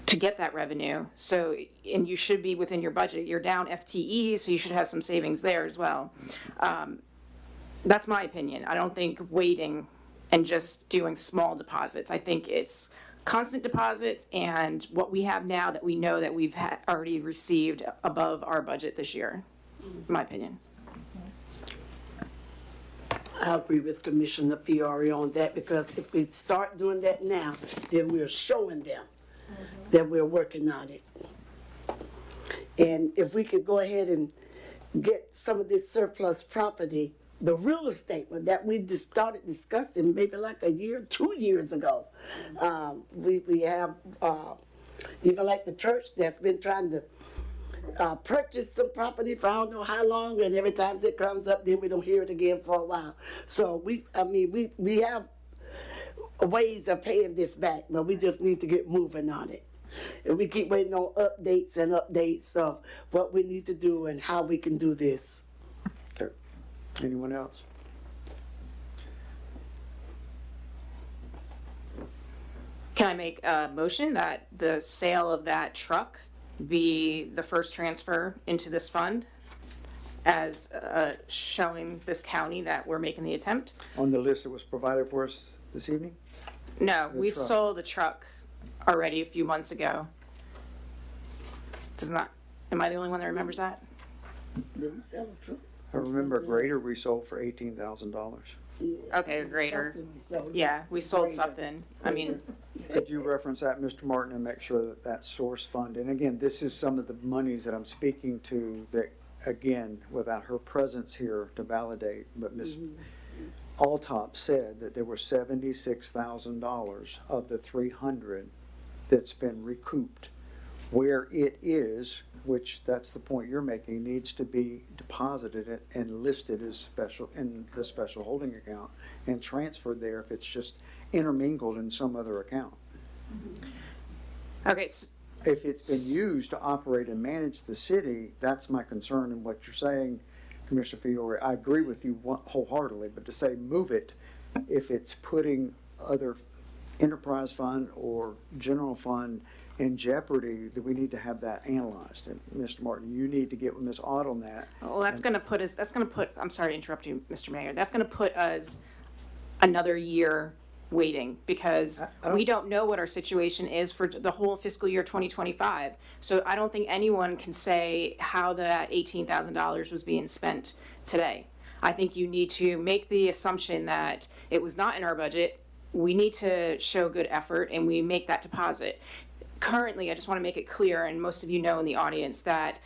to get that revenue, so, and you should be within your budget. You're down FTE, so you should have some savings there as well. That's my opinion. I don't think waiting and just doing small deposits. I think it's constant deposits and what we have now that we know that we've already received above our budget this year, in my opinion. I agree with Commissioner Fiore on that, because if we start doing that now, then we're showing them that we're working on it. And if we could go ahead and get some of this surplus property, the real estate one that we just started discussing maybe like 2 years ago. We have, even like the church that's been trying to purchase some property for I don't know how long, and every time it comes up, then we don't hear it again for a while. So we have ways of paying this back, but we just need to get moving on it. And we keep waiting on updates and updates of what we need to do and how we can do this. Okay. Anyone else? Can I make a motion that the sale of that truck be the first transfer into this fund as showing this county that we're making the attempt. On the list that was provided for us this evening? No, The we've truck. sold a truck already a few months ago. Does not, am I the only one that remembers that? Didn't sell a truck. I remember a grader we sold for $18,000. Okay, a grader. Something we sold. Yeah, we sold Grader. something. I mean, Could you reference that, Mr. Martin, and make sure that that source fund, and again, this is some of the monies that I'm speaking to that, again, without her presence here to validate, but Ms. Altop said that there were $76,000 of the 300 that's been recouped. Where it is, which that's the point you're making, needs to be deposited and listed as special, in the special holding account and transferred there if it's just intermingled in some other account. okay, so If it's been used to operate and manage the city, that's my concern in what you're saying, Commissioner Fiore. I agree with you wholeheartedly, but to say move it, if it's putting other enterprise fund or general fund in jeopardy, that we need to have that analyzed. And Mr. Martin, you need to get with Ms. Ott on that. well, that's gonna put us, I'm sorry to interrupt you, Mr. Mayor. That's gonna put us another year waiting because we don't know what our situation is for the whole fiscal year 2025. So I don't think anyone can say how that $18,000 was being spent today. I think you need to make the assumption that it was not in our budget. We need to show good effort and we make that deposit. Currently, I just want to make it clear, and most of you know in the audience, that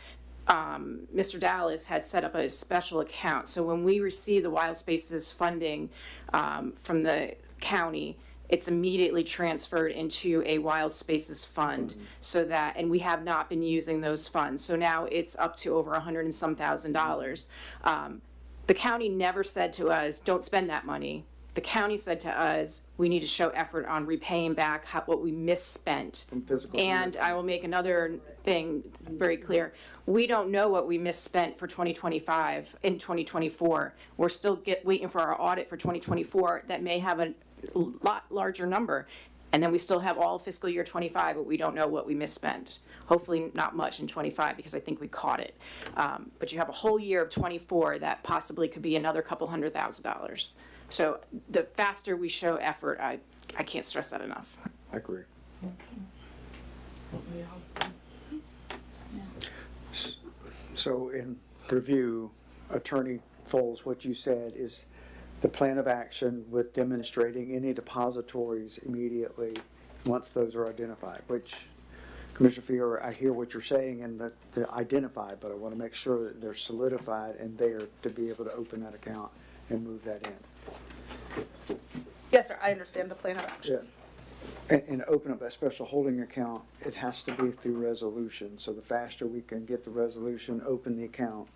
Mr. Dallas had set up a special account. So when we receive the Wild Spaces funding from the county, it's immediately transferred into a Wild Spaces fund so that, and we have not been using those funds. So now it's up to over $100,000 and some thousand. The county never said to us, don't spend that money. The county said to us, we need to show effort on repaying back what we misspent. From physical. And I will make another thing very clear. We don't know what we misspent for 2025 in 2024. We're still waiting for our audit for 2024 that may have a lot larger number. And then we still have all fiscal year 25, but we don't know what we misspent. Hopefully not much in 25 because I think we caught it. But you have a whole year of 24 that possibly could be another couple $100,000. So the faster we show effort, I can't stress that enough. I agree. So in review, Attorney Foles, what you said is the plan of action with demonstrating any depositories immediately once those are identified, which Commissioner Fiore, I hear what you're saying and that they're identified, but I want to make sure that they're solidified and there to be able to open that account and move that in. Yes, sir, I understand the plan of action. Yeah. And open up that special holding account, it has to be through resolution. So the faster we can get the resolution, open the account,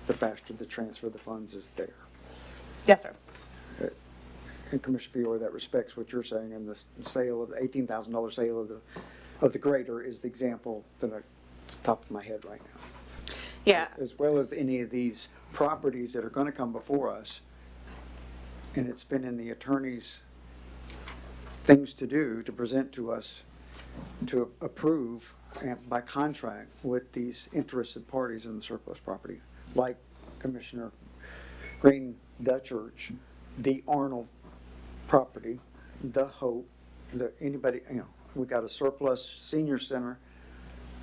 the faster the transfer of the funds is there. Yes, sir. And Commissioner Fiore, that respects what you're saying, and the sale of the $18,000 sale of the grader is the example that it's top of my head right now. Yeah. As well as any of these properties that are gonna come before us. And it's been in the attorney's things to do, to present to us, to approve and by contract with these interested parties in the surplus property, like Commissioner Green, the church, the Arnold property, the Hope, anybody, we got a surplus senior center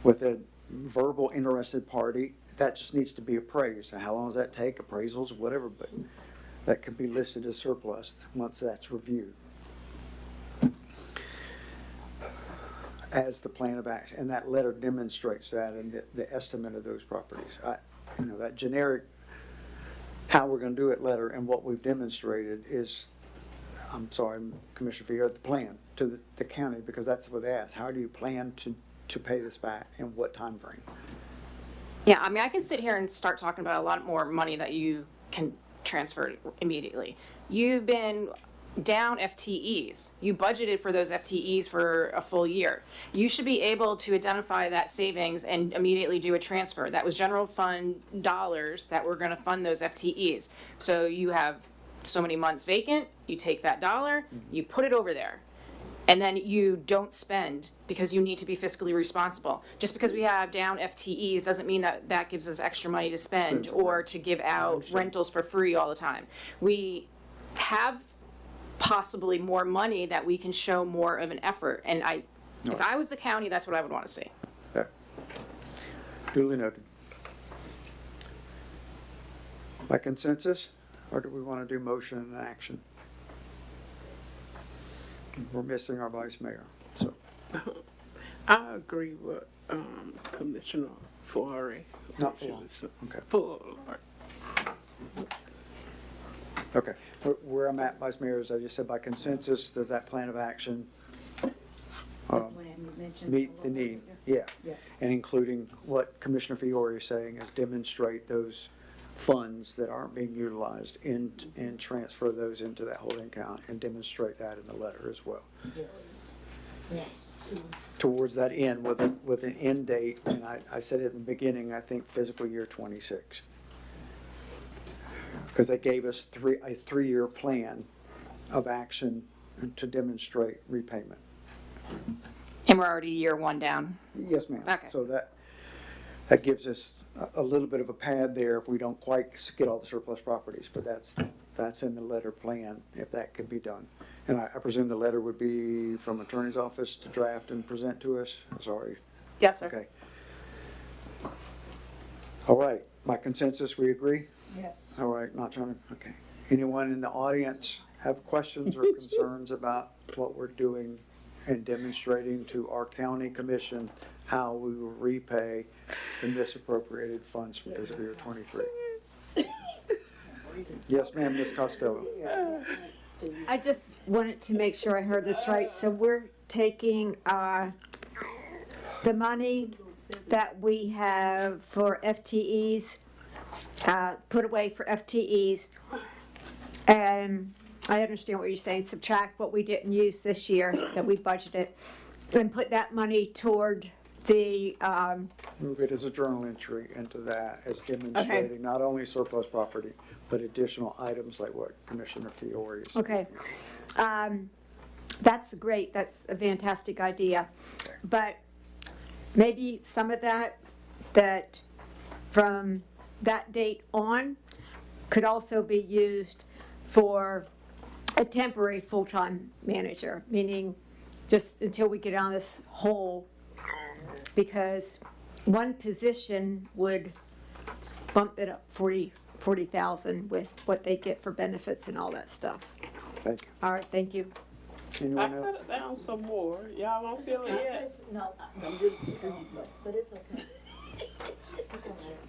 with a verbal interested party. That just needs to be appraised. Now, how long does that take? Appraisals, whatever, but that could be listed as surplus once that's reviewed. As the plan of action, and that letter demonstrates that and the estimate of those properties. That generic how we're gonna do it letter and what we've demonstrated is, I'm sorry, Commissioner Fiore, the plan to the county, because that's what they asked. How do you plan to pay this back and what time frame? Yeah, I mean, I can sit here and start talking about a lot more money that you can transfer immediately. You've been down FTEs. You budgeted for those FTEs for a full year. You should be able to identify that savings and immediately do a transfer. That was general fund dollars that were gonna fund those FTEs. So you have so many months vacant, you take that dollar, you put it over there. and then you don't spend because you need to be fiscally responsible. Just because we have down FTEs doesn't mean that that gives us extra money to spend or to give out rentals for free all the time. We have possibly more money that we can show more of an effort, and if I was the county, that's what I would want to see. Okay. Duly noted. By consensus, or do we want to do motion and action? We're missing our vice mayor, so. I agree with Commissioner Forey. Not for long. Okay. For Okay, where I'm at, Vice Mayor, as I just said, by consensus, does that plan of action meet the need? Yeah. Yes. And including what Commissioner Fiore is saying is demonstrate those funds that aren't being utilized and transfer those into that holding account and demonstrate that in the letter as well. Yes. Yes. Towards that end with an end date, and I said at the beginning, I think fiscal year 26. Because they gave us a three-year plan of action to demonstrate repayment. And we're already year one down. Yes, ma'am. Okay. So that gives us a little bit of a pad there if we don't quite get all the surplus properties, but that's in the letter plan, if that could be done. And I presume the letter would be from attorney's office to draft and present to us? Sorry. Yes, sir. Okay. All right, by consensus, we agree? Yes. All right, not trying to, okay. Anyone in the audience have questions or concerns about what we're doing and demonstrating to our county commission how we will repay the misappropriated funds from fiscal year 23? Yes, ma'am, Ms. Costello. I just wanted to make sure I heard this right. So we're taking the money that we have for FTEs, put away for FTEs, and I understand what you're saying, subtract what we didn't use this year that we budgeted, and put that money toward the, Move it as a journal entry into that as demonstrating not only surplus property, but additional items like what Commissioner Fiore is. okay. That's great, that's a fantastic idea. But maybe some of that from that date on could also be used for a temporary full-time manager, meaning just until we get on this hole, because one position would bump it up 40,000 with what they get for benefits and all that stuff. Thank you. All right, thank you. I Anyone cut else? it down some more. Y'all don't feel it yet? No, I'm just but it's okay.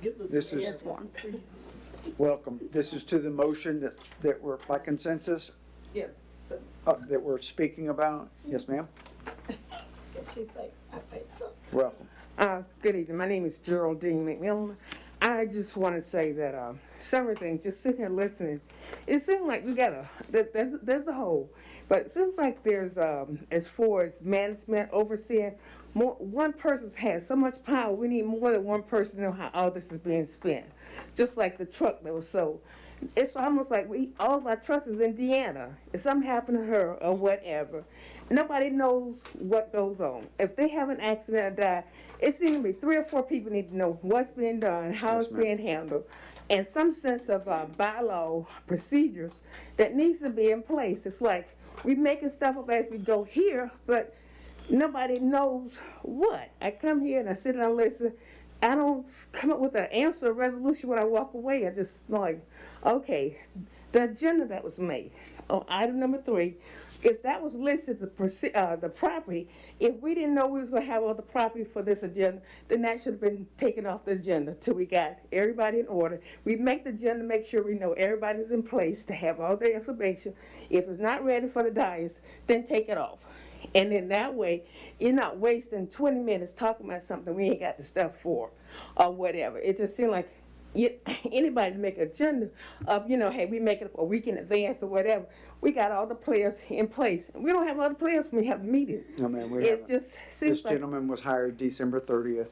This is, welcome. This is to the motion that we're by consensus? Yeah. That we're speaking about? Yes, ma'am? She's like, I think so. Welcome. Good evening. My name is Geraldine McMillan. I just want to say that several things. Just sitting here listening, it seems like we got there's a hole, but it seems like there's as far as management overseeing, one person has so much power. We need more than one person to know how all this is being spent. Just like the truck that was sold. It's almost like all of our trust is in Deanna. If something happened to her or whatever, nobody knows what goes on. If they have an accident or die, it seems to be 3 or 4 people need to know what's being done, how it's being handled, and some sense of bylaw procedures that needs to be in place. It's like we making stuff up as we go here, but nobody knows what. I come here and I sit and I listen. I don't come up with an answer or resolution when I walk away. I just like, okay, the agenda that was made on item number 3, if that was listed, the property, if we didn't know we was going to have all the property for this agenda, then that should have been taken off the agenda till we got everybody in order. We make the agenda, make sure we know everybody's in place to have all the information. If it's not ready for the dais, then take it off. And then that way, you're not wasting 20 minutes talking about something we ain't got the stuff for or whatever. It just seemed like anybody to make an agenda of, hey, we make it up a week in advance or whatever. We got all the players in place. And we don't have other players when we have a meeting. No, man, we It's haven't. just This seems like, gentleman was hired December 30th.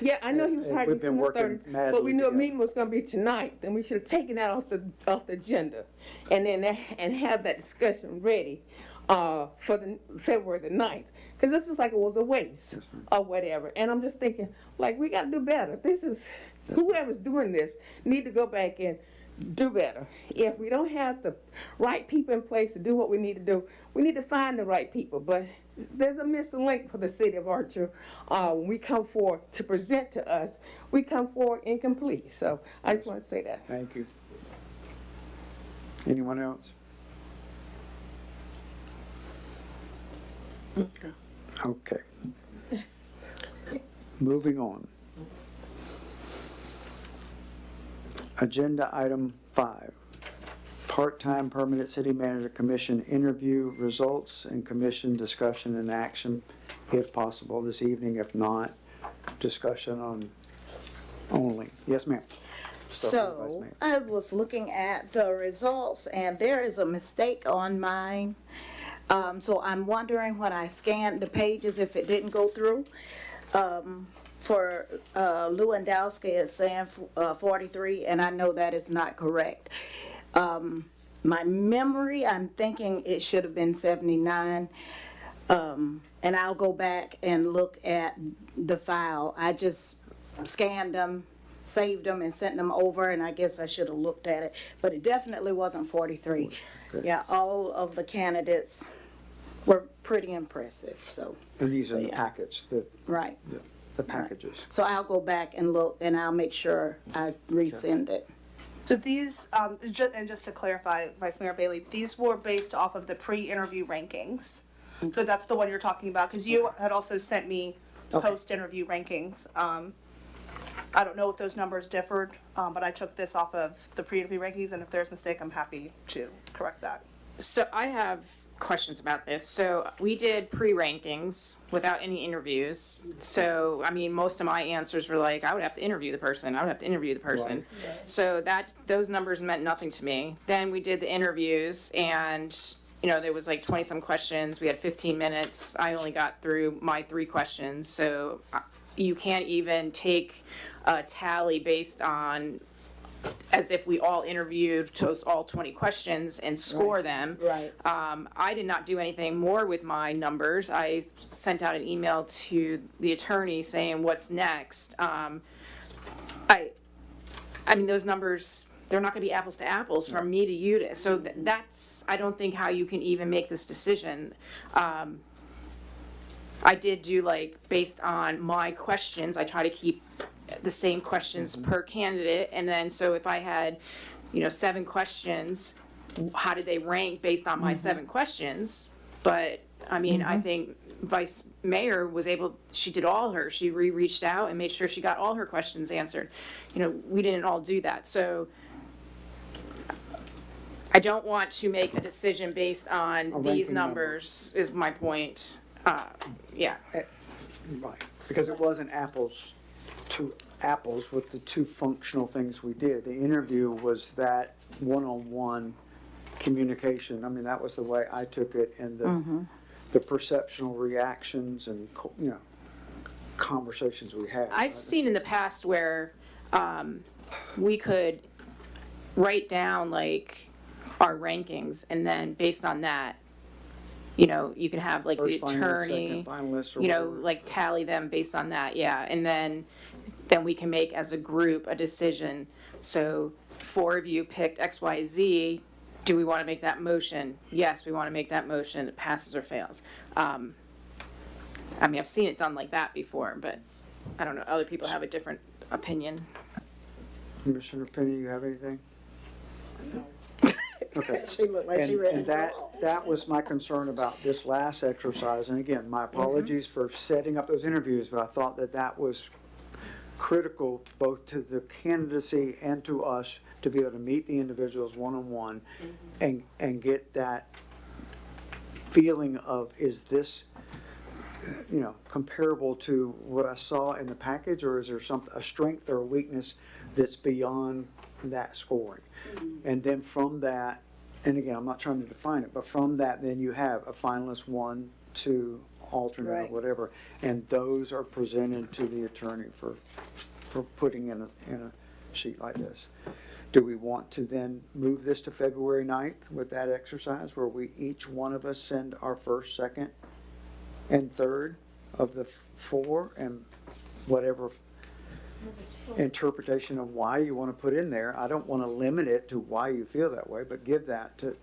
yeah, I know he was and hired we've been December working 30th, madly but we knew a together. meeting was gonna be tonight, then we should have taken that off the agenda. And then, and have that discussion ready, for the February the 9th. Cause this is like it was a waste or whatever. And I'm just thinking, like, we gotta do better. This is, whoever's doing this need to go back and do better. If we don't have the right people in place to do what we need to do, we need to find the right people. But there's a missing link for the city of Archer. When we come forward to present to us, we come forward incomplete. So I just want to say that. Thank you. Anyone else? Okay. Moving on. Agenda item 5, part-time permanent city manager commission interview results and commission discussion and action, if possible, this evening. If not, discussion on only. Yes, ma'am. Start with Vice So Mayor. I was looking at the results and there is a mistake on mine. So I'm wondering when I scanned the pages if it didn't go through. For Lewandowski, it's saying 43, and I know that is not correct. My memory, I'm thinking it should have been 79. And I'll go back and look at the file. I just scanned them, saved them, and sent them over, and I guess I should have looked at it. But it definitely wasn't 43. Okay. Yeah, all of the candidates were pretty impressive, so, And these are the yeah. packets, right. the packages. So I'll go back and look, and I'll make sure I resend it. So these, and just to clarify, Vice Mayor Bailey, these were based off of the pre-interview rankings. So that's the one you're talking about, because you had also sent me Okay. post-interview rankings. I don't know if those numbers differed, but I took this off of the pre-interview rankings, and if there's a mistake, I'm happy to correct that. So I have questions about this. So we did pre-rankings without any interviews. So, I mean, most of my answers were like, I would have to interview the person. I would have to interview the person. So those numbers meant nothing to me. Then we did the interviews and, there was like 20 some questions. We had 15 minutes. I only got through my 3 questions. So you can't even take a tally based on as if we all interviewed those all 20 questions and score them. Right. I did not do anything more with my numbers. I sent out an email to the attorney saying what's next. I mean, those numbers, they're not gonna be apples to apples from me to you to, so that's, I don't think how you can even make this decision. I did do based on my questions, I try to keep the same questions per candidate, and then so if I had 7 questions, how did they rank based on my 7 questions? But I mean, I think Vice Mayor was she did all her, she reached out and made sure she got all her questions answered. We didn't all do that, so I don't want to make a decision based on these ranking number. numbers, is my point. Yeah. Right, because it wasn't apples to apples with the 2 functional things we did. The interview was that one-on-one communication. I mean, that was the way I took it, and the perceptual reactions and, conversations we had. I've seen in the past where we could write down our rankings, and then based on that, you can have the First finalist, attorney, second finalist, or whatever. tally them based on that, yeah, and then we can make as a group a decision. So 4 of you picked XYZ. Do we want to make that motion? Yes, we want to make that motion. It passes or fails. I mean, I've seen it done like that before, but I don't know. Other people have a different opinion. Commissioner Penny, you have anything? Okay. She looked like she ready And to that was my concern about this last exercise. And again, my apologies for setting up those interviews, but I thought that was critical both to the candidacy and to us to be able to meet the individuals one-on-one and get that feeling of, is this comparable to what I saw in the package, or is there a strength or a weakness that's beyond that scoring. And then from that, and again, I'm not trying to define it, but from that, then you have a finalist, 1, 2, alternate, or Right. whatever, and those are presented to the attorney for putting in a sheet like this. Do we want to then move this to February 9th with that exercise, where we, each one of us send our first, second, and third of the 4, and whatever interpretation of why you want to put in there? I don't want to limit it to why you feel that way, but give that to,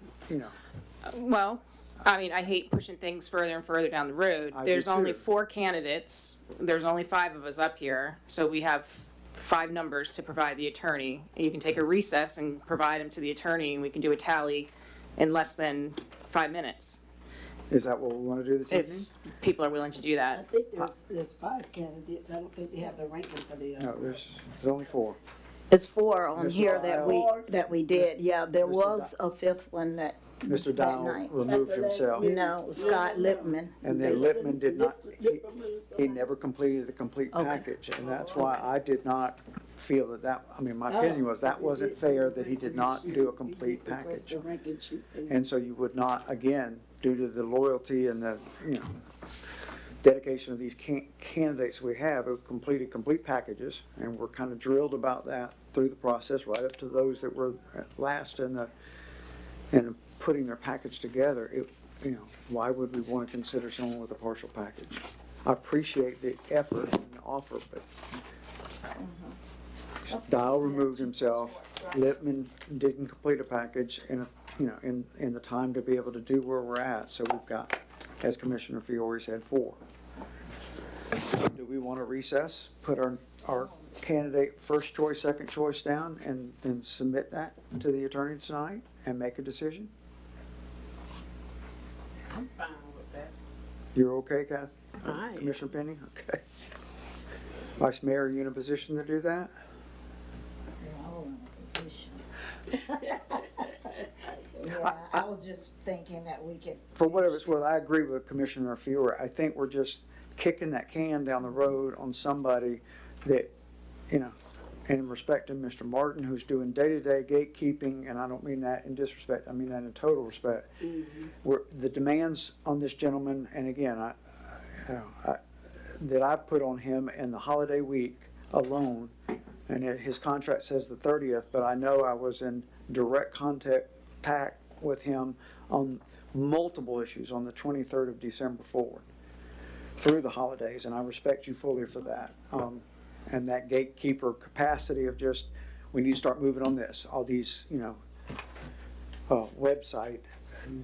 Well, I mean, I hate pushing things further and further down the road. I do There's only too. 4 candidates. There's only 5 of us up here, so we have 5 numbers to provide the attorney. You can take a recess and provide them to the attorney, and we can do a tally in less than 5 minutes, is that what we want to do this if evening? people are willing to do I that. think there's 5 candidates. I don't think they have the ranking for the. No, there's only 4. It's 4 on Mr. here Dial. that we did, yeah, there Mr. was a 5th one that Mr. that Dial night. removed himself, No, Scott Lipman. and then Lippman did not, he never completed the complete Okay. package, and that's why I did not feel that, I mean, my opinion was that wasn't fair that he did not do a complete package. The ranking sheet. And so you would not, again, due to the loyalty and the, dedication of these candidates we have, have completed complete packages, and we're kind of drilled about that through the process, right up to those that were last in putting their package together. Why would we want to consider someone with a partial package? I appreciate the effort and the offer, but Dial removed himself. Lippman didn't complete a package in the time to be able to do where we're at. So we've got, as Commissioner Fiore said, 4. Do we want to recess, put our candidate first choice, second choice down, and then submit that to the attorney tonight and make a decision? I'm fine with that. You're okay, Kath? Aye. Commissioner Penny? Okay. Vice Mayor, are you in a position to do that? Yeah, I was just thinking that we could. For whatever it's worth, I agree with Commissioner Fiore. I think we're just kicking that can down the road on somebody that, in respect to Mr. Martin, who's doing day-to-day gatekeeping, and I don't mean that in disrespect, I mean that in total respect. The demands on this gentleman, and again, that I've put on him in the holiday week alone, and his contract says the 30th, but I know I was in direct contact with him on multiple issues on the 23rd of December forward, through the holidays, and I respect you fully for that. And that gatekeeper capacity of just, we need to start moving on this, all these, website,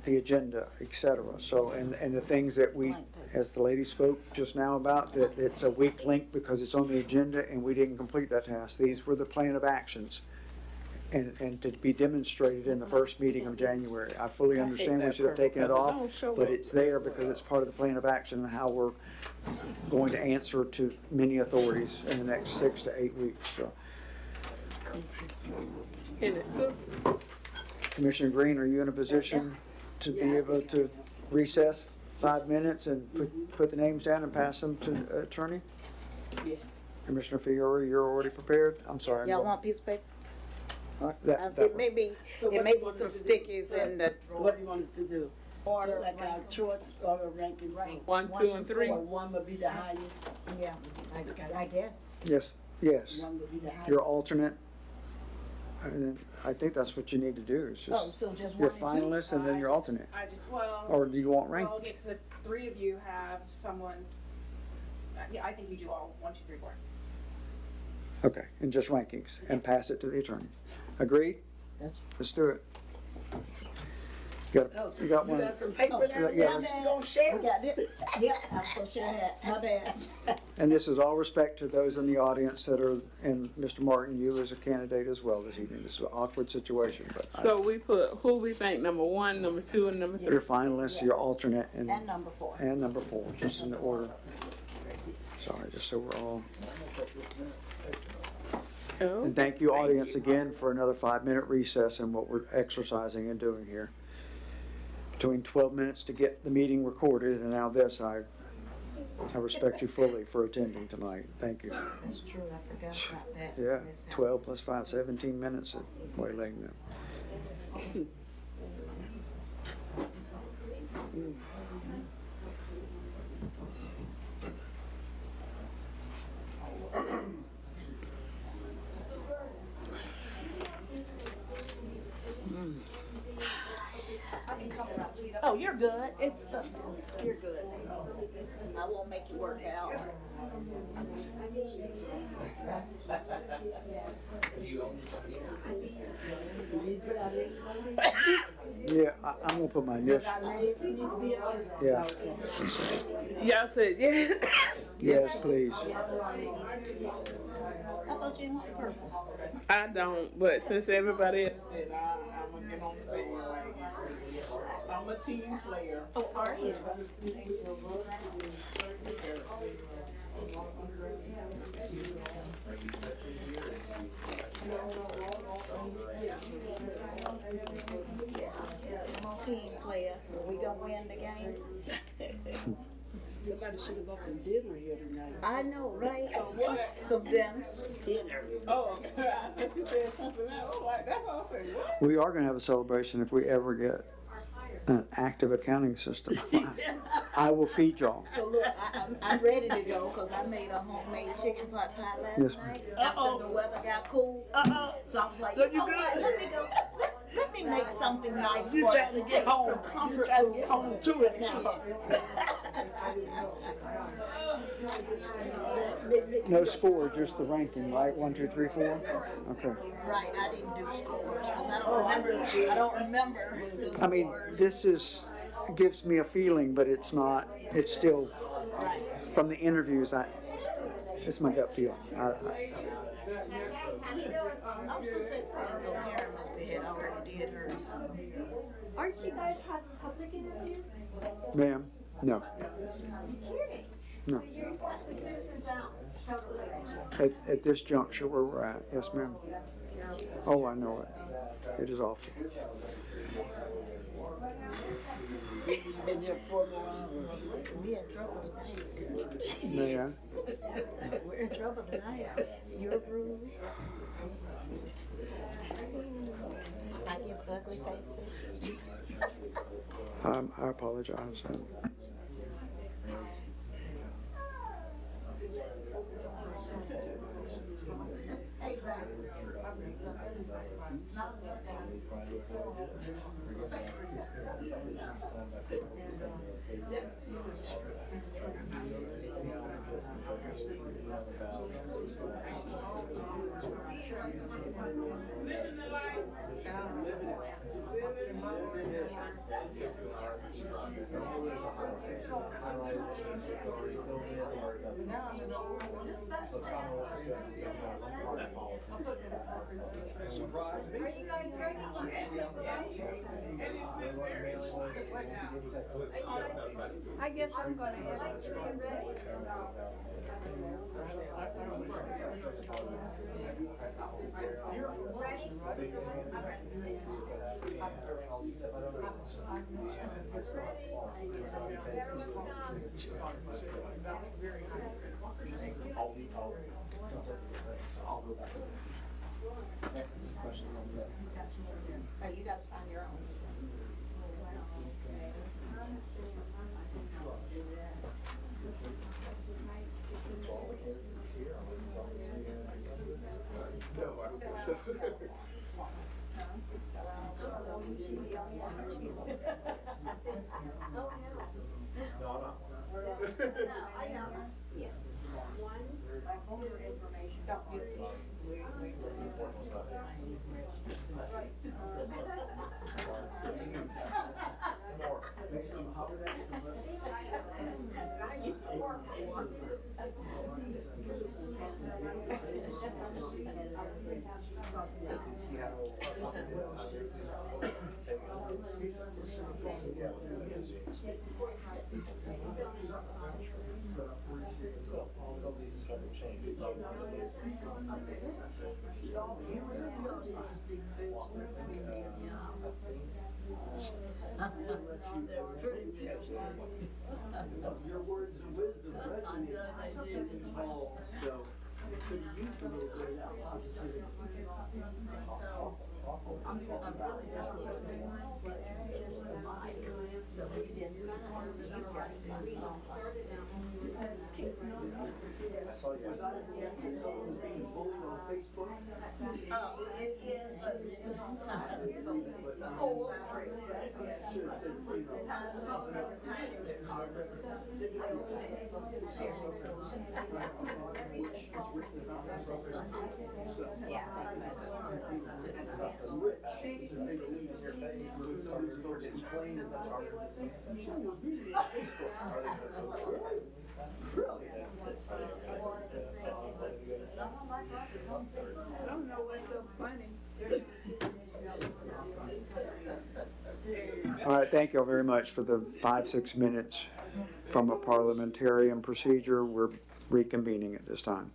the agenda, et cetera. So, and the things that we, as the lady spoke just now about, that it's a weak link because it's on the agenda and we didn't complete that task. These were the plan of actions. And to be demonstrated in the first meeting of January. I fully understand we should have taken it off, but it's there because it's part of the plan of action and how we're going to answer to many authorities in the next 6 to 8 weeks. So, Commissioner Green, are you in a position to be able to recess 5 minutes and put the names down and pass them to the attorney? Yes. Commissioner Fiore, you're already prepared? I'm sorry. Y'all want a piece of paper? That It may be, So it what may do be you want some us to do? stickies in the. What do you want us to do? Order. Like our choices, order rankings? Right. 1, 2, and 3. So 1 would be the highest. Yeah, I guess. Yes. 1 would be the highest. Your alternate, and then I think that's what you need to do, is Oh, just so just your 1 and 2? finalist and then your alternate. I just, well. Or do you want rank? Well, okay, so 3 of you have someone, yeah, I think you do all 1, 2, 3, 4. Okay, and just rankings, and pass it to the attorney. Agreed? Let's do it. You got one? You got some paper there? Yeah, She's gonna share? We got it. Yeah, I'm gonna share that, my bad. And this is all respect to those in the audience that are, and Mr. Martin, you as a candidate as well this evening. This is an awkward situation, but So we put who we think number 1, number 2, and number 3. your finalists, your alternate, And number 4. and number 4, just in the order. Sorry, just so we're all. Oh, And thank you, audience, again for another 5-minute recess and what we're exercising and doing here. Between 12 minutes to get the meeting recorded and now this, I I respect you fully for attending tonight. Thank you. That's true, I forgot about that. Yeah, 12 plus 5, 17 minutes at Waylaying them. Oh, you're good. You're good. I won't make you work out. Yeah, I'm gonna put my initial. Yeah, Y'all said, yeah. yes, please. I thought you wanted purple. I don't, but since everybody else did, I'm gonna get on the bandwagon. I'm a team player. Oh, are you? Team player. We gonna win the game? Somebody should have bought some dinner here tonight. I know, right? Some dinner. Oh, I thought you said something else. Oh, like, that's what I said. What? We are gonna have a celebration if we ever get an active accounting system. I will feed y'all. So look, I'm ready to go because I made a homemade chicken pot pie last Yes, night after the weather got cool. So I was like, So you know you what? good? Let me go. Let me make something nice You for trying to get home. some comfort You trying to food. get home to it now. No score, just the ranking, right? 1, 2, 3, 4? Okay. Right, I didn't do scores because I don't remember the I mean, scores. gives me a feeling, but it's not, it's still, from the interviews, it's my gut feeling. I was gonna say, Karen must be had already did hers. Aren't you guys having public interviews? Ma'am, no, Kidding? no. So you let the citizens out totally? At this juncture where we're at, yes, ma'am. Oh, I know it. It is awful. Been here 4 more hours. We in trouble tonight. May I? We're in trouble tonight. You're rude. I give ugly faces. I apologize. I guess I'm gonna ask you ready. You gotta sign your own. Yes. Your words of wisdom resonate in these halls, so could you communicate that positivity? Was that someone being bullied on Facebook? I don't know what's so funny. All right, thank you all very much for the 5-6 minutes from a parliamentarian procedure. We're reconvening at this time.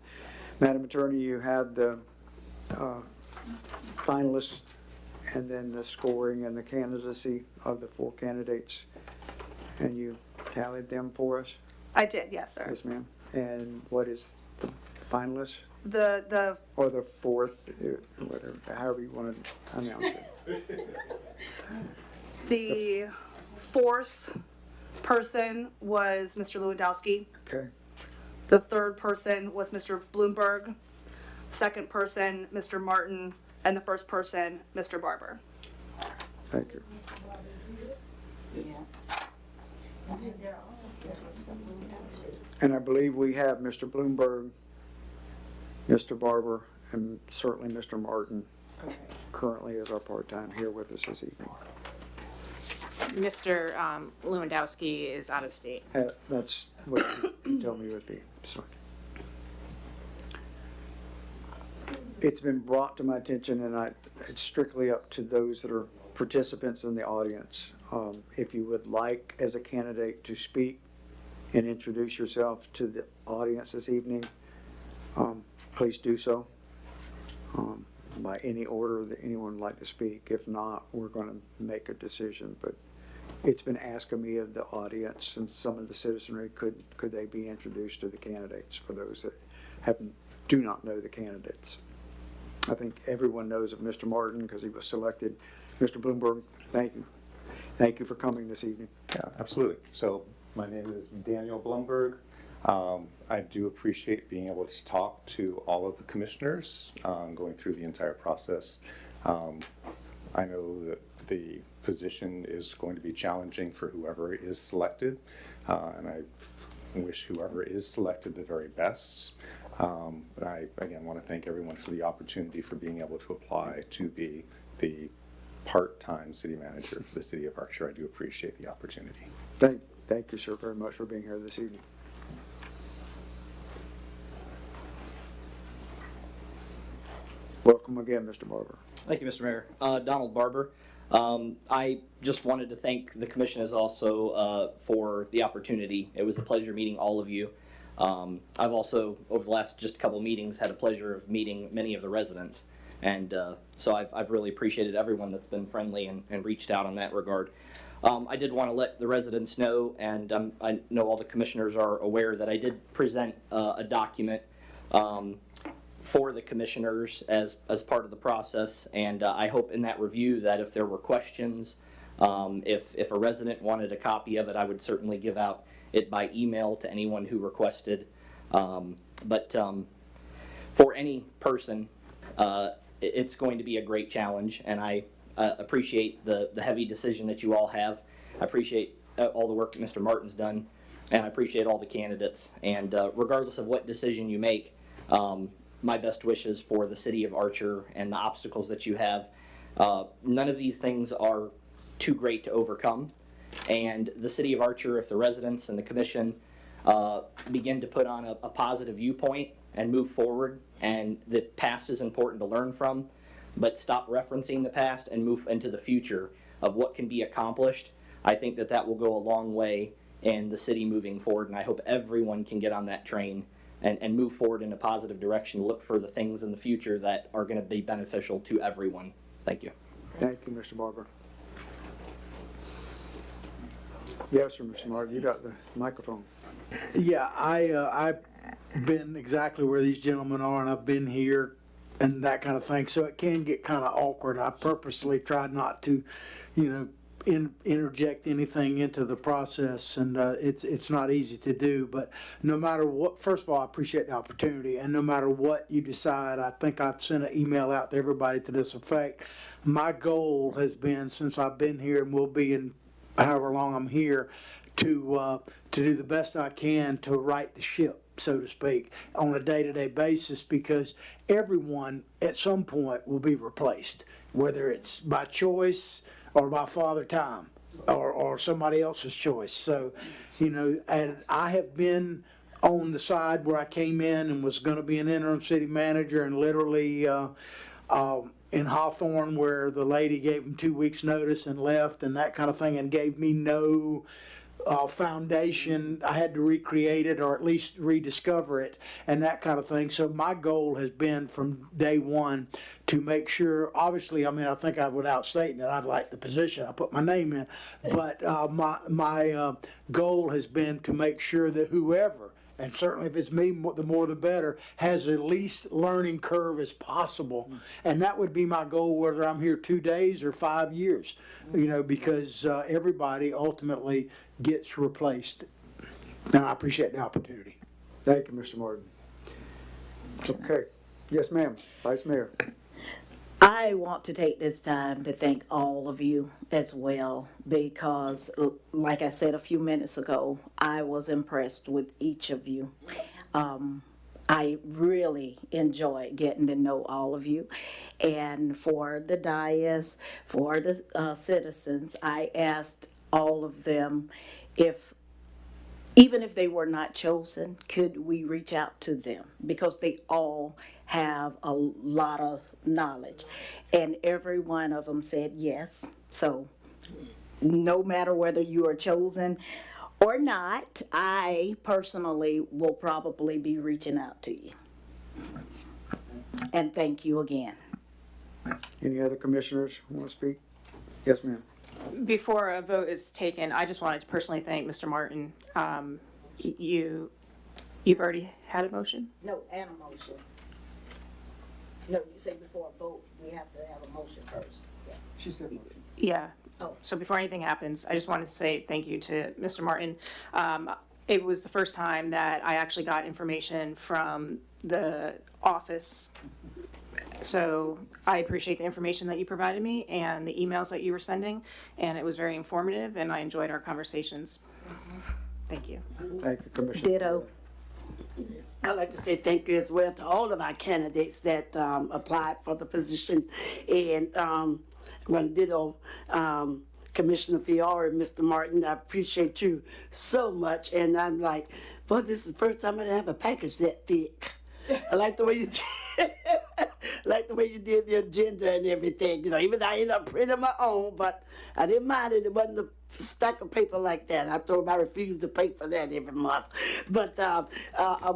Madam Attorney, you have the finalists and then the scoring and the candidacy of the 4 candidates, and you tallied them for us? I did, yes, sir. Yes, ma'am. And what is the finalist? The Or the 4th, whatever, however you want to announce it. the 4th person was Mr. Lewandowski. Okay, The 3rd person was Mr. Bloomberg. 2nd person, Mr. Martin, and the 1st person, Mr. Barber. thank you. And I believe we have Mr. Bloomberg, Mr. Barber, and certainly Mr. Martin currently as our part-time here with us this evening. Mr. Lewandowski is out of state. That's what you told me would be, so. It's been brought to my attention, and it's strictly up to those that are participants in the audience. If you would like, as a candidate, to speak and introduce yourself to the audience this evening, please do so by any order that anyone would like to speak. If not, we're going to make a decision. But it's been asked of me of the audience and some of the citizenry, could they be introduced to the candidates for those that do not know the candidates. I think everyone knows of Mr. Martin because he was selected. Mr. Bloomberg, thank you. Thank you for coming this evening. Yeah, absolutely. So my name is Daniel Blumberg. I do appreciate being able to talk to all of the commissioners going through the entire process. I know that the position is going to be challenging for whoever is selected, and I wish whoever is selected the very best. But I, again, want to thank everyone for the opportunity for being able to apply to be the part-time city manager for the city of Archer. I do appreciate the opportunity. Thank you, sir, very much for being here this evening. Welcome again, Mr. Barber. Thank you, Mr. Mayor. Donald Barber. I just wanted to thank the commissioners also for the opportunity. It was a pleasure meeting all of you. I've also, over the last just a couple meetings, had a pleasure of meeting many of the residents. And so I've really appreciated everyone that's been friendly and reached out on that regard. I did want to let the residents know, and I know all the commissioners are aware, that I did present a document for the commissioners as part of the process. And I hope in that review that if there were questions, if a resident wanted a copy of it, I would certainly give out it by email to anyone who requested. But for any person, it's going to be a great challenge, and I appreciate the heavy decision that you all have. I appreciate all the work that Mr. Martin's done, and I appreciate all the candidates. And regardless of what decision you make, my best wishes for the city of Archer and the obstacles that you have. None of these things are too great to overcome. And the city of Archer, if the residents and the commission begin to put on a positive viewpoint and move forward, and the past is important to learn from, but stop referencing the past and move into the future of what can be accomplished, I think that that will go a long way in the city moving forward. And I hope everyone can get on that train and move forward in a positive direction, look for the things in the future that are going to be beneficial to everyone. Thank you. Thank you, Mr. Barber. Yes, sir, Mr. Martin, you got the microphone. Yeah, I've been exactly where these gentlemen are, and I've been here and that kind of thing, so it can get kind of awkward. I purposely tried not to, interject anything into the process, and it's not easy to do. But no matter what, first of all, I appreciate the opportunity, and no matter what you decide, I think I've sent an email out to everybody to this effect. My goal has been, since I've been here and will be in however long I'm here, to do the best I can to right the ship, so to speak, on a day-to-day basis, because everyone at some point will be replaced, whether it's by choice or by Father Time or somebody else's choice. So, and I have been on the side where I came in and was going to be an interim city manager, and literally in Hawthorne, where the lady gave them 2 weeks notice and left and that kind of thing, and gave me no foundation. I had to recreate it, or at least rediscover it, and that kind of thing. So my goal has been from day one to make sure, obviously, I think I would outstate that I'd like the position, I put my name in, but my goal has been to make sure that whoever, and certainly if it's me, the more the better, has the least learning curve as possible. And that would be my goal, whether I'm here 2 days or 5 years, because everybody ultimately gets replaced. And I appreciate the opportunity. Thank you, Mr. Martin. Okay. Yes, ma'am. Vice Mayor. I want to take this time to thank all of you as well, because like I said a few minutes ago, I was impressed with each of you. I really enjoyed getting to know all of you. And for the dais, for the citizens, I asked all of them if, even if they were not chosen, could we reach out to them? Because they all have a lot of knowledge. And every one of them said yes. So no matter whether you are chosen or not, I personally will probably be reaching out to you. And thank you again. Any other commissioners want to speak? Yes, ma'am. Before a vote is taken, I just wanted to personally thank Mr. Martin. You've already had a motion? No, and a motion. No, you say before a vote, we have to have a motion first. She said motion. Yeah. Oh. So before anything happens, I just wanted to say thank you to Mr. Martin. It was the first time that I actually got information from the office. So I appreciate the information that you provided me and the emails that you were sending, and it was very informative, and I enjoyed our conversations. Thank you. Thank you, Commissioner. Ditto. I'd like to say thank you as well to all of our candidates that applied for the position. And ditto Commissioner Fiore, Mr. Martin, I appreciate you so much. And I'm like, well, this is the first time I have a package that thick. I like the way you like the way you did the agenda and everything. Even though I ended up printing my own, but I didn't mind it. It wasn't a stack of paper like that. I told him I refused to pay for that every month. But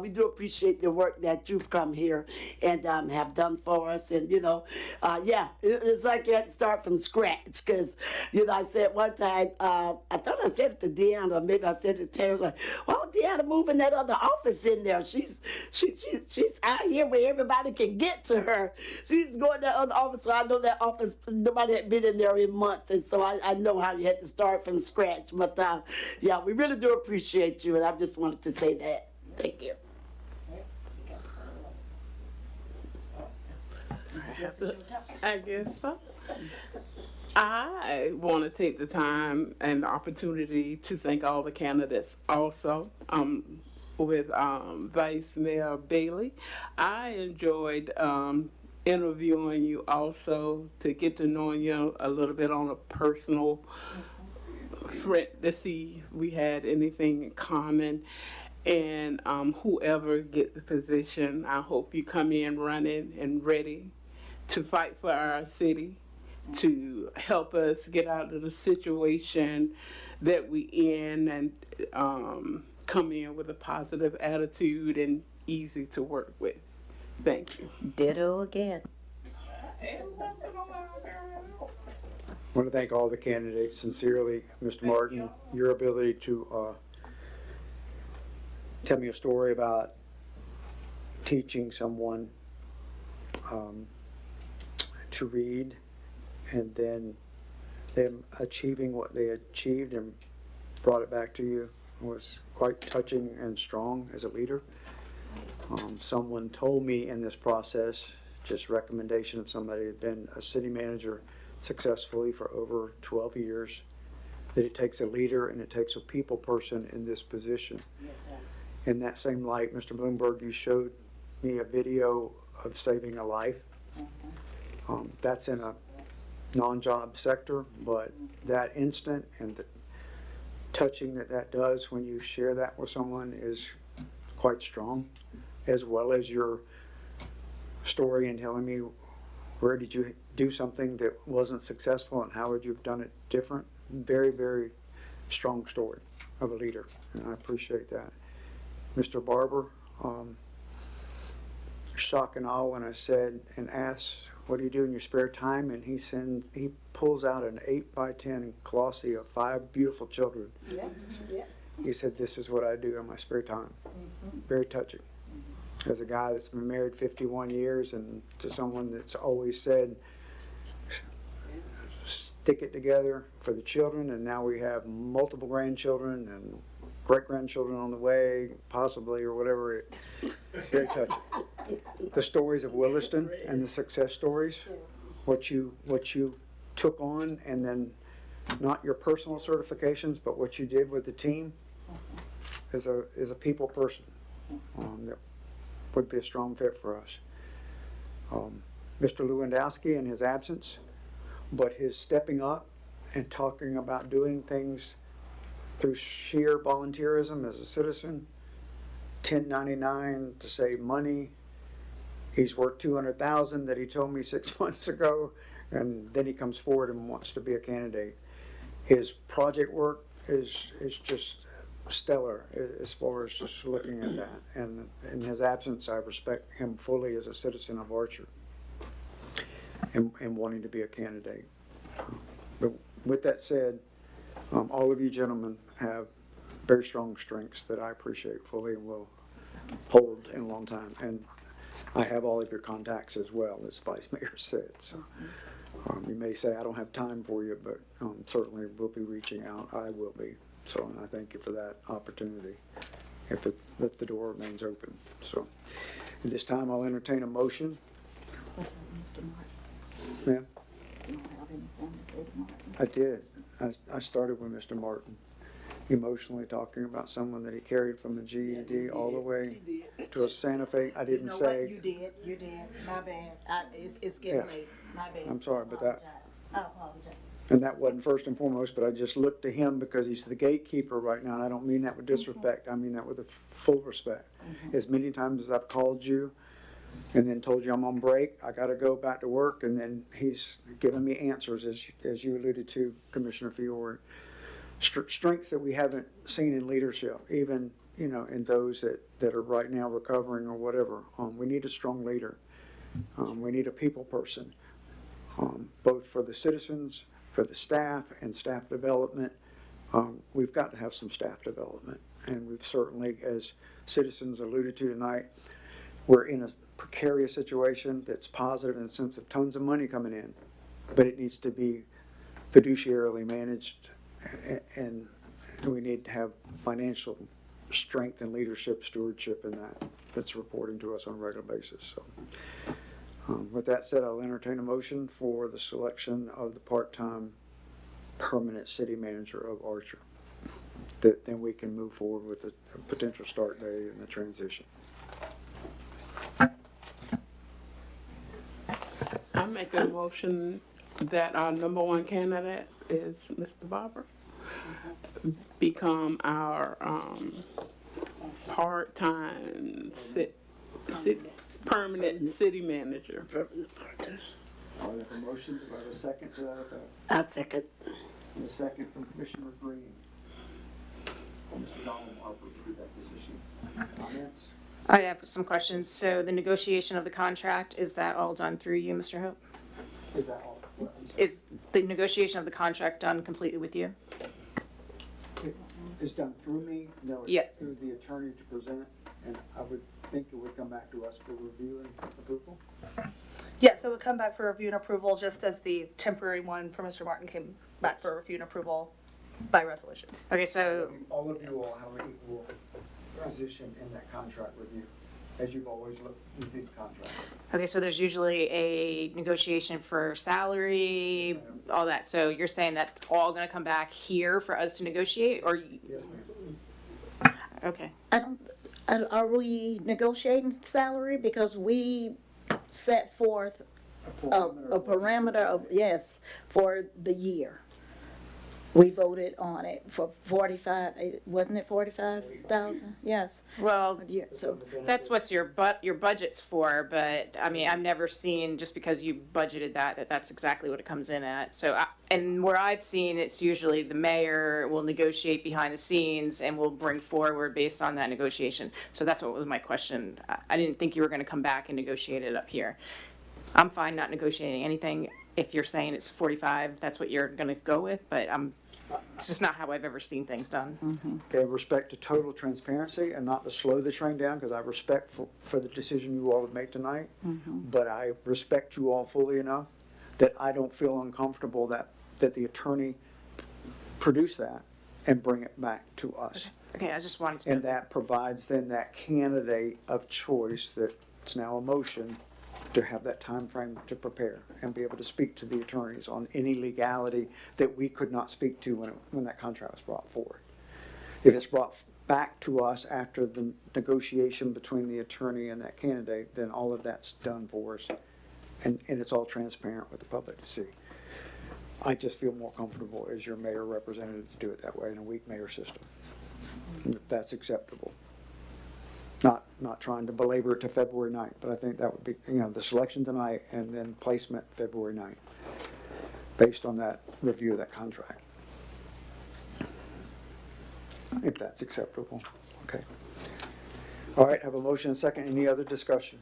we do appreciate the work that you've come here and have done for us. And, it's like you had to start from scratch. Because, I said one time, I thought I said it to Deanna, or maybe I said it to Terry, like, well, Deanna moving that other office in there. She's out here where everybody can get to her. She's going to that other office. So I know that office, nobody had been in there in months. And so I know how you had to start from scratch. But we really do appreciate you, and I just wanted to say that. Thank you. I guess so. I want to take the time and the opportunity to thank all the candidates also. With Vice Mayor Bailey, I enjoyed interviewing you also, to get to know you a little bit on a personal front, to see if we had anything in common. And whoever gets the position, I hope you come in running and ready to fight for our city, to help us get out of the situation that we in, and come in with a positive attitude and easy to work with. Thank you. Ditto again. want to thank all the candidates sincerely. Mr. Martin, your ability to tell me a story about teaching someone to read and then them achieving what they achieved and brought it back to you was quite touching and strong as a leader. Someone told me in this process, just recommendation of somebody who had been a city manager successfully for over 12 years, that it takes a leader and it takes a people person in this position. In that same light, Mr. Bloomberg, you showed me a video of saving a life. That's in a non-job sector, but that instant and the touching that does when you share that with someone is quite strong, as well as your story and telling me where did you do something that wasn't successful and how would you have done it different. Very, very strong story of a leader, and I appreciate that. Mr. Barber, shock and awe when I said and asked, what do you do in your spare time? And he pulls out an 8x10 glossy of 5 beautiful children. Yeah, yeah. He said, this is what I do in my spare time. Very touching. As a guy that's been married 51 years and to someone that's always said, stick it together for the children, and now we have multiple grandchildren and great-grandchildren on the way, possibly, or whatever. Very touching. The stories of Williston and the success stories, what you took on, and then not your personal certifications, but what you did with the team as a people person that would be a strong fit for us. Mr. Lewandowski in his absence, but his stepping up and talking about doing things through sheer volunteerism as a citizen, 1099 to save money. He's worth $200,000 that he told me 6 months ago, and then he comes forward and wants to be a candidate. His project work is just stellar as far as just looking at that. And in his absence, I respect him fully as a citizen of Archer and wanting to be a candidate. But with that said, all of you gentlemen have very strong strengths that I appreciate fully and will hold in a long time. And I have all of your contacts as well, as Vice Mayor said. So you may say I don't have time for you, but certainly we'll be reaching out. I will be. So, and I thank you for that opportunity if the door remains open. So at this time, I'll entertain a motion. Ma'am? I did. I started with Mr. Martin, emotionally talking about someone that he carried from a GED all the way to a Santa Fe. I didn't say. You did. My bad. It's getting late. My bad. I'm sorry, but I apologize. and that wasn't first and foremost, but I just looked to him because he's the gatekeeper right now, and I don't mean that with disrespect. I mean that with a full respect. As many times as I've called you and then told you I'm on break, I gotta go back to work, and then he's given me answers, as you alluded to, Commissioner Fiore. Strengths that we haven't seen in leadership, even, in those that are right now recovering or whatever. We need a strong leader. We need a people person, both for the citizens, for the staff, and staff development. We've got to have some staff development, and we've certainly, as citizens alluded to tonight, we're in a precarious situation that's positive in the sense of tons of money coming in, but it needs to be fiduciarily managed, and we need to have financial strength and leadership stewardship in that's reporting to us on a regular basis. So with that said, I'll entertain a motion for the selection of the part-time permanent city manager of Archer, that then we can move forward with the potential start date and the transition. I make a motion that our number one candidate is Mr. Barber, become our part-time permanent city manager. I have a motion. Do I have a second to that effect? I second. And a second from Commissioner Green. Mr. Donald Harper to that position. Comments? I have some questions. So the negotiation of the contract, is that all done through you, Mr. Hope? Is that all? is the negotiation of the contract done completely with you? It's done through me, no, Yeah. it's through the attorney to present, and I would think it would come back to us for review and approval. Yeah, so it would come back for review and approval, just as the temporary one for Mr. Martin came back for review and approval by resolution. Okay, so, All of you all have an equal position in that contract review, as you've always reviewed the contract. okay, so there's usually a negotiation for salary, all that. So you're saying that's all gonna come back here for us to negotiate, or? Yes, ma'am. Okay. Are we negotiating salary? Because we set forth a parameter of, yes, for the year. We voted on it for 45, wasn't it 45,000? Yes. Well, Yeah, so, that's what's your budget's for, but I mean, I've never seen, just because you budgeted that that's exactly what it comes in at. So, and where I've seen, it's usually the mayor will negotiate behind the scenes and will bring forward based on that negotiation. So that's what was my question. I didn't think you were gonna come back and negotiate it up here. I'm fine not negotiating anything. If you're saying it's 45, that's what you're gonna go with, but it's just not how I've ever seen things done. Okay, respect to total transparency and not to slow the train down, because I respect for the decision you all have made tonight. But I respect you all fully enough that I don't feel uncomfortable that the attorney produce that and bring it back to us. Okay, I just wanted to. And that provides then that candidate of choice that's now a motion to have that time frame to prepare and be able to speak to the attorneys on any legality that we could not speak to when that contract was brought forward. If it's brought back to us after the negotiation between the attorney and that candidate, then all of that's done for us, and it's all transparent with the public to see. I just feel more comfortable as your mayor representative to do it that way in a weak mayor system. If that's acceptable. Not trying to belabor it to February 9th, but I think that would be, the selection tonight and then placement February 9th, based on that review of that contract. If that's acceptable, okay. All right, have a motion and second. Any other discussion?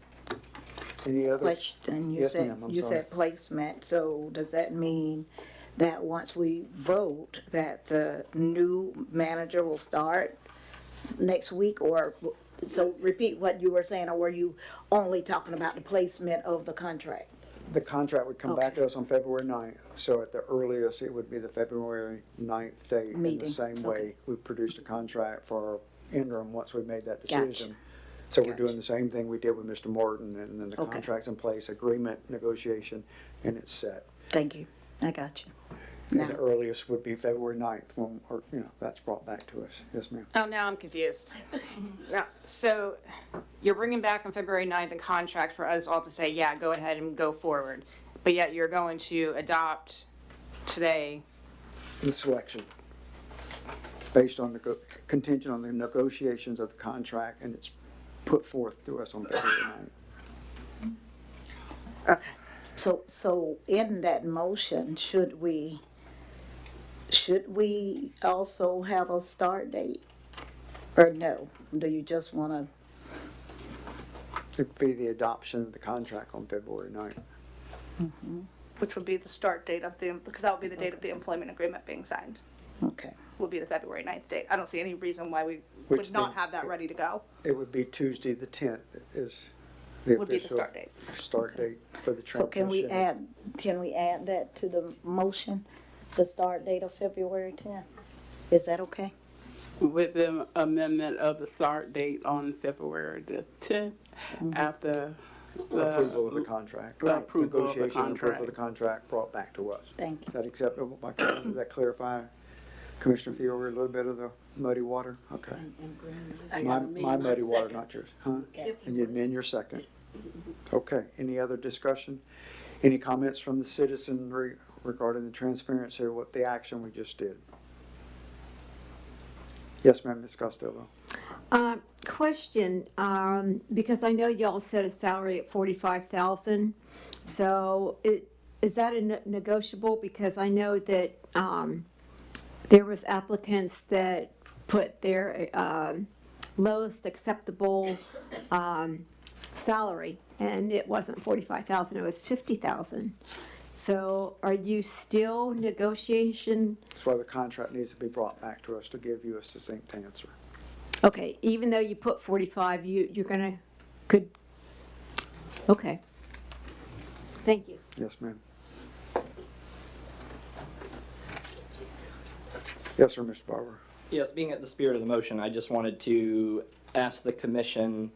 Any other? question, Yes, ma'am, I'm you sorry. said placement, so does that mean that once we vote, that the new manager will start next week, or, so repeat what you were saying, or were you only talking about the placement of the contract? The contract would come back to us on February 9th, so at the earliest, it would be the February 9th date. In the Meeting, same way, okay. we produced a contract for our interim once we made that Gotcha. decision. So we're doing the same thing we did with Mr. Morton, and then the Okay. contract's in place, agreement, negotiation, and it's set. Thank you, I got you. And the earliest would be February 9th, when, or, that's brought back to us. Yes, ma'am. Oh, now I'm confused. Yeah, so you're bringing back on February 9th a contract for us all to say, yeah, go ahead and go forward. But yet you're going to adopt today. The selection, based on contingent on the negotiations of the contract, and it's put forth to us on February 9th. Okay. So in that motion, should we also have a start date? Or no? Do you just wanna, It'd be the adoption of the contract on February 9th. Which would be the start date of because that would be the date of the employment agreement being signed, okay, would be the February 9th date. I don't see any reason why we Which would not then- have that ready to go. It would be Tuesday, the 10th is the Would be the official start date. start date for the transition. so can we add that to the motion, the start date of February 10th? Is that okay? With the amendment of the start date on February the 10th, after the Approval of the contract. the approval of the Negotiation and approval of the contract. contract brought back to us. Thank Is that acceptable by Commissioner? Does that clarify, Commissioner Fiore, a little bit of the muddy water? Okay. My muddy water, not yours, huh? And you amend your second? Okay, any other discussion? Any comments from the citizenry regarding the transparency of what the action we just did? Yes, ma'am, Ms. Costello. Question, because I know y'all set a salary at 45,000, so is that a negotiable? Because I know that, there was applicants that put their, lowest acceptable, salary, and it wasn't 45,000, it was 50,000. So are you still negotiation? That's why the contract needs to be brought back to us to give you a succinct answer. Okay, even though you put 45, you're gonna, okay. Thank you. Yes, ma'am. Yes, sir, Mr. Barber. Yes, being at the spirit of the motion, I just wanted to ask the commission,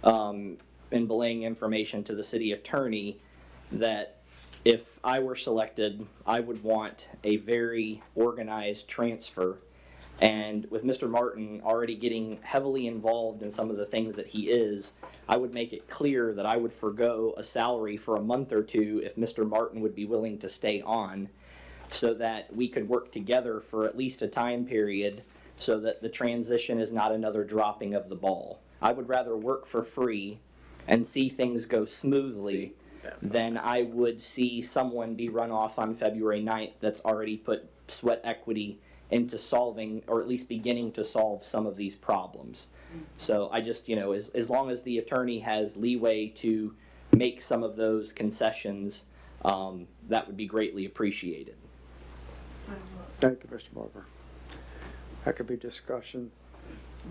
in belaying information to the city attorney, that if I were selected, I would want a very organized transfer. And with Mr. Martin already getting heavily involved in some of the things that he is, I would make it clear that I would forego a salary for a month or two if Mr. Martin would be willing to stay on, so that we could work together for at least a time period so that the transition is not another dropping of the ball. I would rather work for free and see things go smoothly than I would see someone be run off on February 9th that's already put sweat equity into solving, or at least beginning to solve, some of these problems. So I just, as long as the attorney has leeway to make some of those concessions, that would be greatly appreciated. Thank you, Mr. Barber. That could be discussion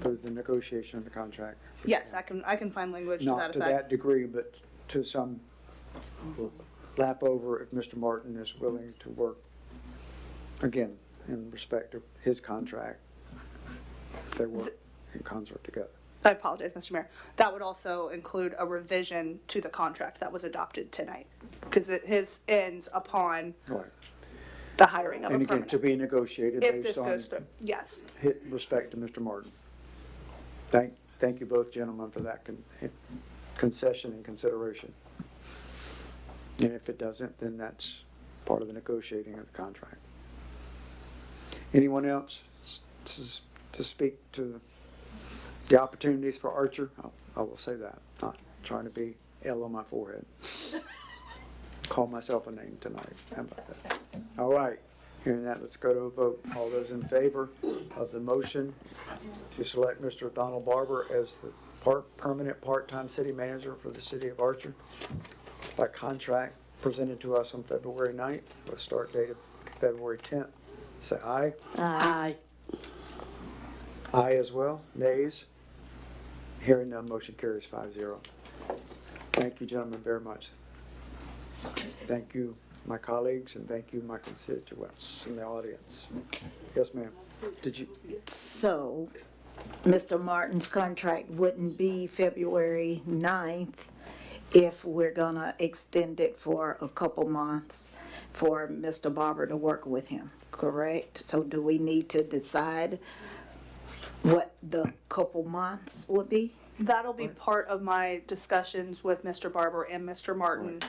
through the negotiation of the contract. Yes, I can find language to that Not to effect. that degree, but to some lap over if Mr. Martin is willing to work, again, in respect to his contract. They work in concert together. I apologize, Mr. Mayor. That would also include a revision to the contract that was adopted tonight, because his ends upon Right. the hiring of a And again, permanent. to be negotiated If this based on goes through, yes. respect to Mr. Martin. Thank you both gentlemen for that concession and consideration. And if it doesn't, then that's part of the negotiating of the contract. Anyone else to speak to the opportunities for Archer? I will say that, not trying to be L on my forehead. Call myself a name tonight. How about that? All right. Hearing that, let's go to a vote. All those in favor of the motion to select Mr. Donald Barber as the permanent part-time city manager for the city of Archer by contract presented to us on February 9th with start date of February 10th, say aye. Aye. Aye as well. Nays? Hearing none, motion carries 5-0. Thank you, gentlemen, very much. Thank you, my colleagues, and thank you, my constituents in the audience. Yes, ma'am. Did you? So, Mr. Martin's contract wouldn't be February 9th if we're gonna extend it for a couple months for Mr. Barber to work with him, correct? So do we need to decide what the couple months would be? That'll be part of my discussions with Mr. Barber and Mr. Martin,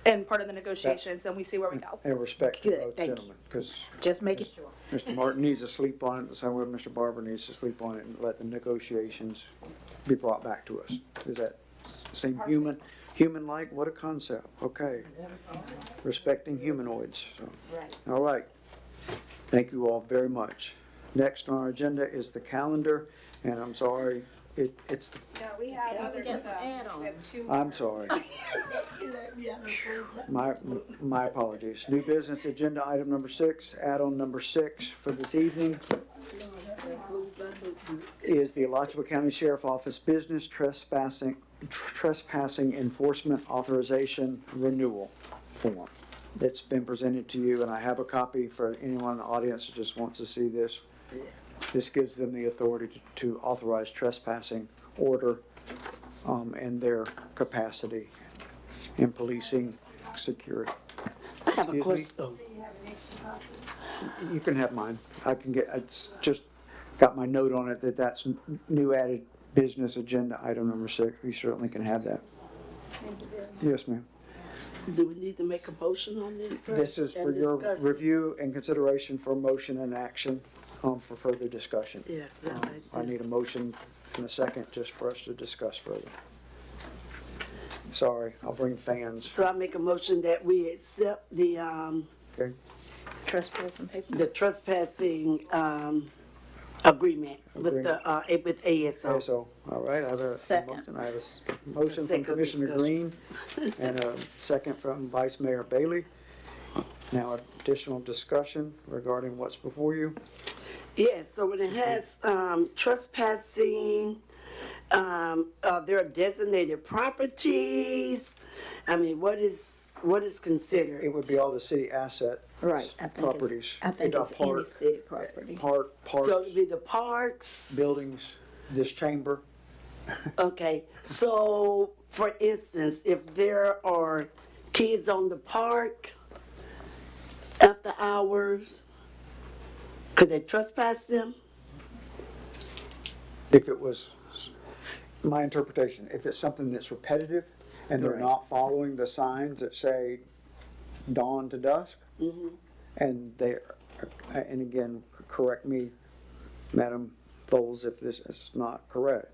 and part of the negotiations, and we see where we go. And respect to Good, both thank you. gentlemen, because Just making sure. Mr. Martin needs to sleep on it, the same way Mr. Barber needs to sleep on it, and let the negotiations be brought back to us. Does that seem human-like? What a concept. Okay. Respecting humanoids. So. All right. Thank you all very much. Next on our agenda is the calendar, and I'm sorry, it's the, Yeah, we have other stuff. I'm sorry. My apologies. New business agenda item number 6, add-on number 6 for this evening is the Alachua County Sheriff Office Business Trespassing Enforcement Authorization Renewal Form. It's been presented to you, and I have a copy for anyone in the audience that just wants to see this. This gives them the authority to authorize trespassing order in their capacity in policing security. I have a Excuse me? question. You can have mine. It's just got my note on it that that's new added business agenda item number 6. You certainly can have that. Yes, ma'am. Do we need to make a motion on this first? This is for and your discuss it? review and consideration for motion and action for further discussion. Yeah, 'cause I like I that. need a motion and a second just for us to discuss further. Sorry, I'll bring fans. So I make a motion that we accept the, Okay. Trespassing paper? the trespassing, agreement with the, with ASO. So, all right, I have a Second. motion. I have a motion from Second Commissioner discussion. Green and a second from Vice Mayor Bailey. Now, additional discussion regarding what's before you. Yes, so when it has trespassing, there are designated properties. I mean, what is considered? It would be all the city asset Right, I think properties. I think it's any Park, city property. parks, So it'd be the parks. buildings, this chamber. Okay, so for instance, if there are kids on the park after hours, could they trespass them? If it was, my interpretation, if it's something that's repetitive and they're Right. not following the signs that say dawn to dusk, and they, and again, correct me, Madam Bowles, if this is not correct,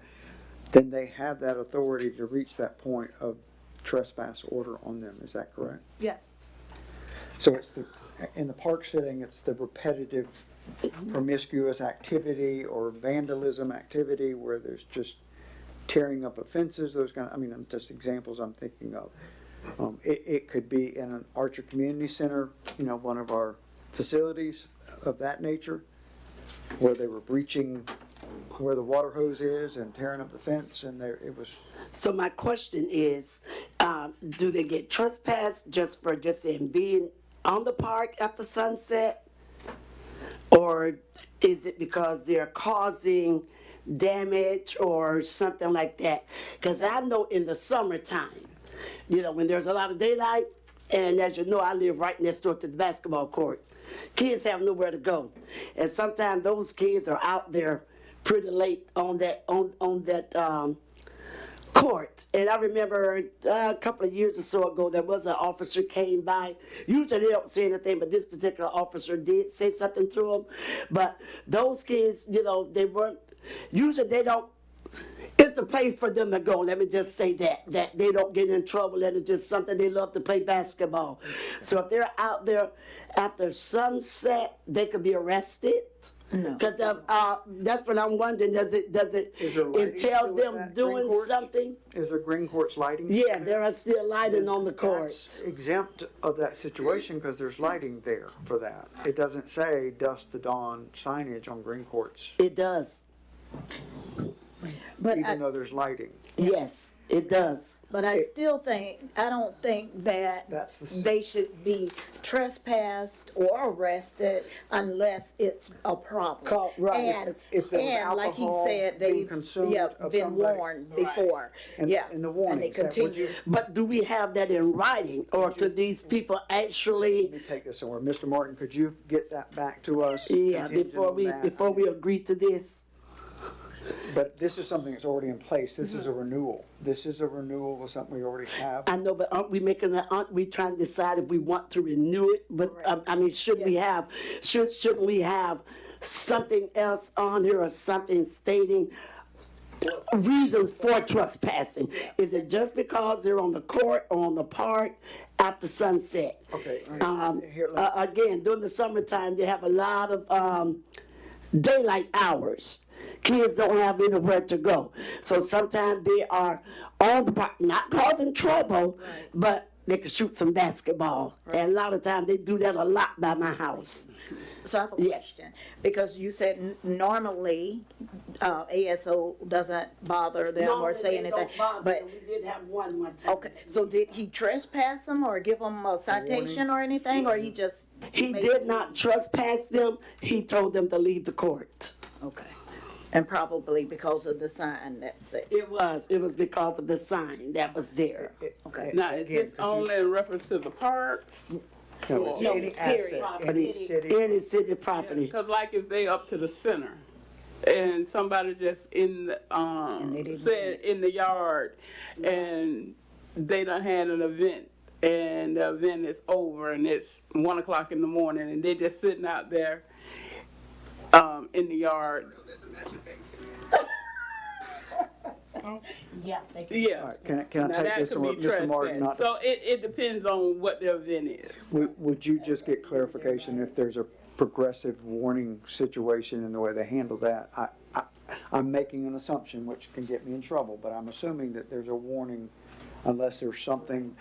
then they have that authority to reach that point of trespass order on them, is that correct? Yes. So it's the, in the park setting, it's the repetitive promiscuous activity or vandalism activity where there's just tearing up of fences, those kind of, I mean, I'm just examples I'm thinking of. It could be in an Archer Community Center, you know, one of our facilities of that nature, where they were breaching where the water hose is and tearing up the fence, and there, it was. So my question is, do they get trespassed just for just in being on the park after sunset? Or is it because they're causing damage or something like that? Because I know in the summertime, you know, when there's a lot of daylight, and as you know, I live right next door to the basketball court. Kids have nowhere to go. And sometimes those kids are out there pretty late on that court. And I remember a couple of years or so ago, there was an officer came by. Usually they don't say anything, but this particular officer did say something to them. But those kids, you know, they weren't, usually they don't, it's a place for them to go. Let me just say that they don't get in trouble, and it's just something they love to play basketball. So if they're out there after sunset, they could be arrested. No. Because that's what I'm wondering. Does it Is there lighting entail still at them that doing Green Court? something? Is there Green Court's lighting? Yeah, there are still lighting on the court. That's exempt of that situation because there's lighting there for that. It doesn't say dusk to dawn signage on Green Courts, It does. But even though there's lighting. Yes, it does. But I still think, I don't think that That's the they should be trespassed or arrested unless it's a problem. Right. And, If there was and like he alcohol said, being they've, consumed yeah, of been somebody. warned before. And- Yeah. and the And warnings, they that would continue. But do we have that in writing, or could these people actually? Let me take this somewhere. Mr. Martin, could you get that back to us? Yeah, contingent on that? before we agree to this. But this is something that's already in place. This is a renewal. This is a renewal of something we already have. I know, but aren't we trying to decide if we want to renew it? But I mean, shouldn't we have something else on here or something stating reasons for trespassing? Is it just because they're on the court or on the park after sunset? Okay. Again, during the summertime, they have a lot of daylight hours. Kids don't have anywhere to go. So sometimes they are on the park, not causing trouble, but they can shoot some basketball. And a lot of times they do that a lot by my house. So I have a question, because you said normally, ASO doesn't bother them or say anything, but. We did have one time. Okay, so did he trespass them or give them a citation or anything, or he just? He did not trespass them. He told them to leave the court. Okay. And probably because of the sign that said. It was because of the sign that was there. Okay. Now, is this only in reference to the parks? No, it's No, any city asset, property. any city. Any city property. Because like if they up to the center and somebody just said in the yard and they done had an event and the event is over and it's 1 o'clock in the morning and they just sitting out there in the yard. Yeah. They can. Yeah. All right, can I Now, take that this could one, be Mr. Martin? trespass. Not So it depends on what the event is. Would you just get clarification if there's a progressive warning situation in the way they handle that? I'm making an assumption which can get me in trouble, but I'm assuming that there's a warning unless there's something.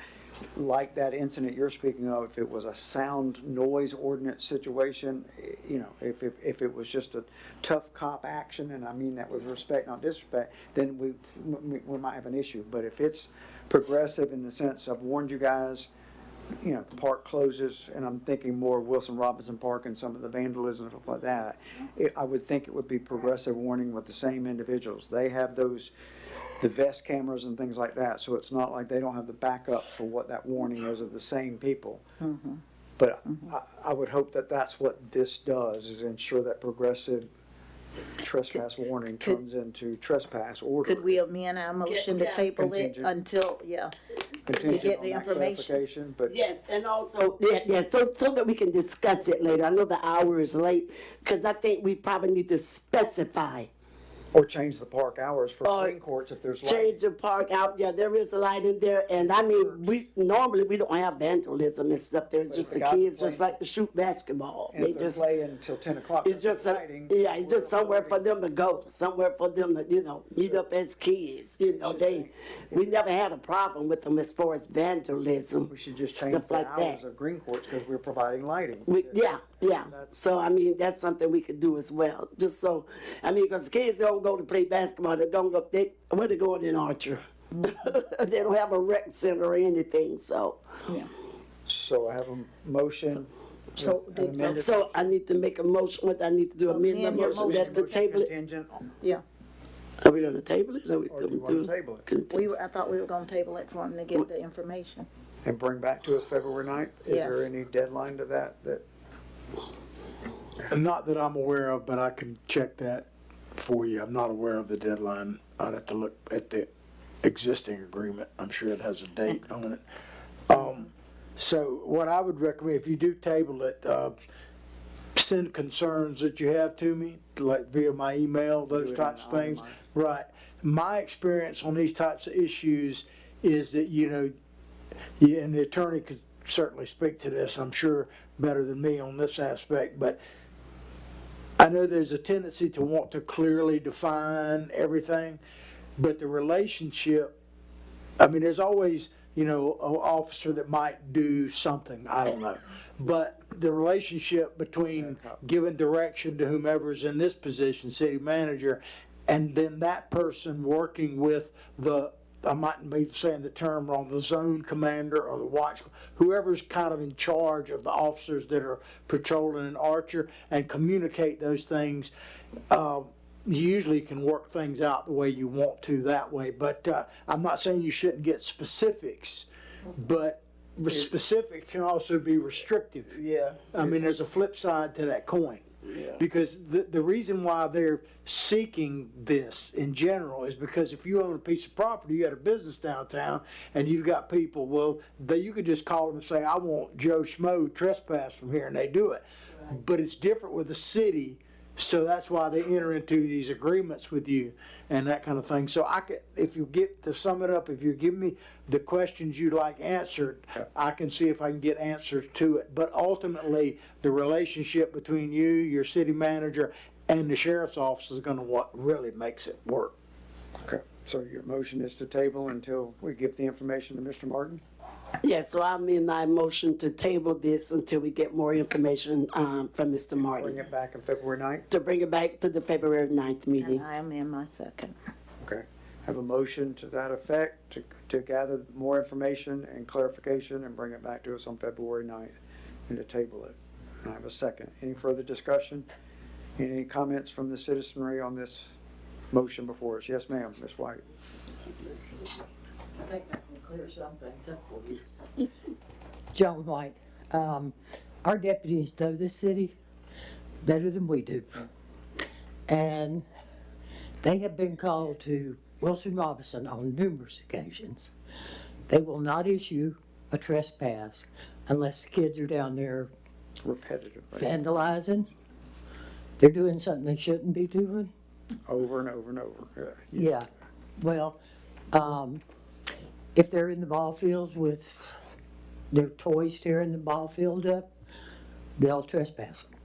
like that incident you're speaking of, if it was a sound noise ordinance situation, you know, if it was just a tough cop action, and I mean that with respect, not disrespect, then we might have an issue. But if it's progressive in the sense I've warned you guys, you know, the park closes, and I'm thinking more of Wilson Robinson Park and some of the vandalism and stuff like that, I would think it would be progressive warning with the same individuals. They have the vest cameras and things like that, so it's not like they don't have the backup for what that warning is of the same people. But I would hope that that's what this does, is ensure that progressive trespass warning comes into trespass order. Could we amend our motion to table it Contingent. until, to Contingent get on the that information? clarification, but Yes, and also, so that we can discuss it later. I know the hour is late, because I think we probably need to specify. or change the park hours for Or green courts if there's lighting. Change the park out, yeah, there is a light in there, and I mean, we don't have vandalism and stuff, there's But just if the the guys kids play- just like to shoot basketball. And They if they're just, playing until 10 o'clock. it's just, it's just somewhere for them to go, somewhere for them to, meet up as kids, we never had a problem with them as far as vandalism. We should just change stuff the like hours that. of green courts because we're providing lighting. Yeah. So, I mean, that's something we could do as well, just so, I mean, because kids don't go to play basketball, they don't go, where they going in Archer? They don't have a rec center or anything, so. So I have a motion. So an amended So I need to make a motion, what I need to do, amend my Amend your motion, that to table it. Contingent on, Yeah, Are we gonna table it, or we or do you gonna want do? to table it I thought we were gonna table it for them to get the information. and bring back to us February 9th? Is there Yes. any deadline to that? Not that I'm aware of, but I can check that for you. I'm not aware of the deadline. I'd have to look at the existing agreement. I'm sure it has a date on it. So what I would recommend, if you do table it, send concerns that you have to me, like via my email, Do those it types of in things. itemized. Right. My experience on these types of issues is that, and the attorney could certainly speak to this, I'm sure, better than me on this aspect, but I know there's a tendency to want to clearly define everything, but the relationship, I mean, there's always, an officer that might do something, I don't know. But the relationship between giving direction to whomever's in this position, city manager, and then that person working with I might be saying the term wrong, the zone commander or the watch, whoever's kind of in charge of the officers that are patrolling in Archer, and communicate those things. You usually can work things out the way you want to that way, but I'm not saying you shouldn't get specifics, but specifics can also be restrictive. Yeah. I mean, there's a flip side to that coin. Yeah. Because the reason why they're seeking this in general is because if you own a piece of property, you got a business downtown, and you've got people, you could just call them and say, I want Joe Schmo trespass from here, and they do it. Right. But it's different with the city, so that's why they enter into these agreements with you and that kind of thing. So if you get to sum it up, if you give me the questions you'd like answered, I can see if I can get answers to it. But ultimately, the relationship between you, your city manager, and the sheriff's office is gonna what really makes it work. Okay, so your motion is to table until we give the information to Mr. Martin? Yeah, so I amend my motion to table this until we get more information, from Mr. Martin. Bring it back on February 9th? To bring it back to the February 9th meeting. And I am in my second. Okay. Have a motion to that effect to gather more information and clarification and bring it back to us on February 9th and to table it. I have a second. Any further discussion? Any comments from the citizenry on this motion before us? Yes, ma'am, Ms. White. I think I can clear some things up for you. Joan White, our deputies know this city better than we do. And they have been called to Wilson Robinson on numerous occasions. They will not issue a trespass unless the kids are down there Repetitive. Right? vandalizing. They're doing something they shouldn't be doing. Over and over and over. Yeah, well, if they're in the ball fields with their toys tearing the ball field up, they'll trespass them.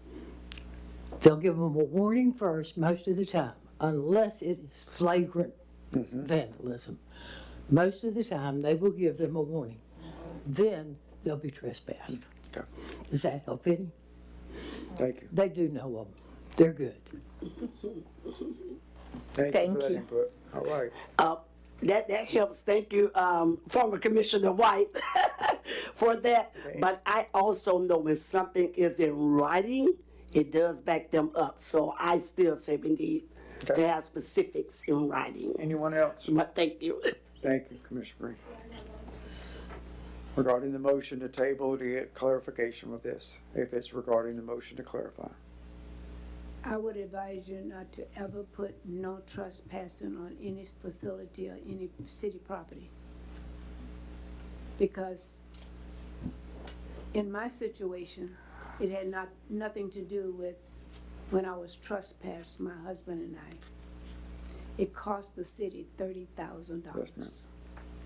They'll give them a warning first most of the time, unless it is flagrant vandalism. Most of the time, they will give them a warning. then they'll be trespassed. Okay. Does that help any? Thank you. They do know them. They're good. Thank you Thank for that you. input. All right. That helps. Thank you, former Commissioner White, for that. But I also know when something is in writing, it does back them up. So I still say we need to have specifics in writing. Anyone else? But thank you. Thank you, Commissioner Green. Regarding the motion to table to get clarification with this, if it's regarding the motion to clarify. I would advise you not to ever put no trespassing on any facility or any city property. Because in my situation, it had nothing to do with when I was trespassed, my husband and I. It cost the city $30,000. Yes, ma'am.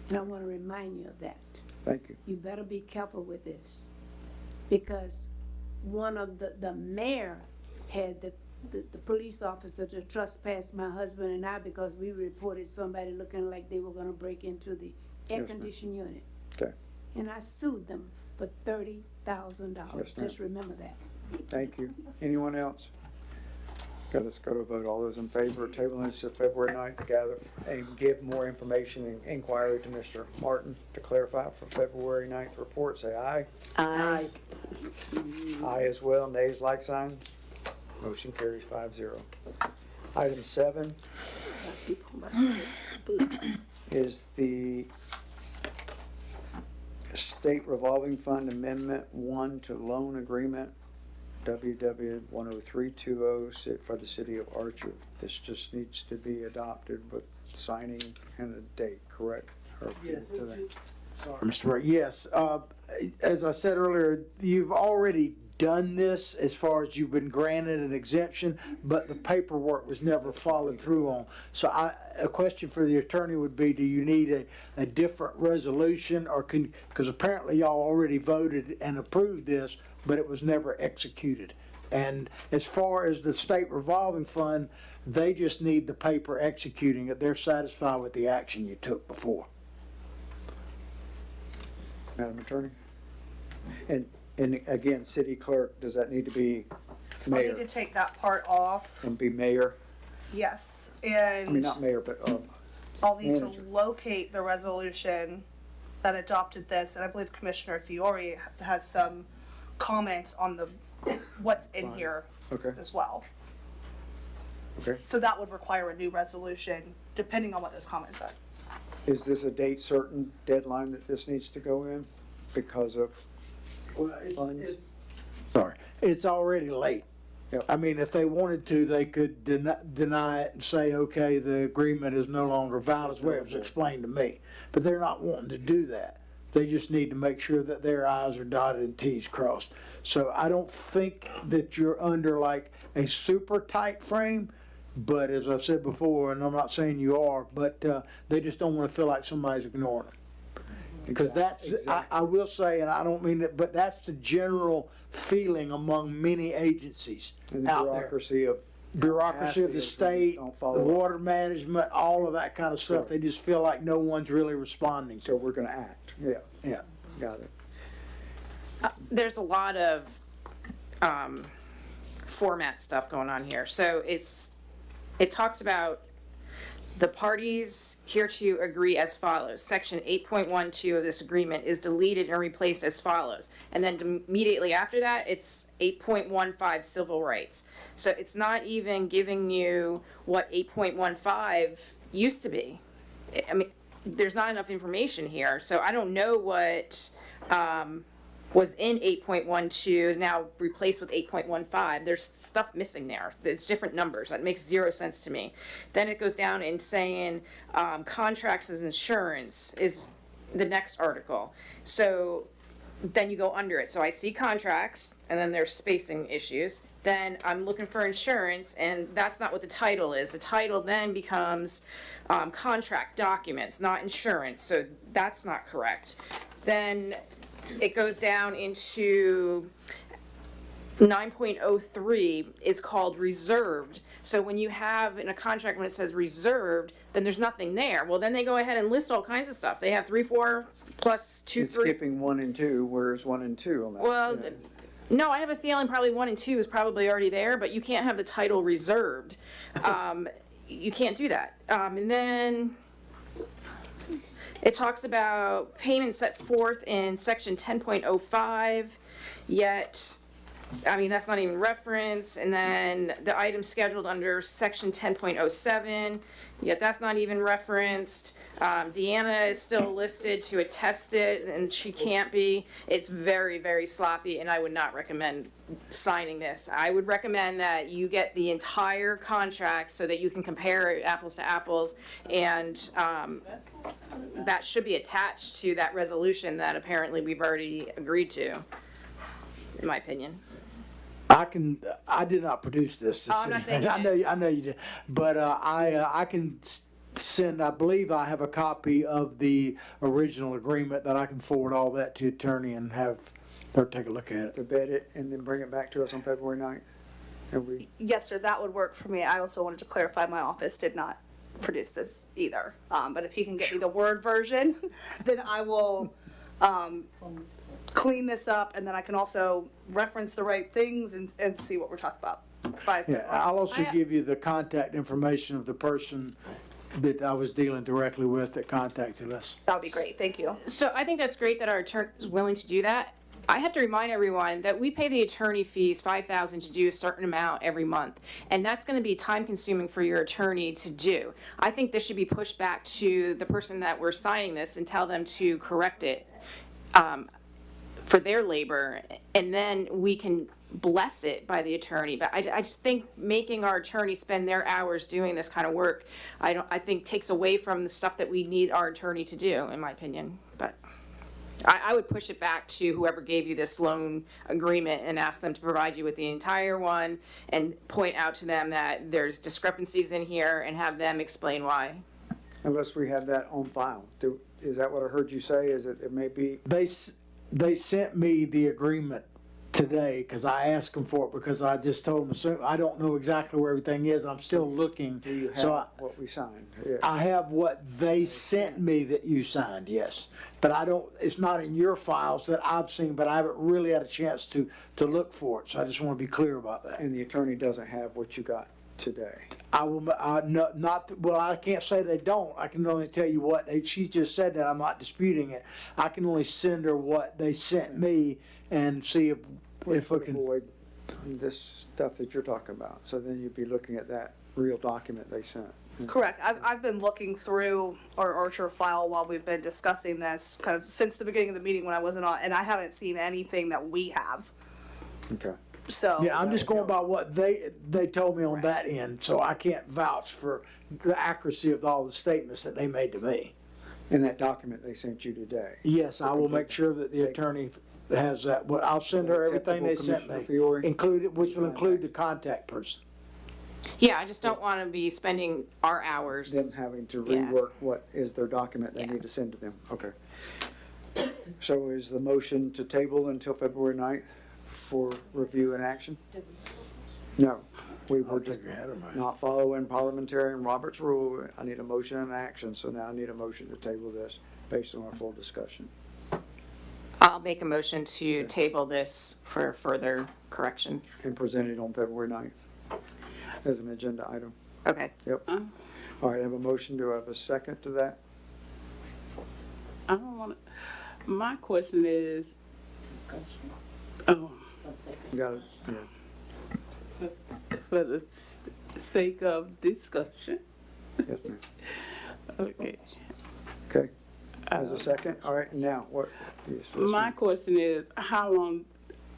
And I want to remind you of that. Thank you. You better be careful with this. Because one of the mayor had the police officer to trespass my husband and I because we reported somebody looking like they were gonna break into the air Yes, ma'am. conditioned unit. Okay. And I sued them for $30,000. Yes, ma'am. Just remember that. Thank you. Anyone else? Okay, let's go to a vote. All those in favor of tabling this to February 9th to gather and give more information and inquiry to Mr. Martin to clarify for February 9th report, say aye. Aye. Aye as well. Nays, like sign. Motion carries 5-0. Item 7 is the State Revolving Fund Amendment 1 to Loan Agreement WW 10320 for the city of Archer. This just needs to be adopted with signing and a date, correct? Or today? Mr. Mayor, yes, as I said earlier, you've already done this as far as you've been granted an exemption, but the paperwork was never followed through on. So a question for the attorney would be, do you need a different resolution or because apparently y'all already voted and approved this, but it was never executed. And as far as the state revolving fund, they just need the paper executing it. They're satisfied with the action you took before. Madam Attorney? And again, city clerk, does that need to be I need mayor? to take that part off. And be mayor? Yes, I and mean, not mayor, but I'll need to manager. locate the resolution that adopted this, and I believe Commissioner Fiore has some comments on what's in here Okay. as well. Okay. So that would require a new resolution, depending on what those comments are. Is this a date certain deadline that this needs to go in because of funds? Sorry, it's already late. Yep. I mean, if they wanted to, they could deny it and say, okay, the agreement is no longer valid, is the way it was explained to me. But they're not wanting to do that. They just need to make sure that their I's are dotted and T's crossed. So I don't think that you're under like a super tight frame, but as I said before, and I'm not saying you are, but they just don't want to feel like somebody's ignoring them. Because that's, I will say, and I don't mean that, but that's the general feeling among many agencies And the out there. bureaucracy Bureaucracy of the state, don't the follow up. water management, all of that kind of stuff. They just feel like no one's really responding. So we're gonna act. Yeah, Yeah. got it. There's a lot of format stuff going on here. So it talks about the parties hereto agree as follows. Section 8.12 of this agreement is deleted and replaced as follows. And then immediately after that, it's 8.15 civil rights. So it's not even giving you what 8.15 used to be. I mean, there's not enough information here. So I don't know what was in 8.12 now replaced with 8.15. There's stuff missing there. It's different numbers. That makes zero sense to me. Then it goes down in saying contracts as insurance is the next article. So then you go under it. So I see contracts, and then there's spacing issues. Then I'm looking for insurance, and that's not what the title is. The title then becomes contract documents, not insurance. So that's not correct. Then it goes down into 9.03 is called reserved. So when you have in a contract when it says reserved, then there's nothing there. Well, then they go ahead and list all kinds of stuff. They have 3, 4 plus 2, It's 3. skipping 1 and 2, whereas 1 and 2 on that. Well, yeah. no, I have a feeling probably 1 and 2 is probably already there, but you can't have the title reserved. You can't do that. And then it talks about payments set forth in section 10.05, yet, I mean, that's not even referenced. And then the item scheduled under section 10.07, yet that's not even referenced. Deanna is still listed to attest it, and she can't be. It's very, very sloppy, and I would not recommend signing this. I would recommend that you get the entire contract so that you can compare apples to apples, and that should be attached to that resolution that apparently we've already agreed to, in my opinion. I did not produce this. Oh, I'm not saying you I know you did, but I can send. I believe I have a copy of the original agreement that I can forward all that to attorney and have her take a look at it. To vet it and then bring it back to us on February 9th. Have we? Yes, sir, that would work for me. I also wanted to clarify my office did not produce this either. But if he can get me the Word version, then I will clean this up, and then I can also reference the right things and see what we're talking about. Yeah, I'll also give you the contact information of the person that I was dealing directly with that contacted us. That would be great, thank you. So I think that's great that our attorney is willing to do that. I have to remind everyone that we pay the attorney fees, $5,000 to do a certain amount every month, and that's going to be time consuming for your attorney to do. I think this should be pushed back to the person that we're signing this and tell them to correct it for their labor, and then we can bless it by the attorney. But I just think making our attorney spend their hours doing this kind of work, I think takes away from the stuff that we need our attorney to do, in my opinion. But I would push it back to whoever gave you this loan agreement and ask them to provide you with the entire one and point out to them that there's discrepancies in here and have them explain why. Unless we have that on file. Is that what I heard you say? Is that it may be? They sent me the agreement today because I asked them for it because I just told them I don't know exactly where everything is. I'm still looking. Do you have so what we signed? Yeah. I have what they sent me that you signed, yes. But I don't, it's not in your files that I've seen, but I haven't really had a chance to look for it. So I just want to be clear about that. And the attorney doesn't have what you got today. I will, well, I can't say they don't. I can only tell you what, she just said that, I'm not disputing it. I can only send her what they sent me and see if we can. Avoid this stuff that you're talking about. So then you'd be looking at that real document they sent. Correct. I've been looking through our Archer file while we've been discussing this, kind of since the beginning of the meeting when I wasn't on, and I haven't seen anything that we have. Okay. So. Yeah, I'm just going by what they told me on that end, so I can't vouch for the accuracy of all the statements that they made to me. In that document they sent you today. Yes, I will make sure that the attorney has that. Well, I'll send her everything they sent me, which will include the contact person. Yeah, I just don't want to be spending our hours. Them having to Yeah. rework what is their document they need to send to them. Okay. So is the motion to table until February 9th for review and action? No. We were just not following parliamentary and Robert's rule. I need a motion and action, so now I need a motion to table this based on our full discussion. I'll make a motion to table this for further correction. And present it on February 9th as an agenda item. Okay. Yep. All right, I have a motion. Do I have a second to that? I don't want to. My question is. Oh. Got it. Yeah. For the sake of discussion. Yes, ma'am. Okay. Okay. As a second? All right, now what? Yes, My question is, how long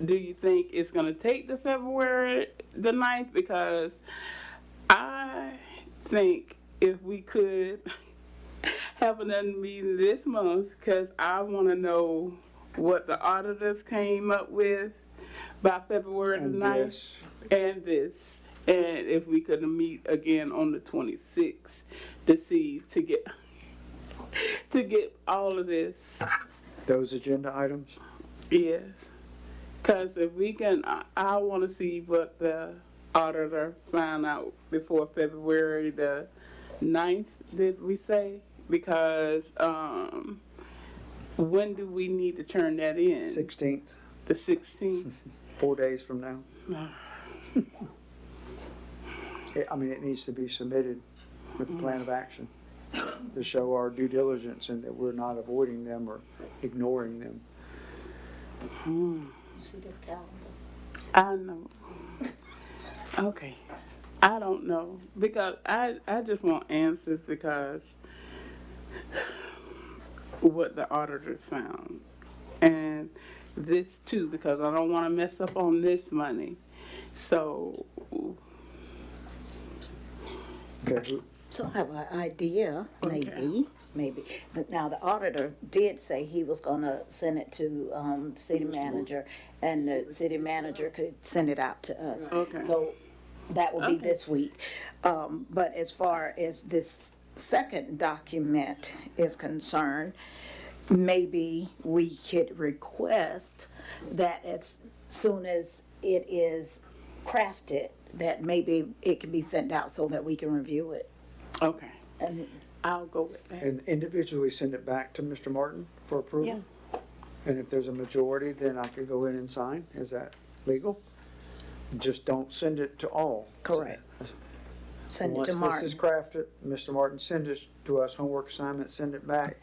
do you think it's going to take to February the 9th? Because I think if we could have another meeting this month, because I want to know what the auditors came up with by February the 9th. And this. And if we could meet again on the 26th to see, to get all of this. Those agenda items? Yes. Because if we can, I want to see what the auditor found out before February the 9th, did we say? Because, when do we need to turn that in? 16th, The 16th? 4 days from now. I mean, it needs to be submitted with a plan of action to show our due diligence and that we're not avoiding them or ignoring them. See this calendar? I know. Okay. I don't know, because I just want answers because what the auditors found. And this too, because I don't want to mess up on this money. So, Okay, So I have an idea, maybe. But now the auditor did say he was gonna send it to, city manager, and the city manager could send it out to us. Okay. So that will be Okay. this week. But as far as this second document is concerned, maybe we could request that as soon as it is crafted, that maybe it can be sent out so that we can review it. okay, And I'll go with that. and individually send it back to Mr. Martin for approval? And if there's a majority, then I could go in and sign. Is that legal? Just don't send it to all. Correct. Send it to Once Martin. this is crafted, Mr. Martin, send it to us, homework assignment, send it back.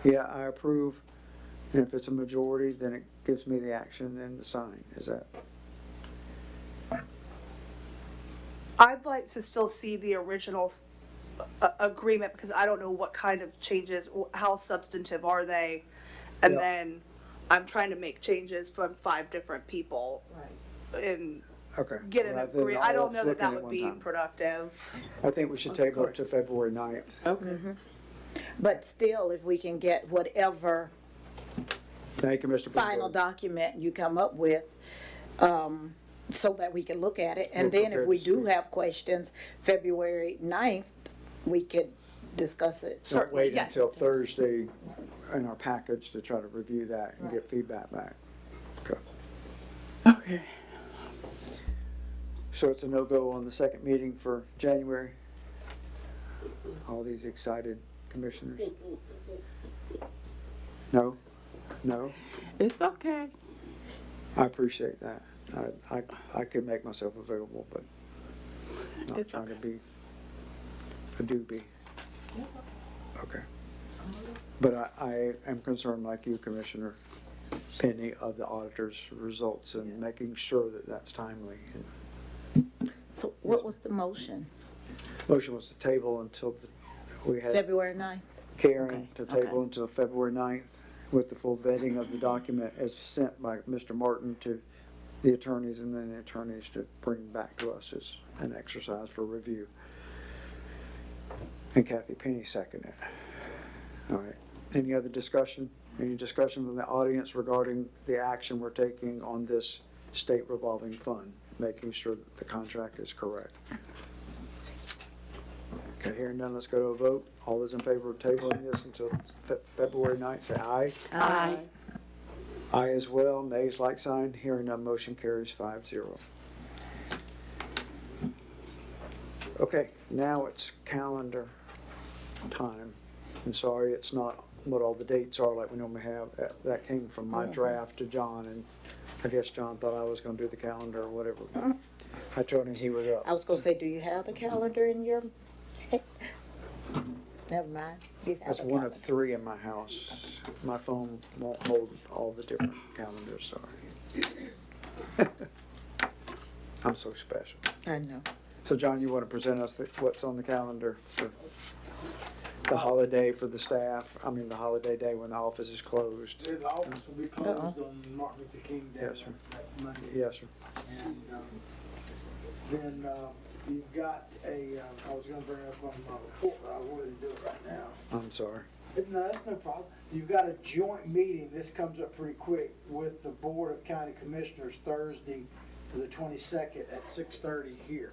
Yeah, I approve. And if it's a majority, then it gives me the action then to sign. Is that? I'd like to still see the original agreement because I don't know what kind of changes, how substantive are they? And Yeah. then I'm trying to make changes from 5 different people. And Okay. get an Rather than agreement. I all don't know that looking that at would one be time. productive. I think we should table it to February 9th. Okay. But still, if we can get whatever Thank you, Mr. final Bloomberg. document you come up with, so that we can look at it. And We're then if prepared we to do speak. have questions, February 9th, we could discuss it. Don't wait yes. until Thursday in our package to try to review that and get feedback back. Okay. Okay. So it's a no-go on the second meeting for January? All these excited commissioners? No? No? It's okay. I appreciate that. I could make myself available, but not It's trying to be a doobie. Okay. But I am concerned like you, Commissioner Penny, of the auditor's results and making sure that that's timely. So what was the motion? Motion was to table until we had February 9th? Karen to Okay, table until February 9th with the full vetting of the document as sent by Mr. Martin to the attorneys and then the attorneys to bring back to us as an exercise for review. And Kathy Penny seconded it. All right. Any other discussion? Any discussion from the audience regarding the action we're taking on this state revolving fund, making sure that the contract is correct? Okay, hearing none, let's go to a vote. All those in favor of tabling this until February 9th, say aye. Aye. Aye as well, nays like sign. Hearing none, motion carries 5-0. Okay, now it's calendar time. I'm sorry, it's not what all the dates are like we normally have. That came from my draft to John, and I guess John thought I was gonna do the calendar or whatever. but I told him he was up. I was gonna say, do you have the calendar in your? Never mind. You have That's a one calendar. of 3 in my house. My phone won't hold all the different calendars, sorry. I'm so special. I know. So John, you want to present us what's on the calendar for the holiday for the staff? I mean, the holiday day when the office is closed? The office will be closed on Martin Luther King Day. Yes, sir. that Monday. Yes, sir. And then you've got I was gonna bring it up on my report, but I wanted to do it right now. I'm sorry. No, that's no problem. You've got a joint meeting, this comes up pretty quick, with the Board of County Commissioners Thursday, the 22nd at 6:30 here.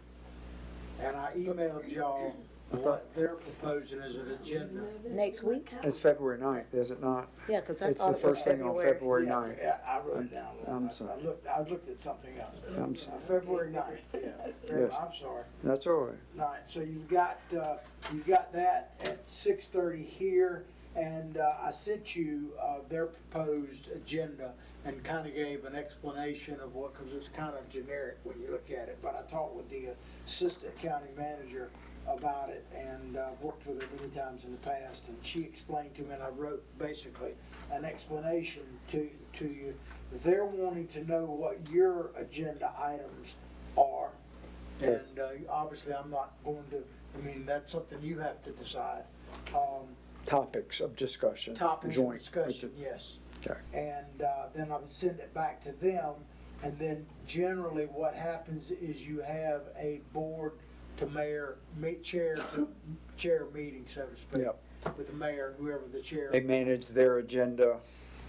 And I emailed y'all what they're proposing as an agenda. Next week? It's February 9th, is it not? Yeah, because I It's thought the it was first thing on February Yeah, 9th. Yeah, I wrote it down. I'm I sorry. looked at something else. I'm sorry. February 9th, yeah. Yes. I'm sorry. That's all right. 9th. So you've got that at 6:30 here, and I sent you their proposed agenda and kind of gave an explanation of what, because it's kind of generic when you look at it. But I talked with the assistant county manager about it, and worked with her many times in the past, and she explained to me, and I wrote basically an explanation to you. They're wanting to know what your agenda items are, and obviously I'm not going to, I mean, that's something you have to decide. Topics of discussion. Topics of joint with discussion, the- yes. Okay. And then I would send it back to them, and then generally what happens is you have a board to mayor, chair to chair meeting, so to speak. Yep. With the mayor and whoever the chair. They manage their agenda.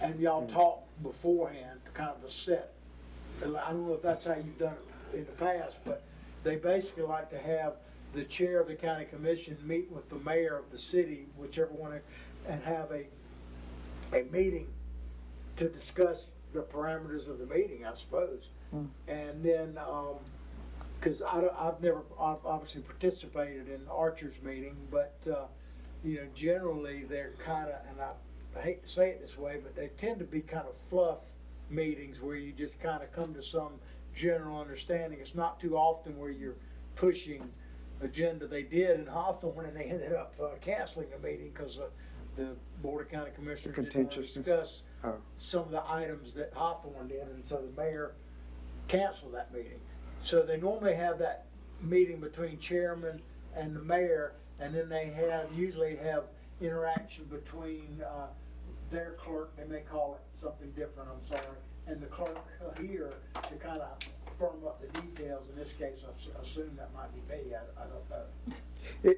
And y'all talk beforehand, kind of a set. I don't know if that's how you've done it in the past, but they basically like to have the chair of the county commission meet with the mayor of the city, whichever one, and have a meeting to discuss the parameters of the meeting, I suppose. And then, cause I've never obviously participated in Archer's meeting, but, you know, generally they're kinda, and I hate to say it this way, but they tend to be kind of fluff meetings where you just kinda come to some general understanding. It's not too often where you're pushing agenda. They did in Hawthorne, and they ended up canceling the meeting because the Board of County Commissioners didn't want to Contentiousness. discuss Oh. some of the items that Hawthorne did, and so the mayor canceled that meeting. So they normally have that meeting between chairman and the mayor, and then they usually have interaction between their clerk, they may call it something different, I'm sorry, and the clerk here to kind of firm up the details. In this case, I assume that might be me, I don't know.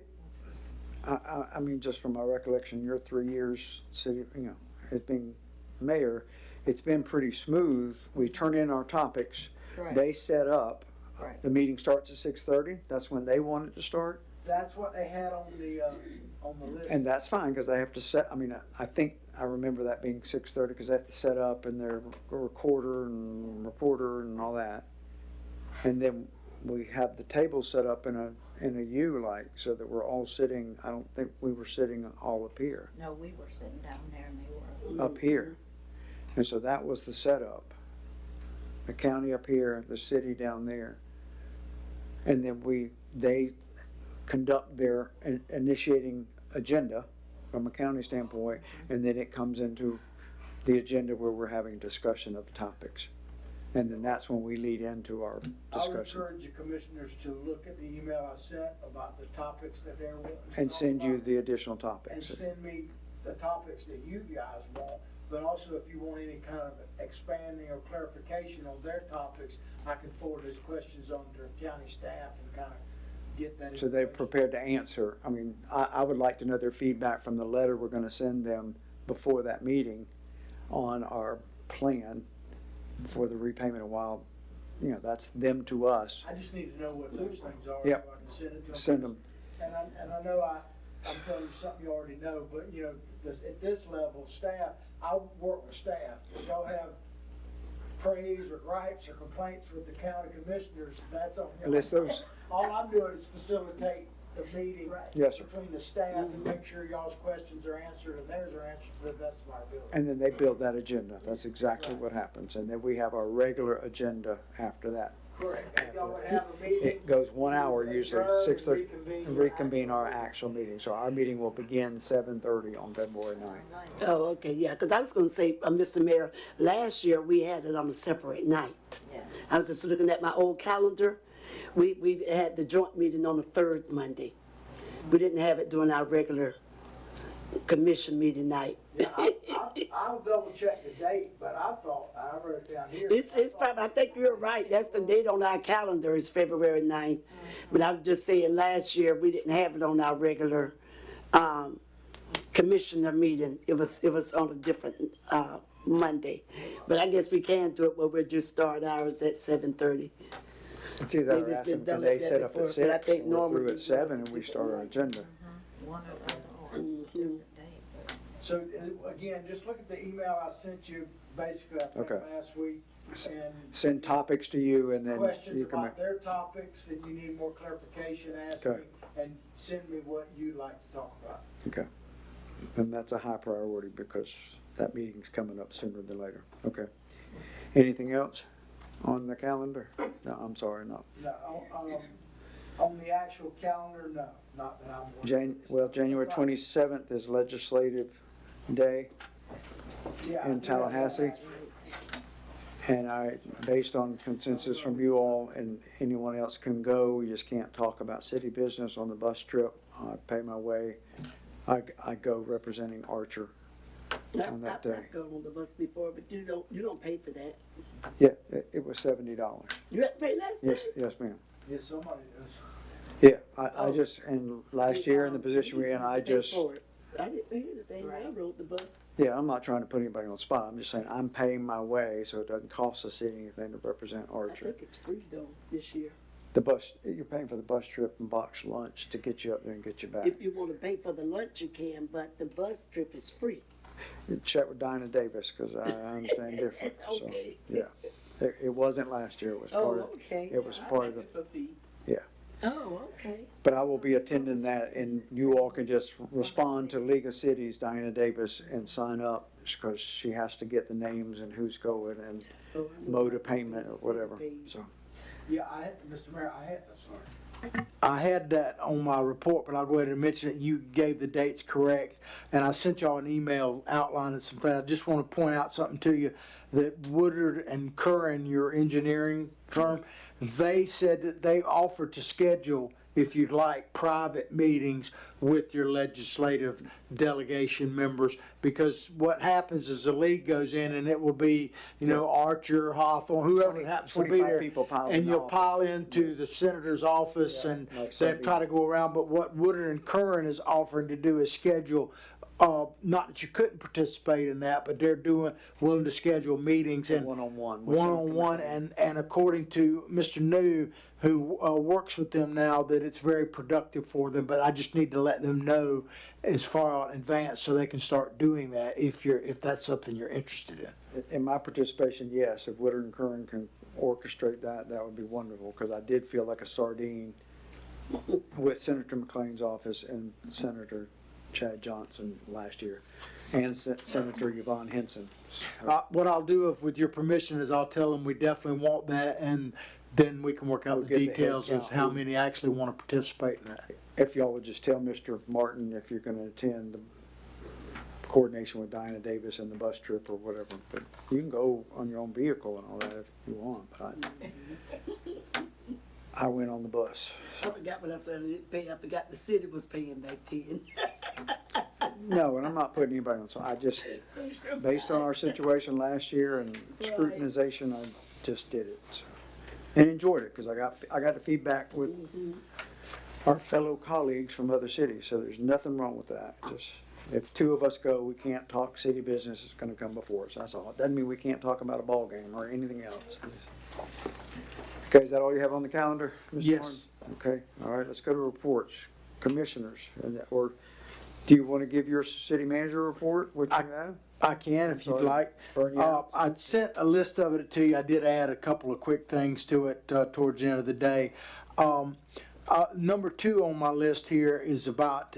I mean, just from my recollection, your 3 years city, you know, as being mayor, it's been pretty smooth. We turn in our topics. Right. They set up. Right. The meeting starts at 6:30. That's when they want it to start. That's what they had on the list. And that's fine, because they have to set, I mean, I think, I remember that being 6:30, because they have to set up and their recorder and reporter and all that. And then we have the table set up in a U, like, so that we're all sitting, I don't think we were sitting all up here, No, we were sitting down there and they were. up here. And so that was the setup. The county up here, the city down there. And then they conduct their initiating agenda from a county standpoint, and then it comes into the agenda where we're having discussion of the topics. And then that's when we lead into our I would discussion. encourage the commissioners to look at the email I sent about the topics that they're wanting to And talk send you about, the additional and topics. send me the topics that you guys want, but also if you want any kind of expanding or clarification on their topics, I can forward those questions on to the county staff and kind of get that. So they're information. prepared to answer. I mean, I would like to know their feedback from the letter we're gonna send them before that meeting on our plan for the repayment of wild, you know, that's them to us. I just need to know what those things are. Yep. So I can send it to them. Send them. And I know I'm telling you something you already know, but you know, at this level, staff, I work with staff. If y'all have praise or gripes or complaints with the county commissioners, that's on y'all. Unless those- All I'm doing is facilitate the meeting Yes, sir. between the staff and make sure y'all's questions are answered and theirs are answered to the best of my ability. And then they build that agenda. That's exactly what happens. And then we have our regular agenda after that. Correct. Y'all would have a meeting. It goes 1 hour usually, adjourn, 6:30, reconvene and for reconvene our actual meeting. So our meeting will begin 7:30 on February 9th. Oh, okay, yeah, because I was going to say, Mr. Mayor, last year we had it on a separate night. Yeah. I was just looking at my old calendar. We had the joint meeting on the third Monday. We didn't have it during our regular commission meeting night. I'll double check the date, but I thought, I wrote it down here. It's probably, I think you're right, that's the date on our calendar is February 9th. But I'm just saying, last year, we didn't have it on our regular, commissioner meeting. It was on a different, Monday. But I guess we can do it where we'll just start ours at 7:30. It's either Maybe it's asking, been done can they like that set up before, at but I 6, think and we're through normally at 7, and we start our agenda. Mhm. So, again, just look at the email I sent you, basically, I think Okay. last week, and Send topics to you, and then questions you can about make, their topics, and you need more clarification, ask me, Okay. and send me what you'd like to talk about. okay. And that's a high priority, because that meeting's coming up sooner than later. Okay. Anything else on the calendar? No, I'm sorry, no. No, on the actual calendar, no, not that I'm aware of. January 27th is Legislative Day Yeah, in Tallahassee. And based on consensus from you all and anyone else can go, we just can't talk about city business on the bus trip. I pay my way. I go representing Archer on that day. I've gone on the bus before, but you don't pay for that. Yeah, it was $70. You had to pay last time? Yes, ma'am. Yeah, somebody does. Yeah, I just, and last year in the position we're in, I just, I didn't pay anything, I rode the bus. yeah, I'm not trying to put anybody on the spot. I'm just saying I'm paying my way, so it doesn't cost the city anything to represent I Archer. think it's free though, this year. The bus, you're paying for the bus trip and box lunch to get you up there and get you back. If you wanna pay for the lunch, you can, but the bus trip is free. Check with Dinah Davis, because I understand different, so, Okay. yeah. It wasn't last year, it was part of, okay. it was part of the, yeah. Oh, okay. But I will be attending that, and you all can just respond to League of Cities, Diana Davis, and sign up, because she has to get the names and who's going and mode of payment or whatever, so. Yeah, Mr. Mayor, I had that on my report, but I'll go ahead and mention it. You gave the dates correct, and I sent y'all an email outlining some things. I just want to point out something to you, that Woodard and Curran, your engineering firm, they said that they offered to schedule, if you'd like, private meetings with your legislative delegation members, because what happens is the league goes in and it will be, Archer, Hawthorne, whoever happens to be 25 there. people pile in And the you'll office. pile into the senator's office and like they Sunday. try to go around, but what Woodard and Curran is offering to do is schedule, not that you couldn't participate in that, but they're willing to schedule meetings and One-on-one. one-on-one, and according to Mr. New, who works with them now, that it's very productive for them, but I just need to let them know as far out in advance so they can start doing that if that's something you're interested in. In my participation, yes, if Woodard and Curran can orchestrate that, that would be wonderful, because I did feel like a sardine with Senator McLean's office and Senator Chad Johnson last year, and Senator Yvonne Henson. What I'll do, with your permission, is I'll tell them we definitely want that, and then we can work out the get the head details of count. how many actually want to participate in that. If y'all would just tell Mr. Martin if you're gonna attend the coordination with Diana Davis and the bus trip or whatever, but you can go on your own vehicle and all that if you want, but I went on the bus. I forgot what I said, I didn't pay, I forgot the city was paying back then. No, and I'm not putting anybody on, so I just, based on our situation last year and scrutinization, I just did it, so. And enjoyed it, because I got the feedback with our fellow colleagues from other cities, so there's nothing wrong with that. Just, if two of us go, we can't talk city business, it's gonna come before us, that's all. It doesn't mean we can't talk about a ball game or anything else. Okay, is that all you have on the calendar, Mr. Yes. Martin? Okay, all right, let's go to reports. Commissioners, or do you want to give your city manager report, what you have? I can, if you'd Sorry. like. Burn you out. I sent a list of it to you. I did add a couple of quick things to it towards the end of the day. Number 2 on my list here is about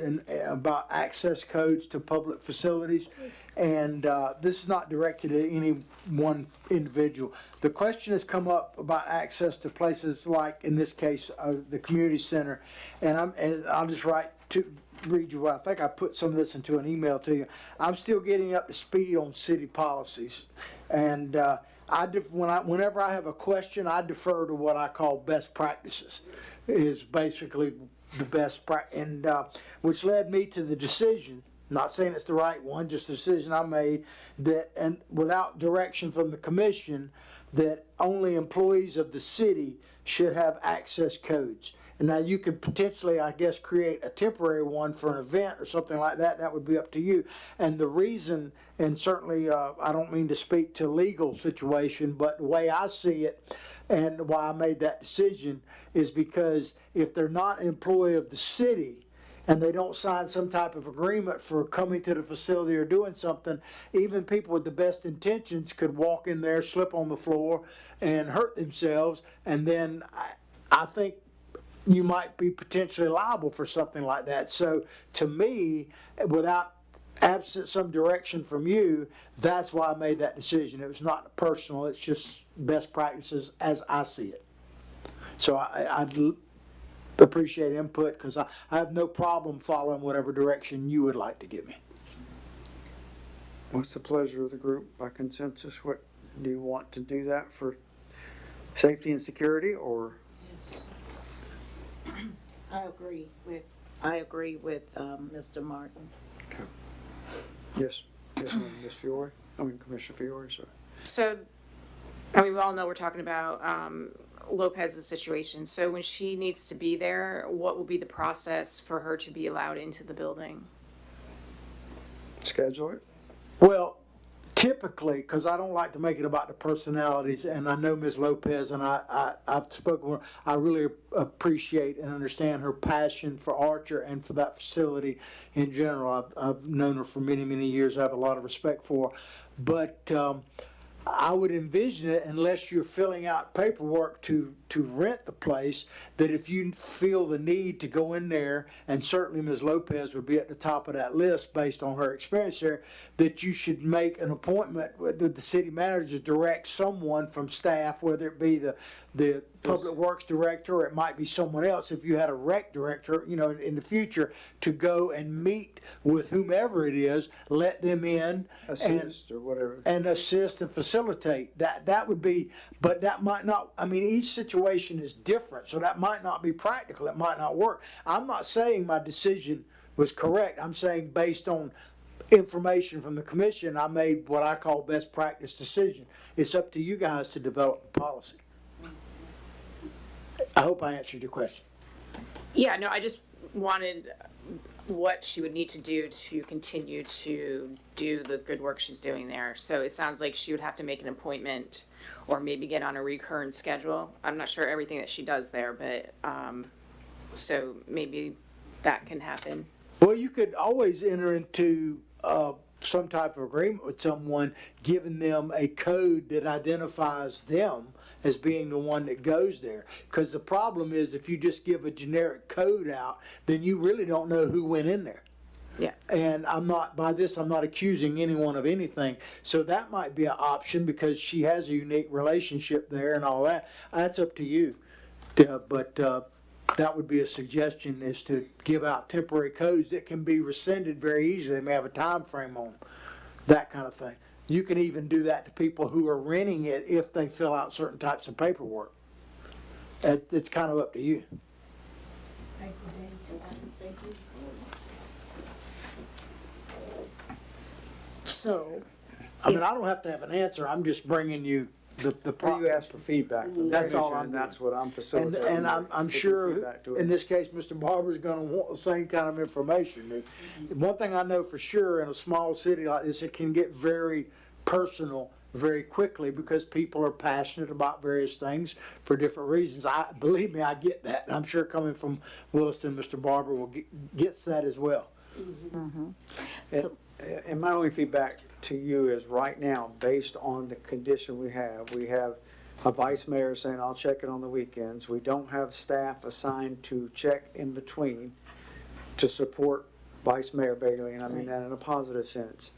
access codes to public facilities, and this is not directed at any one individual. The question has come up about access to places like, in this case, the community center, and I'll just read you what I think. I put some of this into an email to you. I'm still getting up to speed on city policies, and whenever I have a question, I defer to what I call best practices. Is basically the best practice, and which led me to the decision. Not saying it's the right one, just the decision I made that, and without direction from the commission, that only employees of the city should have access codes. And now you could potentially, I guess, create a temporary one for an event or something like that. That would be up to you. And the reason, and certainly I don't mean to speak to legal situation, but the way I see it, And why I made that decision is because if they're not an employee of the city and they don't sign some type of agreement for coming to the facility or doing something, even people with the best intentions could walk in there, slip on the floor and hurt themselves. And then I think you might be potentially liable for something like that. So to me, without absent some direction from you, that's why I made that decision. It was not personal, it's just best practices as I see it. So I'd appreciate input, because I have no problem following whatever direction you would like to give me. What's the pleasure of the group by consensus? What, do you want to do that for safety and security, or? I agree with Mr. Martin. Okay. Yes, yes, Ms. Fiore, Commissioner Fiore, sorry. So, I mean, we all know we're talking about Lopez's situation. So when she needs to be there, what will be the process for her to be allowed into the building? Schedule it? Well, typically, because I don't like to make it about the personalities, and I know Ms. Lopez, and I've spoken with her, I really appreciate and understand her passion for Archer and for that facility in general. I've known her for many, many years. I have a lot of respect for her. But I would envision it, unless you're filling out paperwork to rent the place, that if you feel the need to go in there, and certainly Ms. Lopez would be at the top of that list based on her experience there, that you should make an appointment with the city manager to direct someone from staff, whether it be the public works director, or it might be someone else, if you had a rec director, in the future, to go and meet with whomever it is, let them in, Assist or whatever. and assist and facilitate. That would be, but that might not, each situation is different, so that might not be practical, it might not work. I'm not saying my decision was correct, I'm saying based on information from the commission, I made what I call best practice decision. It's up to you guys to develop the policy. I hope I answered your question. Yeah, no, I just wanted what she would need to do to continue to do the good work she's doing there. So it sounds like she would have to make an appointment or maybe get on a recurrent schedule. I'm not sure everything that she does there, but so maybe that can happen. Well, you could always enter into some type of agreement with someone, giving them a code that identifies them as being the one that goes there. Because the problem is, if you just give a generic code out, then you really don't know who went in there. Yeah. And I'm not accusing anyone of anything. So that might be an option, because she has a unique relationship there and all that. That's up to you. But that would be a suggestion, is to give out temporary codes that can be rescinded very easily. They may have a time frame on them, that kind of thing. You can even do that to people who are renting it if they fill out certain types of paperwork. It's kind of up to you. Thank you, Thank you. So, I don't have to have an answer. I'm just bringing you the You asked for feedback. From the That's all commission, I'm and that's what I'm facilitating. And I'm Get sure, feedback to it. in this case, Mr. Barber's gonna want the same kind of information. One thing I know for sure, in a small city like this, it can get very personal very quickly, because people are passionate about various things for different reasons. Believe me, I get that. And I'm sure coming from Williston, Mr. Barber gets that as well. And my only feedback to you is, right now, based on the condition we have a vice mayor saying, I'll check it on the weekends. We don't have staff assigned to check in between to support Vice Mayor Bailey, and I mean that in a positive sense.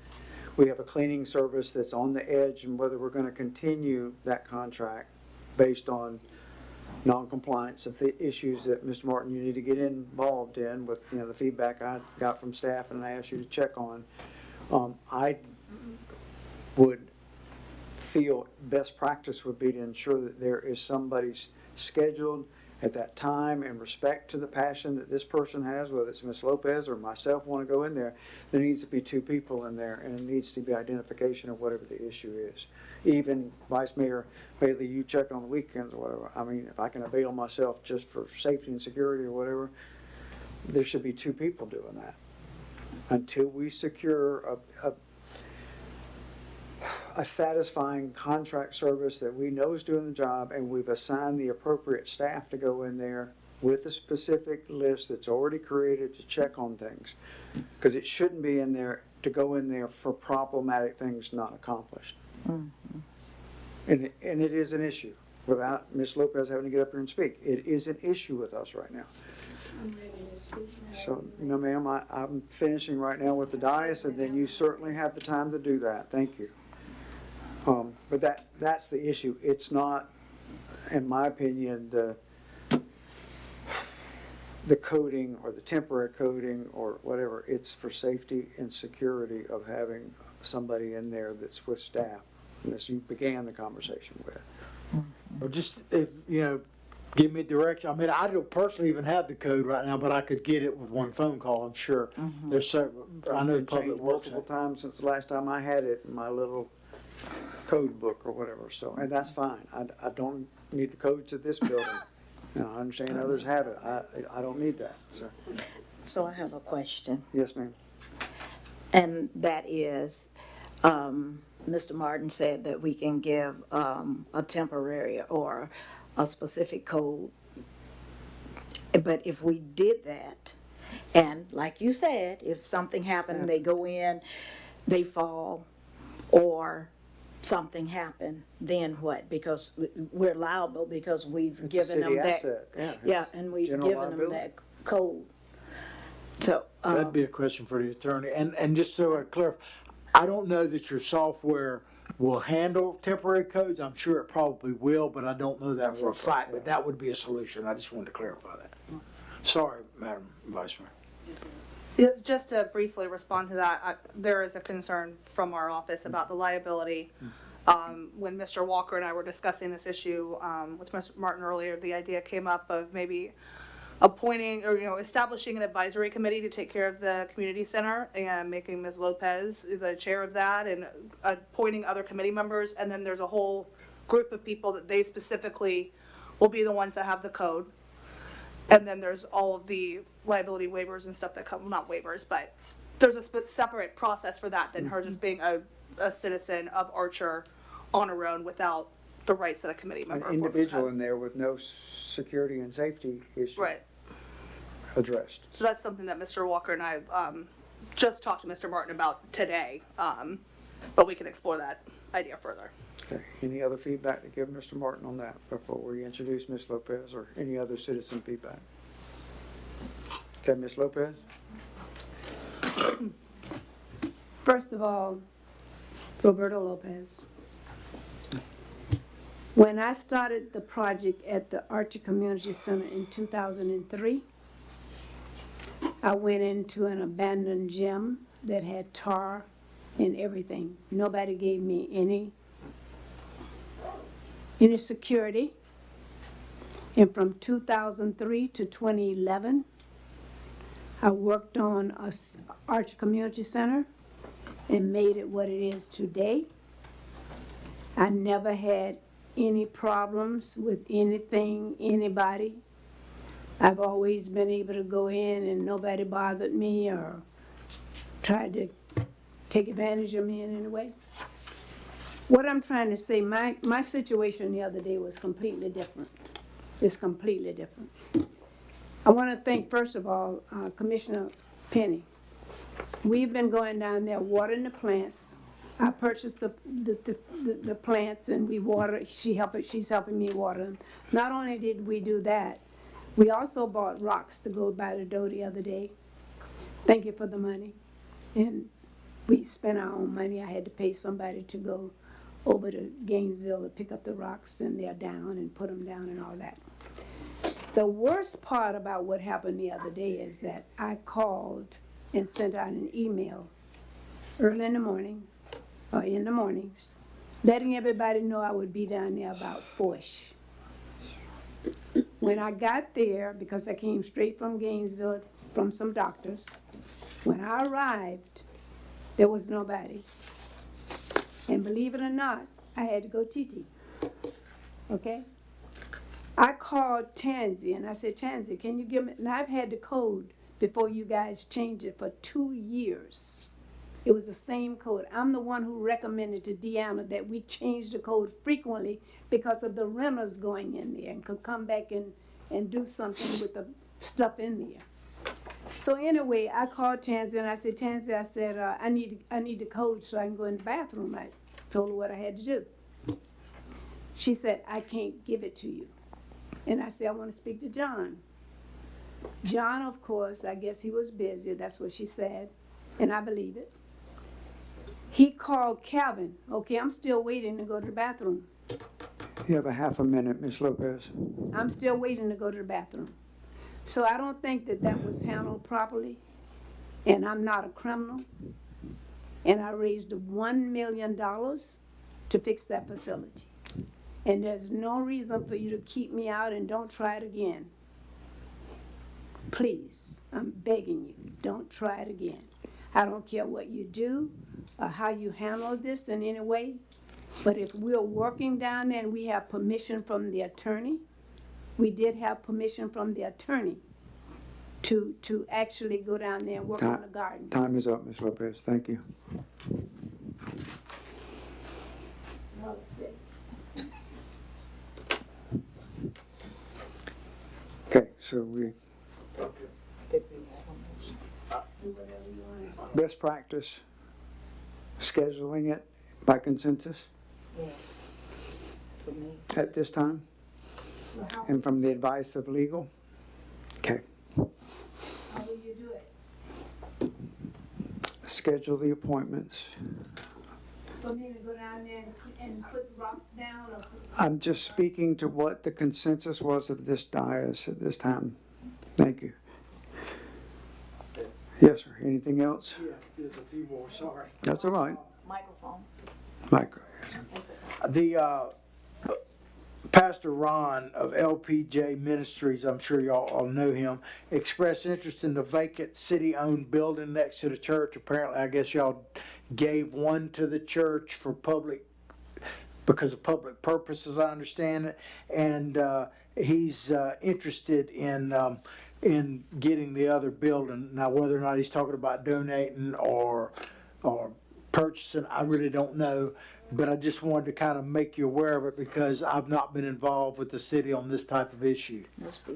We have a cleaning service that's on the edge, and whether we're going to continue that contract based on non-compliance of the issues that, Mr. Martin, you need to get involved in with, the feedback I got from staff and I asked you to check on. I would feel best practice would be to ensure that there is somebody scheduled at that time, in respect to the passion that this person has, whether it's Ms. Lopez or myself want to go in there. There needs to be two people in there, and it needs to be identification of whatever the issue is. Even Vice Mayor Bailey, you check on the weekends or whatever. If I can avail myself just for safety and security or whatever, there should be two people doing that until we secure a satisfying contract service that we know is doing the job, and we've assigned the appropriate staff to go in there with a specific list that's already created to check on things. Because it shouldn't be in there to go in there for problematic things not accomplished. And it is an issue, without Ms. Lopez having to get up here and speak. It is an issue with us right now. So, no ma'am, I'm finishing right now with the dais, and then you certainly have the time to do that. Thank you. But that's the issue. It's not, in my opinion, the coding or the temporary coding or whatever. It's for safety and security of having somebody in there that's with staff, as you began the conversation with. Or just, if, give me direction. I mean, I don't personally even have the code right now, but I could get it with one phone call, I'm sure. There's several, I know It's been Public changed Works. multiple times since the last time I had it in my little code book or whatever, so, and that's fine. I don't need the codes of this building. I understand others have it. I don't need that, so. So I have a question, Yes, ma'am. and that is, Mr. Martin said that we can give a temporary or a specific code. But if we did that, and like you said, if something happened, they go in, they fall, or something happened, then what? Because we're liable because we've It's a given them city that. asset. Yeah, it's and we've general given them liability. that code. So, That'd be a question for the attorney. And just so I clarify, I don't know that your software will handle temporary codes. I'm sure it probably will, but I don't know that for a fact, but that would be a solution. I just wanted to clarify that. Sorry, Madam Vice Mayor. Yeah, just to briefly respond to that, there is a concern from our office about the liability. When Mr. Walker and I were discussing this issue with Mr. Martin earlier, the idea came up of maybe appointing or, establishing an advisory committee to take care of the community center and making Ms. Lopez the chair of that and appointing other committee members. And then there's a whole group of people that they specifically will be the ones that have the code. And then there's all of the liability waivers and stuff that come, well, not waivers, but there's a separate process for that than her just being a citizen of Archer on her own without the rights that a committee An member. individual in there with no security and safety issues Right. addressed. So that's something that Mr. Walker and I just talked to Mr. Martin about today, but we can explore that idea further. Okay, any other feedback to give Mr. Martin on that before we introduce Ms. Lopez or any other citizen feedback? Okay, Ms. Lopez? First of all, Roberto Lopez. When I started the project at the Archer Community Center in 2003, I went into an abandoned gym that had tar and everything. Nobody gave me any security. And from 2003 to 2011, I worked on Archer Community Center and made it what it is today. I never had any problems with anything, anybody. I've always been able to go in and nobody bothered me or tried to take advantage of me in any way. What I'm trying to say, my situation the other day was completely different. It's completely different. I want to thank, first of all, Commissioner Penny. We've been going down there watering the plants. I purchased the plants and we water. She's helping me water them. Not only did we do that, we also bought rocks to go by the door the other day. Thank you for the money. And we spent our own money. I had to pay somebody to go over to Gainesville to pick up the rocks, and they're down and put them down and all that. The worst part about what happened the other day is that I called and sent out an email early in the morning, or in the mornings, letting everybody know I would be down there about 4-ish. When I got there, because I came straight from Gainesville from some doctors, when I arrived, there was nobody. And believe it or not, I had to go TT. Okay? I called Tansy and I said, Tansy, can you give me, and I've had the code before you guys changed it for 2 years. It was the same code. I'm the one who recommended to Deanna that we change the code frequently because of the renters going in there and could come back and do something with the stuff in there. So anyway, I called Tansy and I said, Tansy, I need the code so I can go in the bathroom. I told her what I had to do. She said, I can't give it to you. And I said, I want to speak to John. John, of course, I guess he was busy. That's what she said. And I believe it. He called Calvin. Okay, I'm still waiting to go to the bathroom. You have a half a minute, Ms. Lopez. I'm still waiting to go to the bathroom. So I don't think that was handled properly. And I'm not a criminal. And I raised $1 million to fix that facility. And there's no reason for you to keep me out and don't try it again. Please, I'm begging you, don't try it again. I don't care what you do or how you handle this in any way, but if we're working down there and we have permission from the attorney, we did have permission from the attorney to actually go down there and work on the garden. Time is up, Ms. Lopez. Thank you. Okay, so best practice, scheduling it by consensus at this time, and from the advice of legal. Okay. How will you do it? Schedule the appointments. For me to go down there and put rocks down or? I'm just speaking to what the consensus was of this dais at this time. Thank you. Yes, sir. Anything else? Yeah, there's a few more, sorry. That's all right. Microphone. Micro. The Pastor Ron of LPJ Ministries, I'm sure y'all all know him, expressed interest in the vacant city-owned building next to the church. Apparently, I guess y'all gave one to the church for because of public purposes, I understand it. And he's interested in getting the other building. Now, whether or not he's talking about donating or purchasing, I really don't know. But I just wanted to kind of make you aware of it because I've not been involved with the city on this type of issue.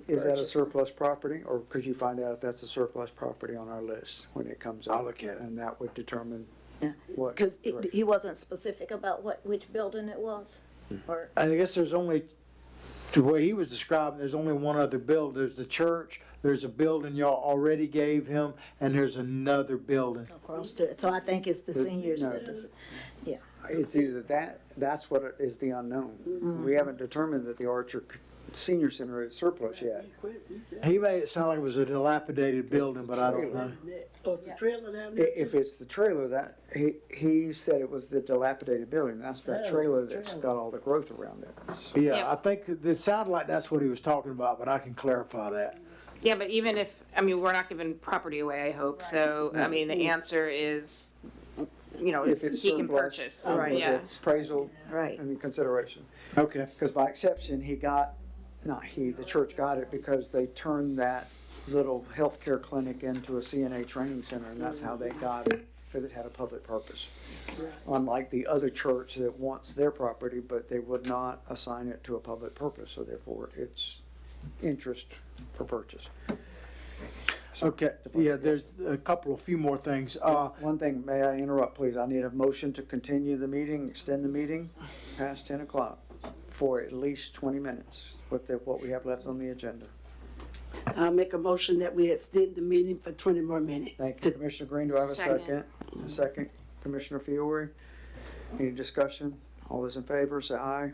Is that a surplus property, or could you find out if that's a surplus property on our list when it comes up? I'll look at it. And that would determine Yeah, what. because he wasn't specific about which building it was, or? I guess there's only, the way he was describing, there's only one other building. There's the church, there's a building y'all already gave him, and there's another building. Across the, so I think it's the senior No. citizen. Yeah. It's either that's what is the unknown. We haven't determined that the Archer Senior Center is surplus yet. He made it sound like it was a dilapidated building, but I don't know. Oh, it's a trailer down there? If it's the trailer, that he said it was the dilapidated building. That's that trailer that's got all the growth around it. Yeah, I think it sounded like that's what he was talking about, but I can clarify that. Yeah, but even if, I mean, we're not giving property away, I hope, so, I mean, the answer is, you know, If it's he can surplus, purchase, with yeah. appraisal Right. and consideration. Okay. Because by exception, the church got it because they turned that little healthcare clinic into a CNA training center, and that's how they got it, because it had a public purpose. Unlike the other church that wants their property, but they would not assign it to a public purpose, so therefore it's interest for purchase. Okay, yeah, there's a few more things. One thing, may I interrupt, please? I need a motion to continue the meeting, extend the meeting past 10 o'clock for at least 20 minutes with what we have left on the agenda. I'll make a motion that we extend the meeting for 20 more minutes. Thank you, Commissioner Green. Do I have a second? Second. A second, Commissioner Fiore. Any discussion? All those in favor, say aye.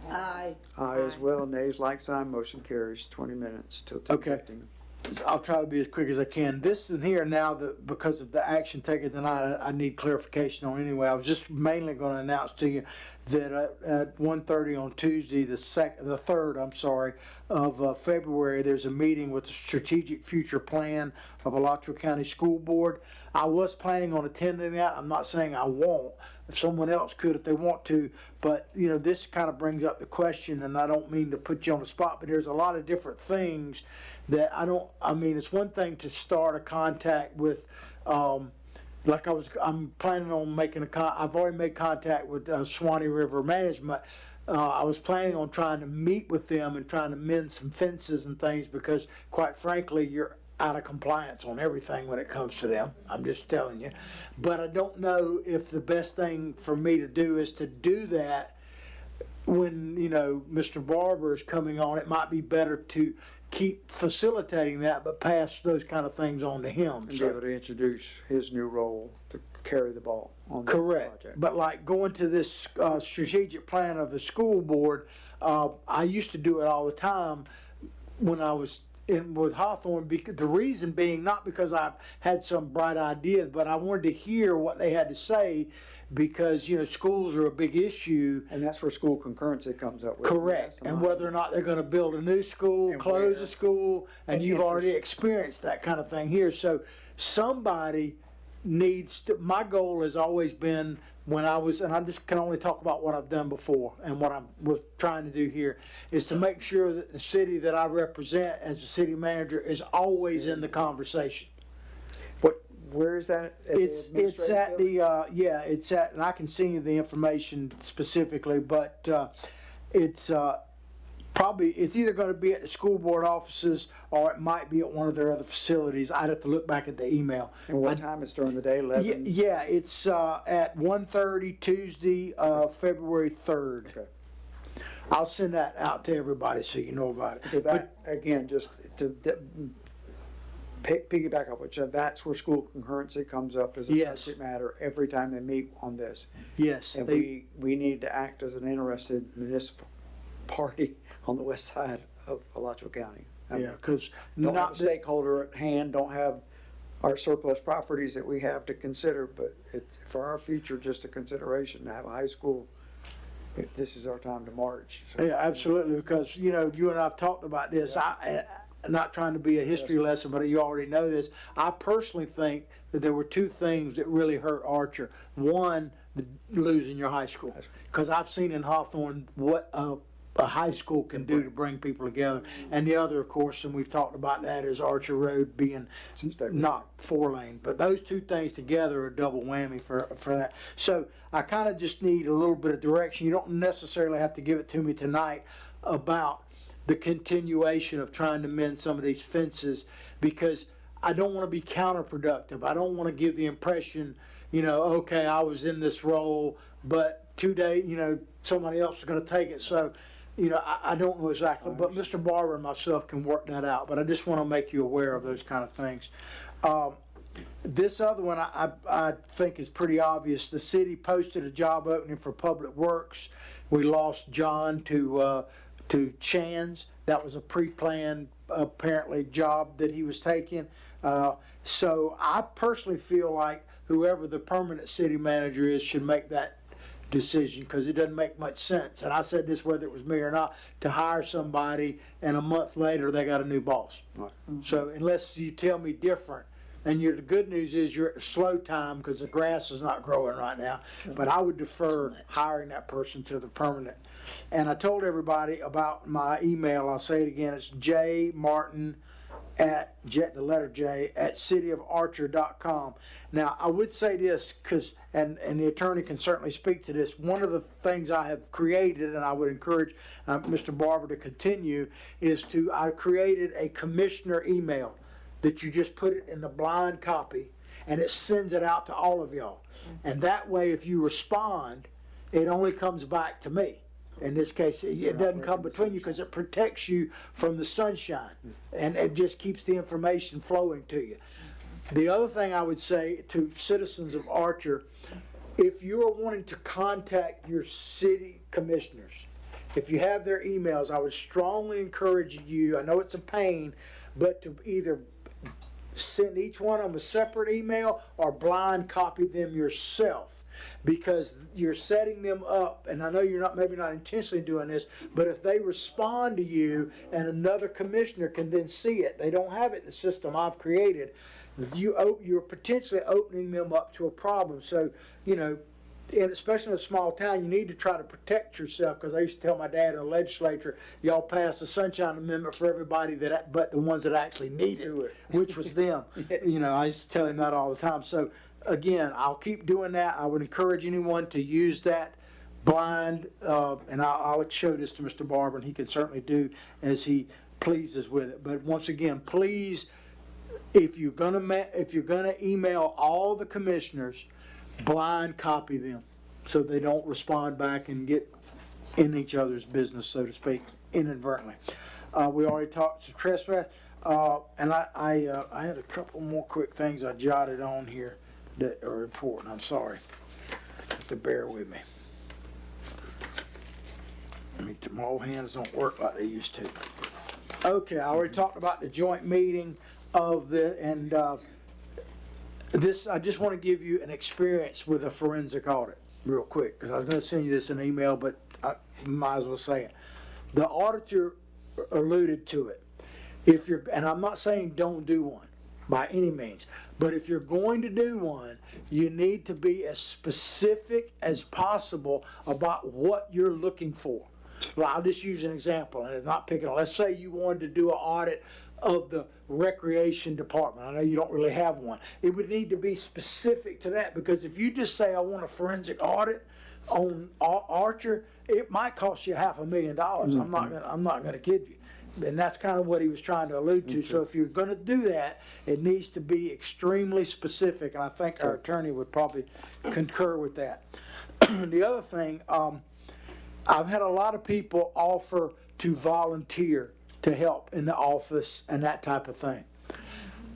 Aye. Aye as well. Nays, like sign. Motion carries 20 minutes till 10:15. Okay. I'll try to be as quick as I can. This in here now, because of the action taken tonight, I need clarification on anyway. I was just mainly going to announce to you that at 1:30 on Tuesday, the 3rd, of February, there's a meeting with the Strategic Future Plan of Alachua County School Board. I was planning on attending that. I'm not saying I won't. If someone else could, if they want to, but you know, this kind of brings up the question, and I don't mean to put you on the spot, but there's a lot of different things that it's one thing to start a contact with like I'm planning on making I've already made contact with Swanee River Management. I was planning on trying to meet with them and trying to mend some fences and things because, quite frankly, you're out of compliance on everything when it comes to them. I'm just telling you. But I don't know if the best thing for me to do is to do that when, Mr. Barber is coming on. It might be better to keep facilitating that, but pass those kind of things on to him. And be able to introduce his new role to carry the ball on the Correct. project. But like going to this strategic plan of the school board, I used to do it all the time when I was in with Hawthorne. The reason being not because I had some bright idea, but I wanted to hear what they had to say because, schools are a big issue. And that's where school concurrency comes up with. Correct. And whether or not they're going to build a new school, And close where. a school, and And you've already interest. experienced that kind of thing here. So somebody needs to, my goal has always been when I was, and I just can only talk about what I've done before and what I'm trying to do here, is to make sure that the city that I represent as a city manager is always in the conversation. Where is that? It's at the it's at, and I can send you the information specifically, but it's probably, it's either going to be at the school board offices or it might be at one of their other facilities. I'd have to look back at the email. And what time is during the day? 11? Yeah, it's at 1:30 Tuesday, February 3rd. Okay. I'll send that out to everybody so you know about it. Because again, just to piggyback off what you said, that's where school concurrency comes up as a Yes. subject matter every time they meet on this. Yes. And we need to act as an interested municipal party on the west side of Alachua County. I mean, because don't not have a stakeholder at hand, don't have our surplus properties that we have to consider, but it's for our future, just a consideration to have a high school. This is our time to march. So, Yeah, absolutely, because, you and I've talked about this. I'm not trying to be a history lesson, but you already know this. I personally think that there were two things that really hurt Archer. One, losing your high school. Because I've seen in Hawthorne what a high school can do to bring people together. And the other, of course, and we've talked about that, is Archer Road being not 4-lane. But those two things together are a double whammy for that. So I kind of just need a little bit of direction. You don't necessarily have to give it to me tonight about the continuation of trying to mend some of these fences, because I don't want to be counterproductive. I don't want to give the impression, okay, I was in this role, but today, somebody else is going to take it. So, I don't know exactly, but Mr. Barber and myself can work that out. But I just want to make you aware of those kind of things. This other one I think is pretty obvious. The city posted a job opening for Public Works. We lost John to Chan's. That was a pre-planned, apparently, job that he was taking. So I personally feel like whoever the permanent city manager is should make that decision, because it doesn't make much sense. And I said this whether it was me or not, to hire somebody and a month later they got a new boss. Right. So unless you tell me different, and the good news is you're at a slow time because the grass is not growing right now, but I would defer hiring that person to the permanent. And I told everybody about my email. I'll say it again. It's jmartin at the letter J at cityofarcher.com. Now I would say this, because and the attorney can certainly speak to this. One of the things I have created, and I would encourage Mr. Barber to continue, is I created a commissioner email that you just put it in the blind copy and it sends it out to all of y'all. And that way, if you respond, it only comes back to me. In this case, it doesn't come between you, because it protects you from the sunshine, and it just keeps the information flowing to you. The other thing I would say to citizens of Archer, if you are wanting to contact your city commissioners, if you have their emails, I would strongly encourage you, I know it's a pain, but to either send each one of them a separate email or blind copy them yourself, because you're setting them up. And I know you're maybe not intentionally doing this, but if they respond to you and another commissioner can then see it, they don't have it in the system I've created, you're potentially opening them up to a problem. So, and especially in a small town, you need to try to protect yourself, because I used to tell my dad in the legislature, y'all passed the Sunshine Amendment for everybody but the ones that actually need it, which was them. You know, I used to tell him that all the time. So again, I'll keep doing that. I would encourage anyone to use that blind, and I'll show this to Mr. Barber, and he can certainly do as he pleases with it. But once again, please, if you're gonna email all the commissioners, blind copy them so they don't respond back and get in each other's business, so to speak, inadvertently. We already talked to trespass, and I had a couple more quick things I jotted on here that are important. I'm sorry. You have to bear with me. My old hands don't work like they used to. Okay, I already talked about the joint meeting of this, I just want to give you an experience with a forensic audit real quick, because I was going to send you this in an email, but I might as well say it. The auditor alluded to it. And I'm not saying don't do one by any means, but if you're going to do one, you need to be as specific as possible about what you're looking for. Well, I'll just use an example, and it's not picking on. Let's say you wanted to do an audit of the recreation department. I know you don't really have one. It would need to be specific to that, because if you just say, I want a forensic audit on Archer, it might cost you $500,000. Mm-hmm. I'm not gonna kid you. And that's kind of what he was trying to allude to. So if you're gonna do that, it needs to be extremely specific, and I think our attorney would probably concur with that. The other thing, I've had a lot of people offer to volunteer to help in the office and that type of thing.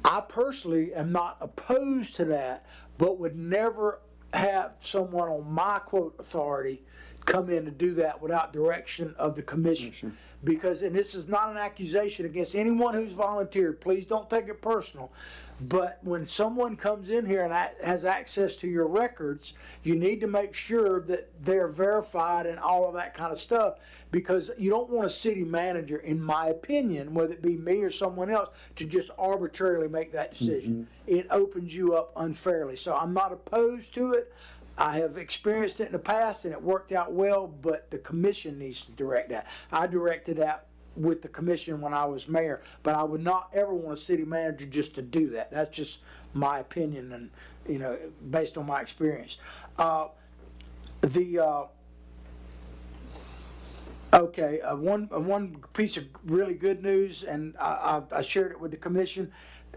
I personally am not opposed to that, but would never have someone on my quote authority come in to do that without direction of the commission. Because, and this is not an accusation against anyone who's volunteered, please don't take it personal, but when someone comes in here and has access to your records, you need to make sure that they're verified and all of that kind of stuff, because you don't want a city manager, in my opinion, whether it be me or someone else, to just arbitrarily make that decision. It opens you up unfairly. So I'm not opposed to it. I have experienced it in the past and it worked out well, but the commission needs to direct that. I directed that with the commission when I was mayor, but I would not ever want a city manager just to do that. That's just my opinion, and you know, based on my experience. One piece of really good news, and I shared it with the commission.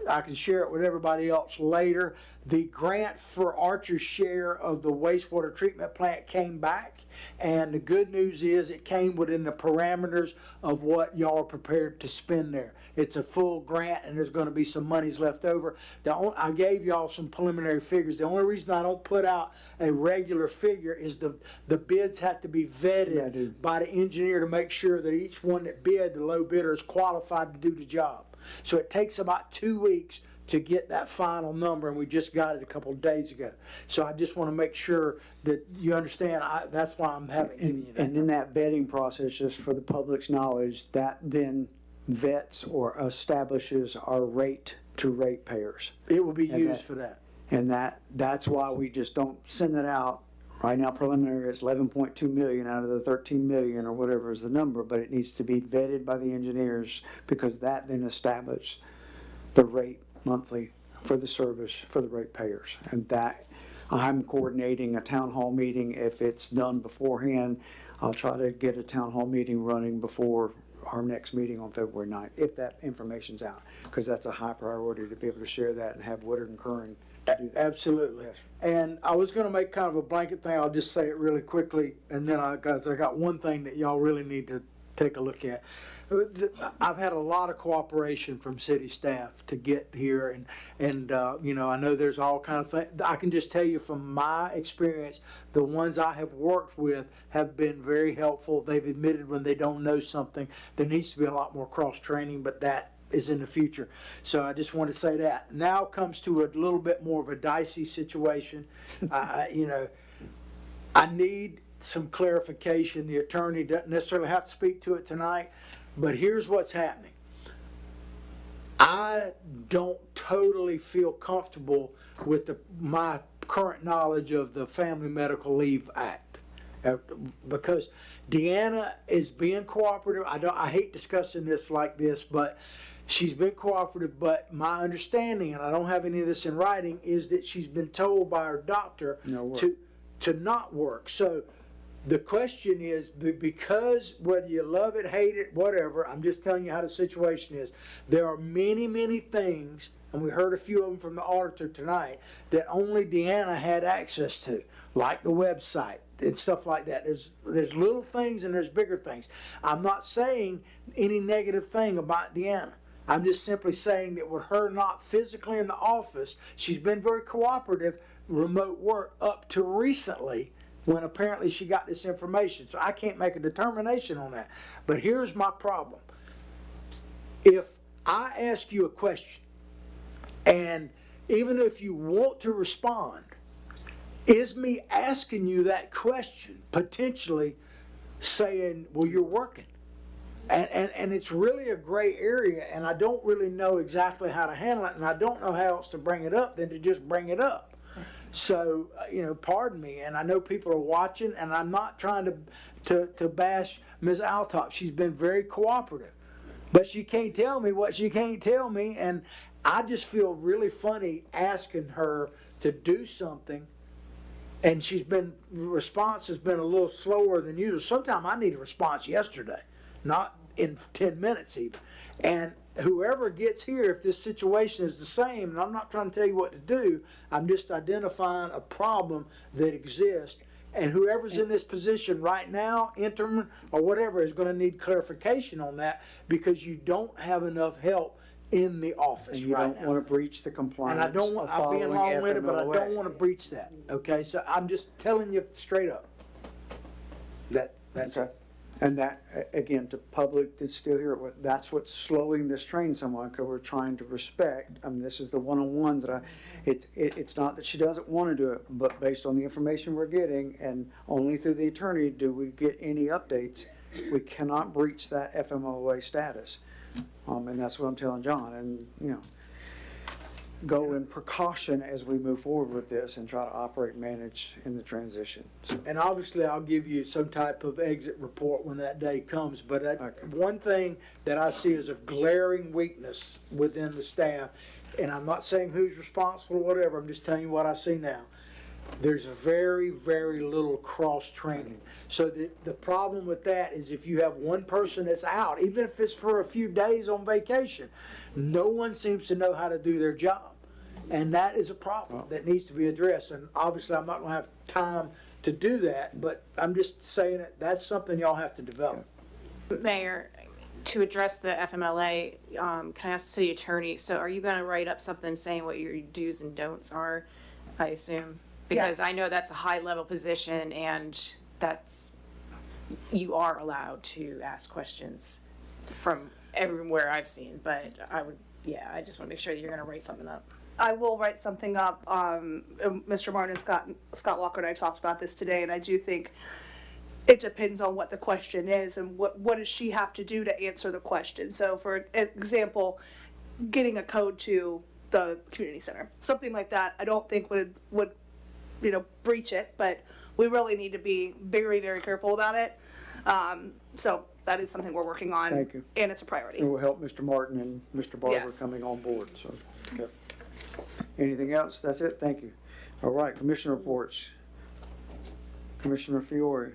I can share it with everybody else later. The grant for Archer's share of the wastewater treatment plant came back, and the good news is it came within the parameters of what y'all are prepared to spend there. It's a full grant, and there's going to be some monies left over. I gave y'all some preliminary figures. The only reason I don't put out a regular figure is the bids have to be vetted by the engineer to make sure that each one that bid, the low bidder, is qualified to do the job. So it takes about 2 weeks to get that final number, and we just got it a couple of days ago. So I just want to make sure that you understand, that's why I'm having you that. And in that vetting process, just for the public's knowledge, that then vets or establishes our rate to ratepayers. It will be used for that. And that's why we just don't send it out. Right now, preliminary is 11.2 million out of the 13 million or whatever is the number, but it needs to be vetted by the engineers, because that then establishes the rate monthly for the service for the ratepayers. And that, I'm coordinating a town hall meeting. If it's done beforehand, I'll try to get a town hall meeting running before our next meeting on February 9th, if that information's out, because that's a high priority to be able to share that and have Woodard and Curran to do that. Absolutely. Yes. And I was going to make kind of a blanket thing. I'll just say it really quickly, and then I got one thing that y'all really need to take a look at. I've had a lot of cooperation from city staff to get here, and you know, I know there's all kind of things. I can just tell you from my experience, the ones I have worked with have been very helpful. They've admitted when they don't know something. There needs to be a lot more cross training, but that is in the future. So I just want to say that. Now comes to a little bit more of a dicey situation. You know, I need some clarification. The attorney doesn't necessarily have to speak to it tonight, but here's what's happening. I don't totally feel comfortable with my current knowledge of the Family Medical Leave Act. Because Deanna is being cooperative. I hate discussing this like this, but she's been cooperative, but my understanding, and I don't have any of this in writing, is that she's been told by her doctor to not work. So the question is, because whether you love it, hate it, whatever, I'm just telling you how the situation is. There are many, many things, and we heard a few of them from the auditor tonight, that only Deanna had access to, like the website and stuff like that. There's little things and there's bigger things. I'm not saying any negative thing about Deanna. I'm just simply saying that with her not physically in the office, she's been very cooperative, remote work, up to recently, when apparently she got this information. So I can't make a determination on that. But here's my problem. If I ask you a question, and even if you want to respond, is me asking you that question potentially saying, well, you're working? And it's really a gray area, and I don't really know exactly how to handle it, and I don't know how else to bring it up than to just bring it up. So, pardon me, and I know people are watching, and I'm not trying to bash Ms. Altop. She's been very cooperative, but she can't tell me what she can't tell me, and I just feel really funny asking her to do something, and response has been a little slower than usual. Sometimes I need a response yesterday, not in 10 minutes even. And whoever gets here, if this situation is the same, and I'm not trying to tell you what to do, I'm just identifying a problem that exists. And whoever's in this position right now, interim or whatever, is going to need clarification on that, because you don't have enough help in the office And you right don't now. want to breach the compliance. And I don't want, I'm being long-winded, but I FMLA. don't want to breach that, okay? So I'm just telling you straight up. That's Okay. And that, again, to public that's still here, that's what's slowing this train somewhat, because we're trying to respect. I mean, this is the one-on-one that it's not that she doesn't want to do it, but based on the information we're getting, and only through the attorney do we get any updates, we cannot breach that FMLA status. And that's what I'm telling John, and, go in precaution as we move forward with this and try to operate and manage in the transition. So, And obviously, I'll give you some type of exit report when that day comes, but one thing that I see as a glaring weakness within the staff, and I'm not saying who's responsible or whatever, I'm just telling you what I see now. There's very, very little cross-training. So the problem with that is if you have one person that's out, even if it's for a few days on vacation, no one seems to know how to do their job. And that is a problem that needs to be addressed. And obviously, I'm not going to have time to do that, but I'm just saying that's something y'all have to develop. Mayor, to address the FMLA, can I ask the city attorney, so are you going to write up something saying what your do's and don'ts are, I assume? Because Yes. I know that's a high-level position, and you are allowed to ask questions from everywhere I've seen, but I just want to make sure that you're going to write something up. I will write something up. Mr. Martin and Scott Walker and I talked about this today, and I do think it depends on what the question is and what does she have to do to answer the question. So, for example, getting a code to the community center, something like that, I don't think would breach it, but we really need to be very, very careful about it. So that is something we're working on. Thank you. And it's a priority. it will help Mr. Martin and Mr. Barber Yes. coming on board, so, okay. Anything else? That's it? Thank you. All right, commissioner reports. Commissioner Fiore?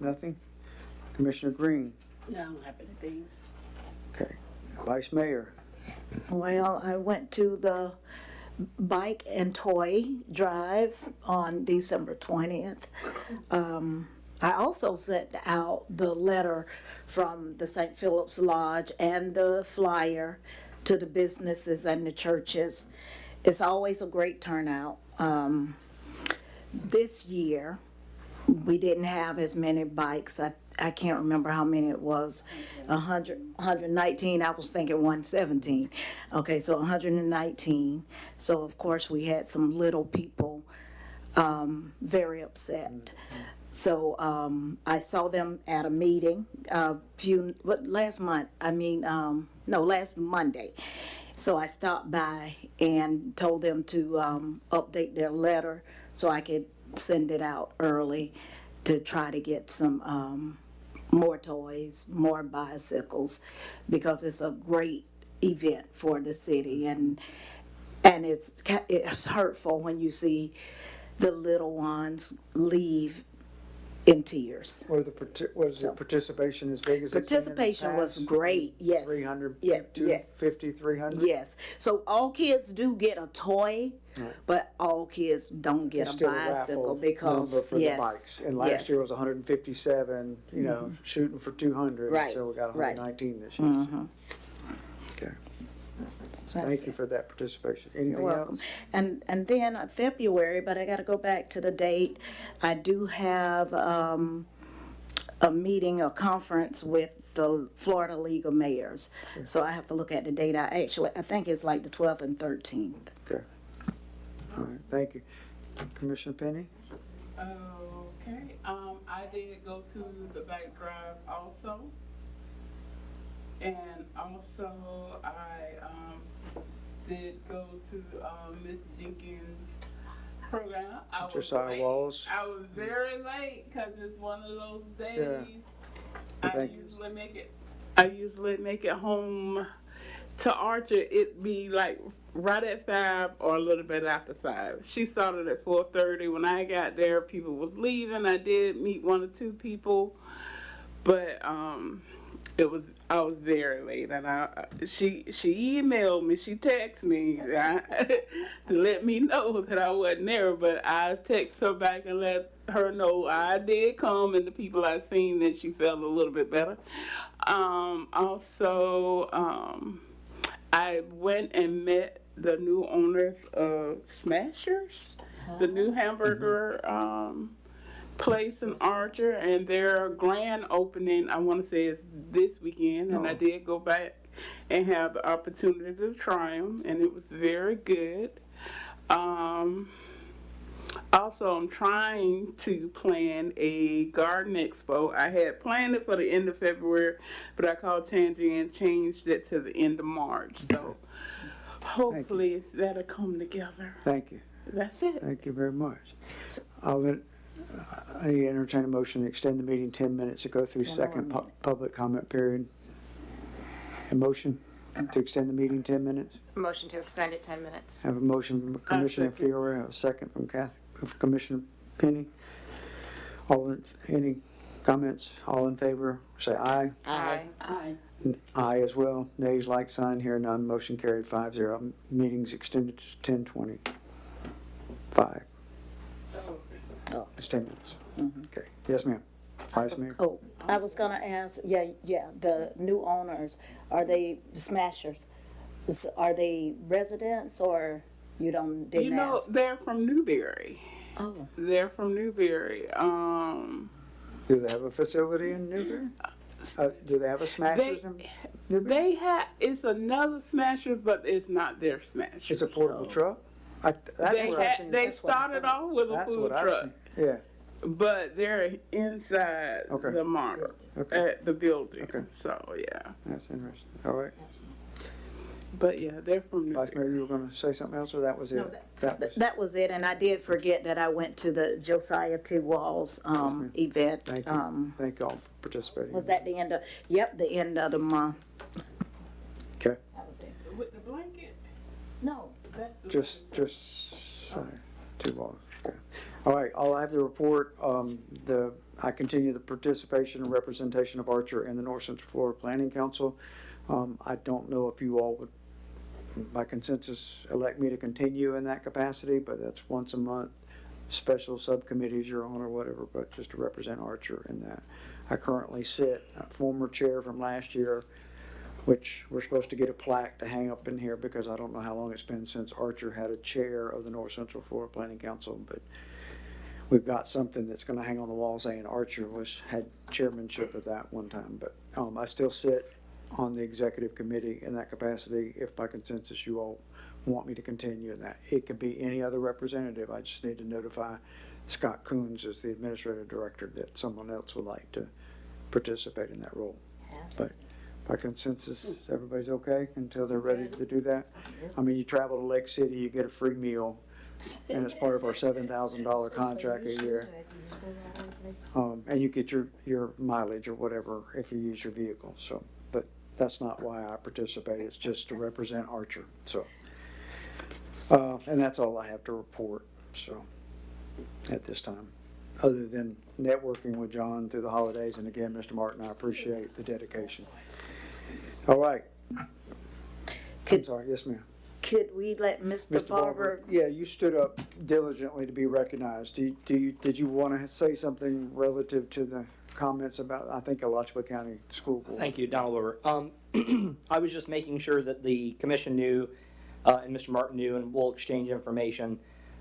Nothing? Commissioner Green? No, I don't have anything. Okay. Vice Mayor? Well, I went to the bike and toy drive on December 20th. I also sent out the letter from the St. Philip's Lodge and the flyer to the businesses and the churches. It's always a great turnout. This year, we didn't have as many bikes. I can't remember how many it was. 119, I was thinking 117. Okay, so 119. So of course we had some little people very upset. So I saw them at a meeting last Monday. So I stopped by and told them to update their letter so I could send it out early to try to get some more toys, more bicycles, because it's a great event for the city, and it's hurtful when you see the little ones leave in tears. Was the participation as big as it's been in the Participation was past? great, yes. 300, Yeah, 250, 300? Yes, so all kids do get a toy, Right. but all kids don't get It's a still bicycle raffle because, number for yes. the bikes. And last year was 157, you know, shooting for 200. Right, So we got right. 119 this year. Okay. Thank you for that participation. You're Anything welcome. else? And then February, but I gotta go back to the date, I do have, a meeting, a conference with the Florida League of Mayors. So I have to look at the date. I think it's like the 12th and 13th. Okay. All right, thank you. Commissioner Penny? Okay, I did go to the bike drive also. And also I did go to Miss Jenkins' program. I was Josiah late. Walls. I was very late because it's one of those days. Yeah. I Thank you. usually make it home to Archer. It be like right at 5 or a little bit after 5. She started at 4:30. When I got there, people was leaving. I did meet one or two people, but I was very late, and she emailed me, she texted me to let me know that I wasn't there, but I text her back and let her know I did come, and the people I seen, that she felt a little bit better. Also, I went and met the new owners of Smashers, the new hamburger place in Archer, and their grand opening, I want to say, is this weekend, and I did go back and have the opportunity to try them, and it was very good. Also, I'm trying to plan a garden expo. I had planned it for the end of February, but I called Tangy and changed it to the end of March, so hopefully that'll come together. Thank you. That's it. Thank you very much. I need to entertain a motion to extend the meeting 10 minutes to go through second public comment period. A motion to extend the meeting 10 minutes? Motion to extend it 10 minutes. Have a motion from Commissioner Fiore, a second from Commissioner Penny. Any comments? All in favor, say aye. Aye. Aye. Aye as well. Nays, like sign. Here none. Motion carried 5-0. Meeting's extended to 10:25. It's 10 minutes. Okay. Yes, ma'am. Vice Mayor. Oh, I was gonna ask, the new owners, are they Smashers? Are they residents or you didn't ask? They're from Newberry. Oh. They're from Newberry. Do they have a facility in Newberry? Do they have a Smashers in Newberry? It's another Smashers, but it's not their Smashers. It's a portable truck? They started off with a food truck. Yeah. But they're inside the model at the building. Okay. So, yeah. That's interesting. All right. But, yeah, they're from Vice Mayor, you were going to say something else, or that was it? That was it, and I did forget that I went to the Josiah T. Walls event. Thank you. Thank you all for participating. Was that the end of, the end of the month. Okay. That was it. With the blanket? No. Just two balls. Okay. All right, I'll have the report. I continue the participation and representation of Archer in the North Central Florida Planning Council. I don't know if you all would, by consensus, elect me to continue in that capacity, but that's once a month. Special subcommittees you're on or whatever, but just to represent Archer in that. I currently sit, former chair from last year, which we're supposed to get a plaque to hang up in here because I don't know how long it's been since Archer had a chair of the North Central Florida Planning Council, but we've got something that's going to hang on the wall saying Archer had chairmanship of that one time. But I still sit on the executive committee in that capacity if by consensus you all want me to continue in that. It could be any other representative. I just need to notify Scott Coons as the administrative director that someone else would like to participate in that role. But By consensus, everybody's okay until they're ready to do that? I mean, you travel to Lake City, you get a free meal, and it's part of our $7,000 contract a year. And you get your mileage or whatever if you use your vehicle, so, but that's not why I participate, it's just to represent Archer, so. And that's all I have to report, so, at this time. Other than networking with John through the holidays, and again, Mr. Martin, I appreciate the dedication. All right. I'm sorry, yes, ma'am. Could we let Mr. Barber? Yeah, you stood up diligently to be recognized. Did you want to say something relative to the comments about, I think, Alachua County School Board? Thank you, Donald Barber. I was just making sure that the commission knew, and Mr. Martin knew, and we'll exchange information,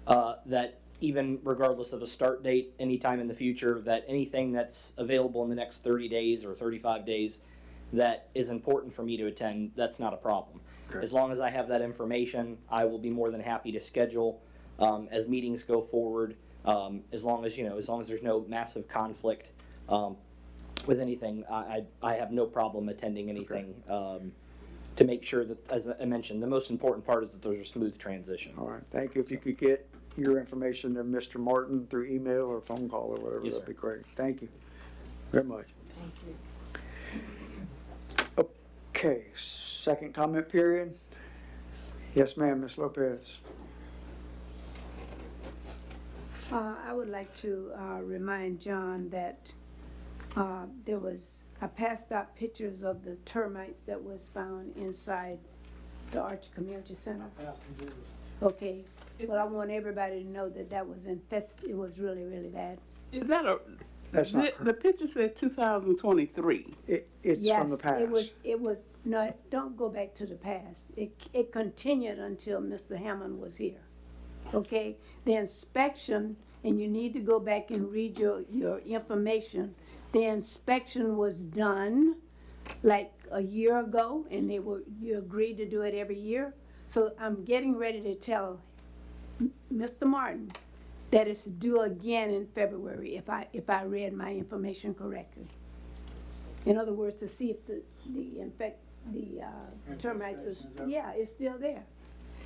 that even regardless of a start date anytime in the future, that anything that's available in the next 30 days or 35 days that is important for me to attend, that's not a problem. Okay. As long as I have that information, I will be more than happy to schedule as meetings go forward. As long as there's no massive conflict with anything, I have no problem attending anything. To make sure that, as I mentioned, the most important part is that there's a smooth transition. All right, thank you. If you could get your information to Mr. Martin through email or phone call or whatever, Yes, that'd sir. be great. Thank you very much. Thank you. Okay, second comment period. Yes, ma'am, Ms. Lopez. I would like to remind John that I passed out pictures of the termites that was found inside the Archer Community Center. Okay, well, I want everybody to know that that was infested, it was really, really bad. Is that That's not the picture said 2023. It's from the past. It was, no, don't go back to the past. It continued until Mr. Hammond was here. Okay, the inspection, and you need to go back and read your information. The inspection was done like a year ago, and you agreed to do it every year. So I'm getting ready to tell Mr. Martin that it's due again in February, if I read my information correctly. In other words, to see if the termites is, yeah, it's still there.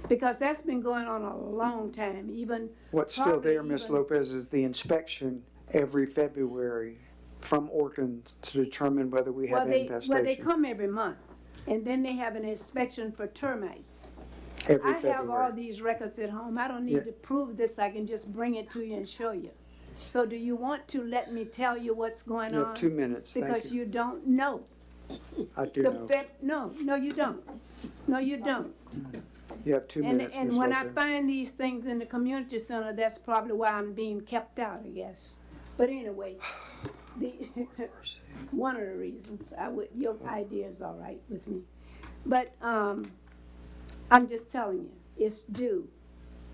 Because that's been going on a long time, even. What's still there, probably Ms. even- Lopez, is the inspection every February from Orkin to determine whether we have infestation. Well, they come every month, and then they have an inspection for termites. Every I have all February. these records at home. I don't Yeah. need to prove this. I can just bring it to you and show you. So do you want to let me tell you what's going You have on? 2 minutes, thank Because you. you don't know. I do The know. No, you don't. No, you don't. You have 2 minutes, And Ms. when I Lopez. find these things in the community center, that's probably why I'm being kept out, I guess. But anyway, one of the reasons, your idea is all right with me. But, I'm just telling you, it's due.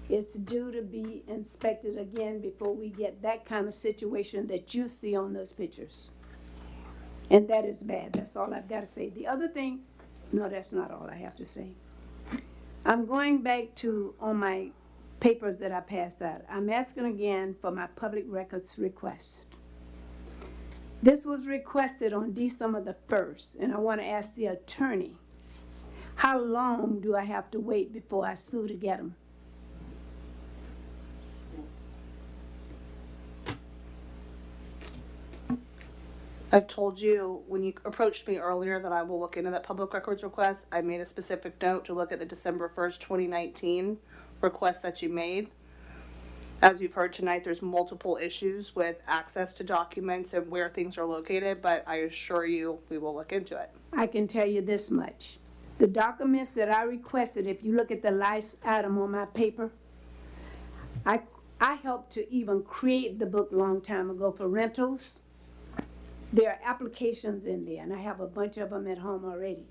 It's due to be inspected again before we get that kind of situation that you see on those pictures. And that is bad, that's all I've gotta say. The other thing, no, that's not all I have to say. I'm going back to, on my papers that I passed out, I'm asking again for my public records request. This was requested on December the 1st, and I want to ask the attorney, how long do I have to wait before I sue to get them? I've told you, when you approached me earlier, that I will look into that public records request. I made a specific note to look at the December 1st, 2019 request that you made. As you've heard tonight, there's multiple issues with access to documents and where things are located, but I assure you, we will look into it. I can tell you this much. The documents that I requested, if you look at the last item on my paper, I helped to even create the book a long time ago for rentals. There are applications in there, and I have a bunch of them at home already.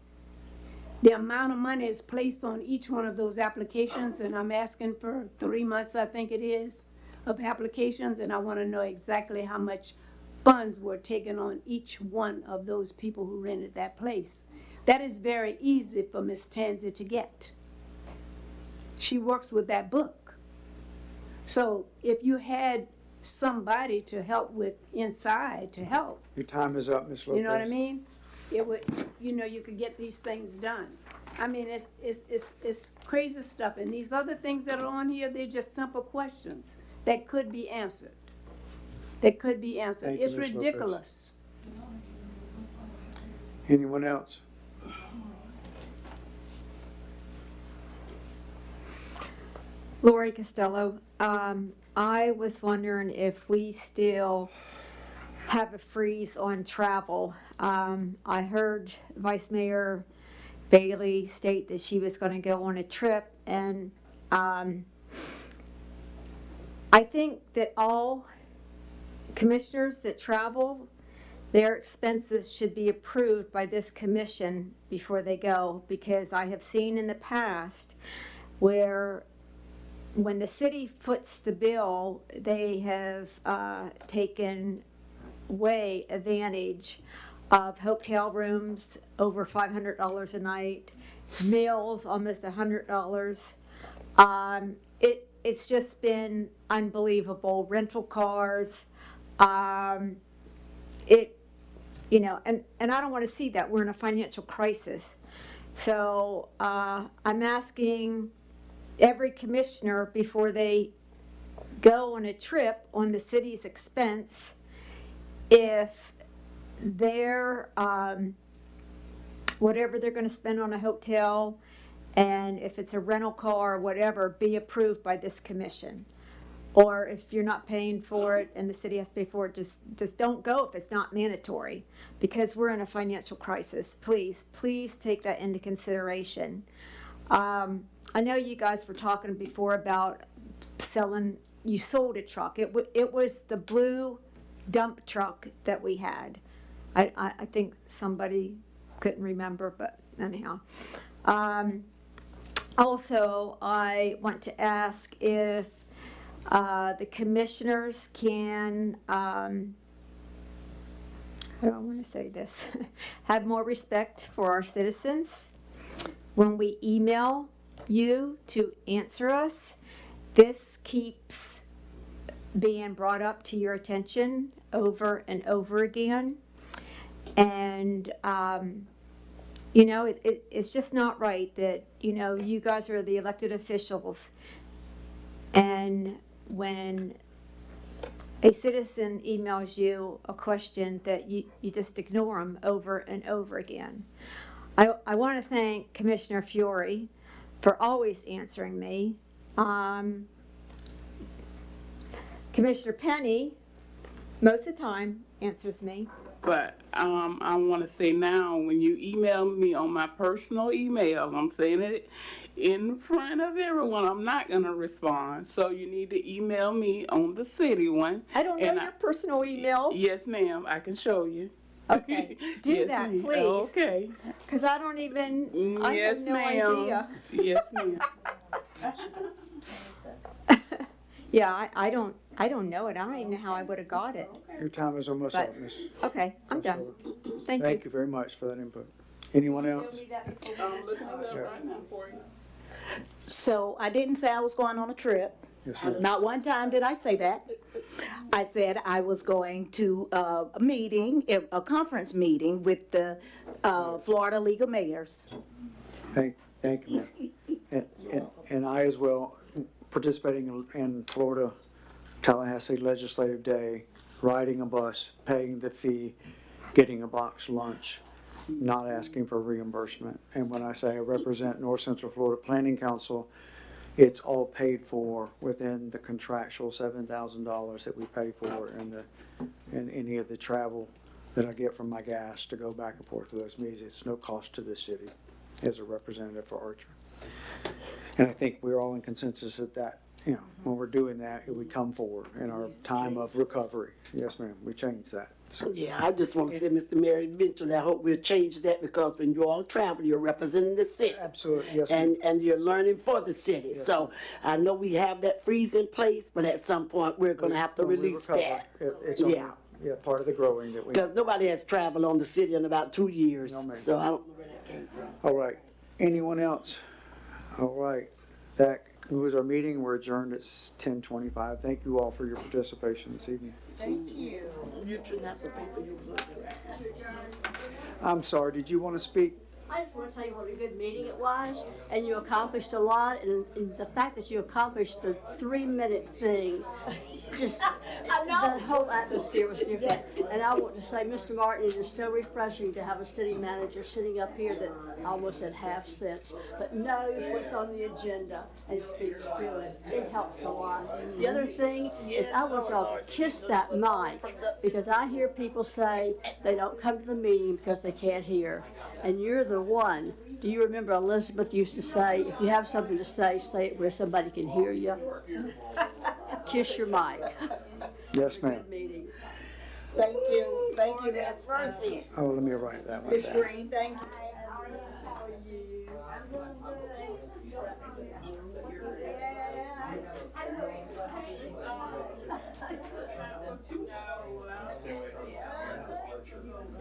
The amount of money is placed on each one of those applications, and I'm asking for 3 months, I think it is, of applications, and I want to know exactly how much funds were taken on each one of those people who rented that place. That is very easy for Miss Tansy to get. She works with that book. So if you had somebody to help with inside to help, Your time is up, Ms. Lopez. you know what I mean? it would, you know, you could get these things done. I mean, it's crazy stuff, and these other things that are on here, they're just simple questions that could be answered. That could be answered. Thank you, It's Ms. Lopez. ridiculous. Anyone else? Lori Costello, I was wondering if we still have a freeze on travel. I heard Vice Mayor Bailey state that she was gonna go on a trip, and, I think that all commissioners that travel, their expenses should be approved by this commission before they go, because I have seen in the past where when the city foots the bill, they have taken way advantage of hotel rooms over $500 a night, meals almost $100. It's just been unbelievable. Rental cars, you know, and I don't want to see that. We're in a financial crisis. So I'm asking every commissioner before they go on a trip on the city's expense, if their whatever they're going to spend on a hotel, and if it's a rental car or whatever, be approved by this commission. Or if you're not paying for it and the city has to pay for it, just don't go if it's not mandatory, because we're in a financial crisis. Please take that into consideration. I know you guys were talking before about selling, you sold a truck. It was the blue dump truck that we had. I think somebody couldn't remember, but anyhow. Also, I want to ask if the commissioners can, how do I want to say this? Have more respect for our citizens. When we email you to answer us, this keeps being brought up to your attention over and over again. And, you know, it's just not right that, you know, you guys are the elected officials, and when a citizen emails you a question that you just ignore them over and over again. I want to thank Commissioner Fiore for always answering me. Commissioner Penny, most of the time, answers me. But I want to say now, when you email me on my personal email, I'm saying it in front of everyone, I'm not going to respond. So you need to email me on the city one. I don't know your personal email. Yes, ma'am. I can show you. Okay, do Yes, that, ma'am. please. Okay. Because I don't even, I Yes, have no ma'am. idea. Yes, ma'am. Yeah, I don't know it. I don't even know how I would have got it. Your time is almost But- up, Ms. Okay, I'm done. Thank Thank you. you very much for that input. Anyone else? I'm looking it up right now for you. So I didn't say I was going on a trip. Yes, ma'am. Not one time did I say that. I said I was going to a meeting, a conference meeting with the Florida League of Mayors. Thank you, ma'am. And I as well, participating in Florida Tallahassee Legislative Day, riding a bus, paying the fee, getting a box lunch, not asking for reimbursement. And when I say I represent North Central Florida Planning Council, it's all paid for within the contractual $7,000 that we pay for and any of the travel that I get from my gas to go back and forth to those meetings. It's no cost to the city as a representative for Archer. And I think we're all in consensus that, you know, when we're doing that, it would come forward in our time of recovery. Yes, ma'am, we changed that. So, Yeah, I just want to say, Mr. Mayor, eventually I hope we'll change that, because when you all travel, you're representing the city. absolutely, yes, ma'am. And you're learning for the city. Yes, So I know we have that freeze in place, but at some point, we're gonna have to When we release recover, that. It's only, Yeah. yeah, part of the growing that we. Because nobody has traveled on the city in about 2 years. No, ma'am. So I don't know where that came from. All right, anyone else? All right, that concludes our meeting. We're adjourned at 10:25. Thank you all for your participation this evening. Thank you. You should have to pay for your blood. I'm sorry, did you want to speak? I just want to tell you what a good meeting it was, and you accomplished a lot, and the fact that you accomplished the 3-minute thing, just, the whole atmosphere was different. And I want to say, Mr. Martin, it is so refreshing to have a city manager sitting up here that almost had half sense, but knows what's on the agenda and speaks to it. It helps a lot. The other thing is I want y'all to kiss that mic, because I hear people say they don't come to the meeting because they can't hear, and you're the one. Do you remember Elizabeth used to say, if you have something to say it where somebody can hear you? Kiss your mic. Yes, ma'am. Meeting. Thank you, Ms. Mercy. Oh, let me write that one Ms. down. Green, thank you.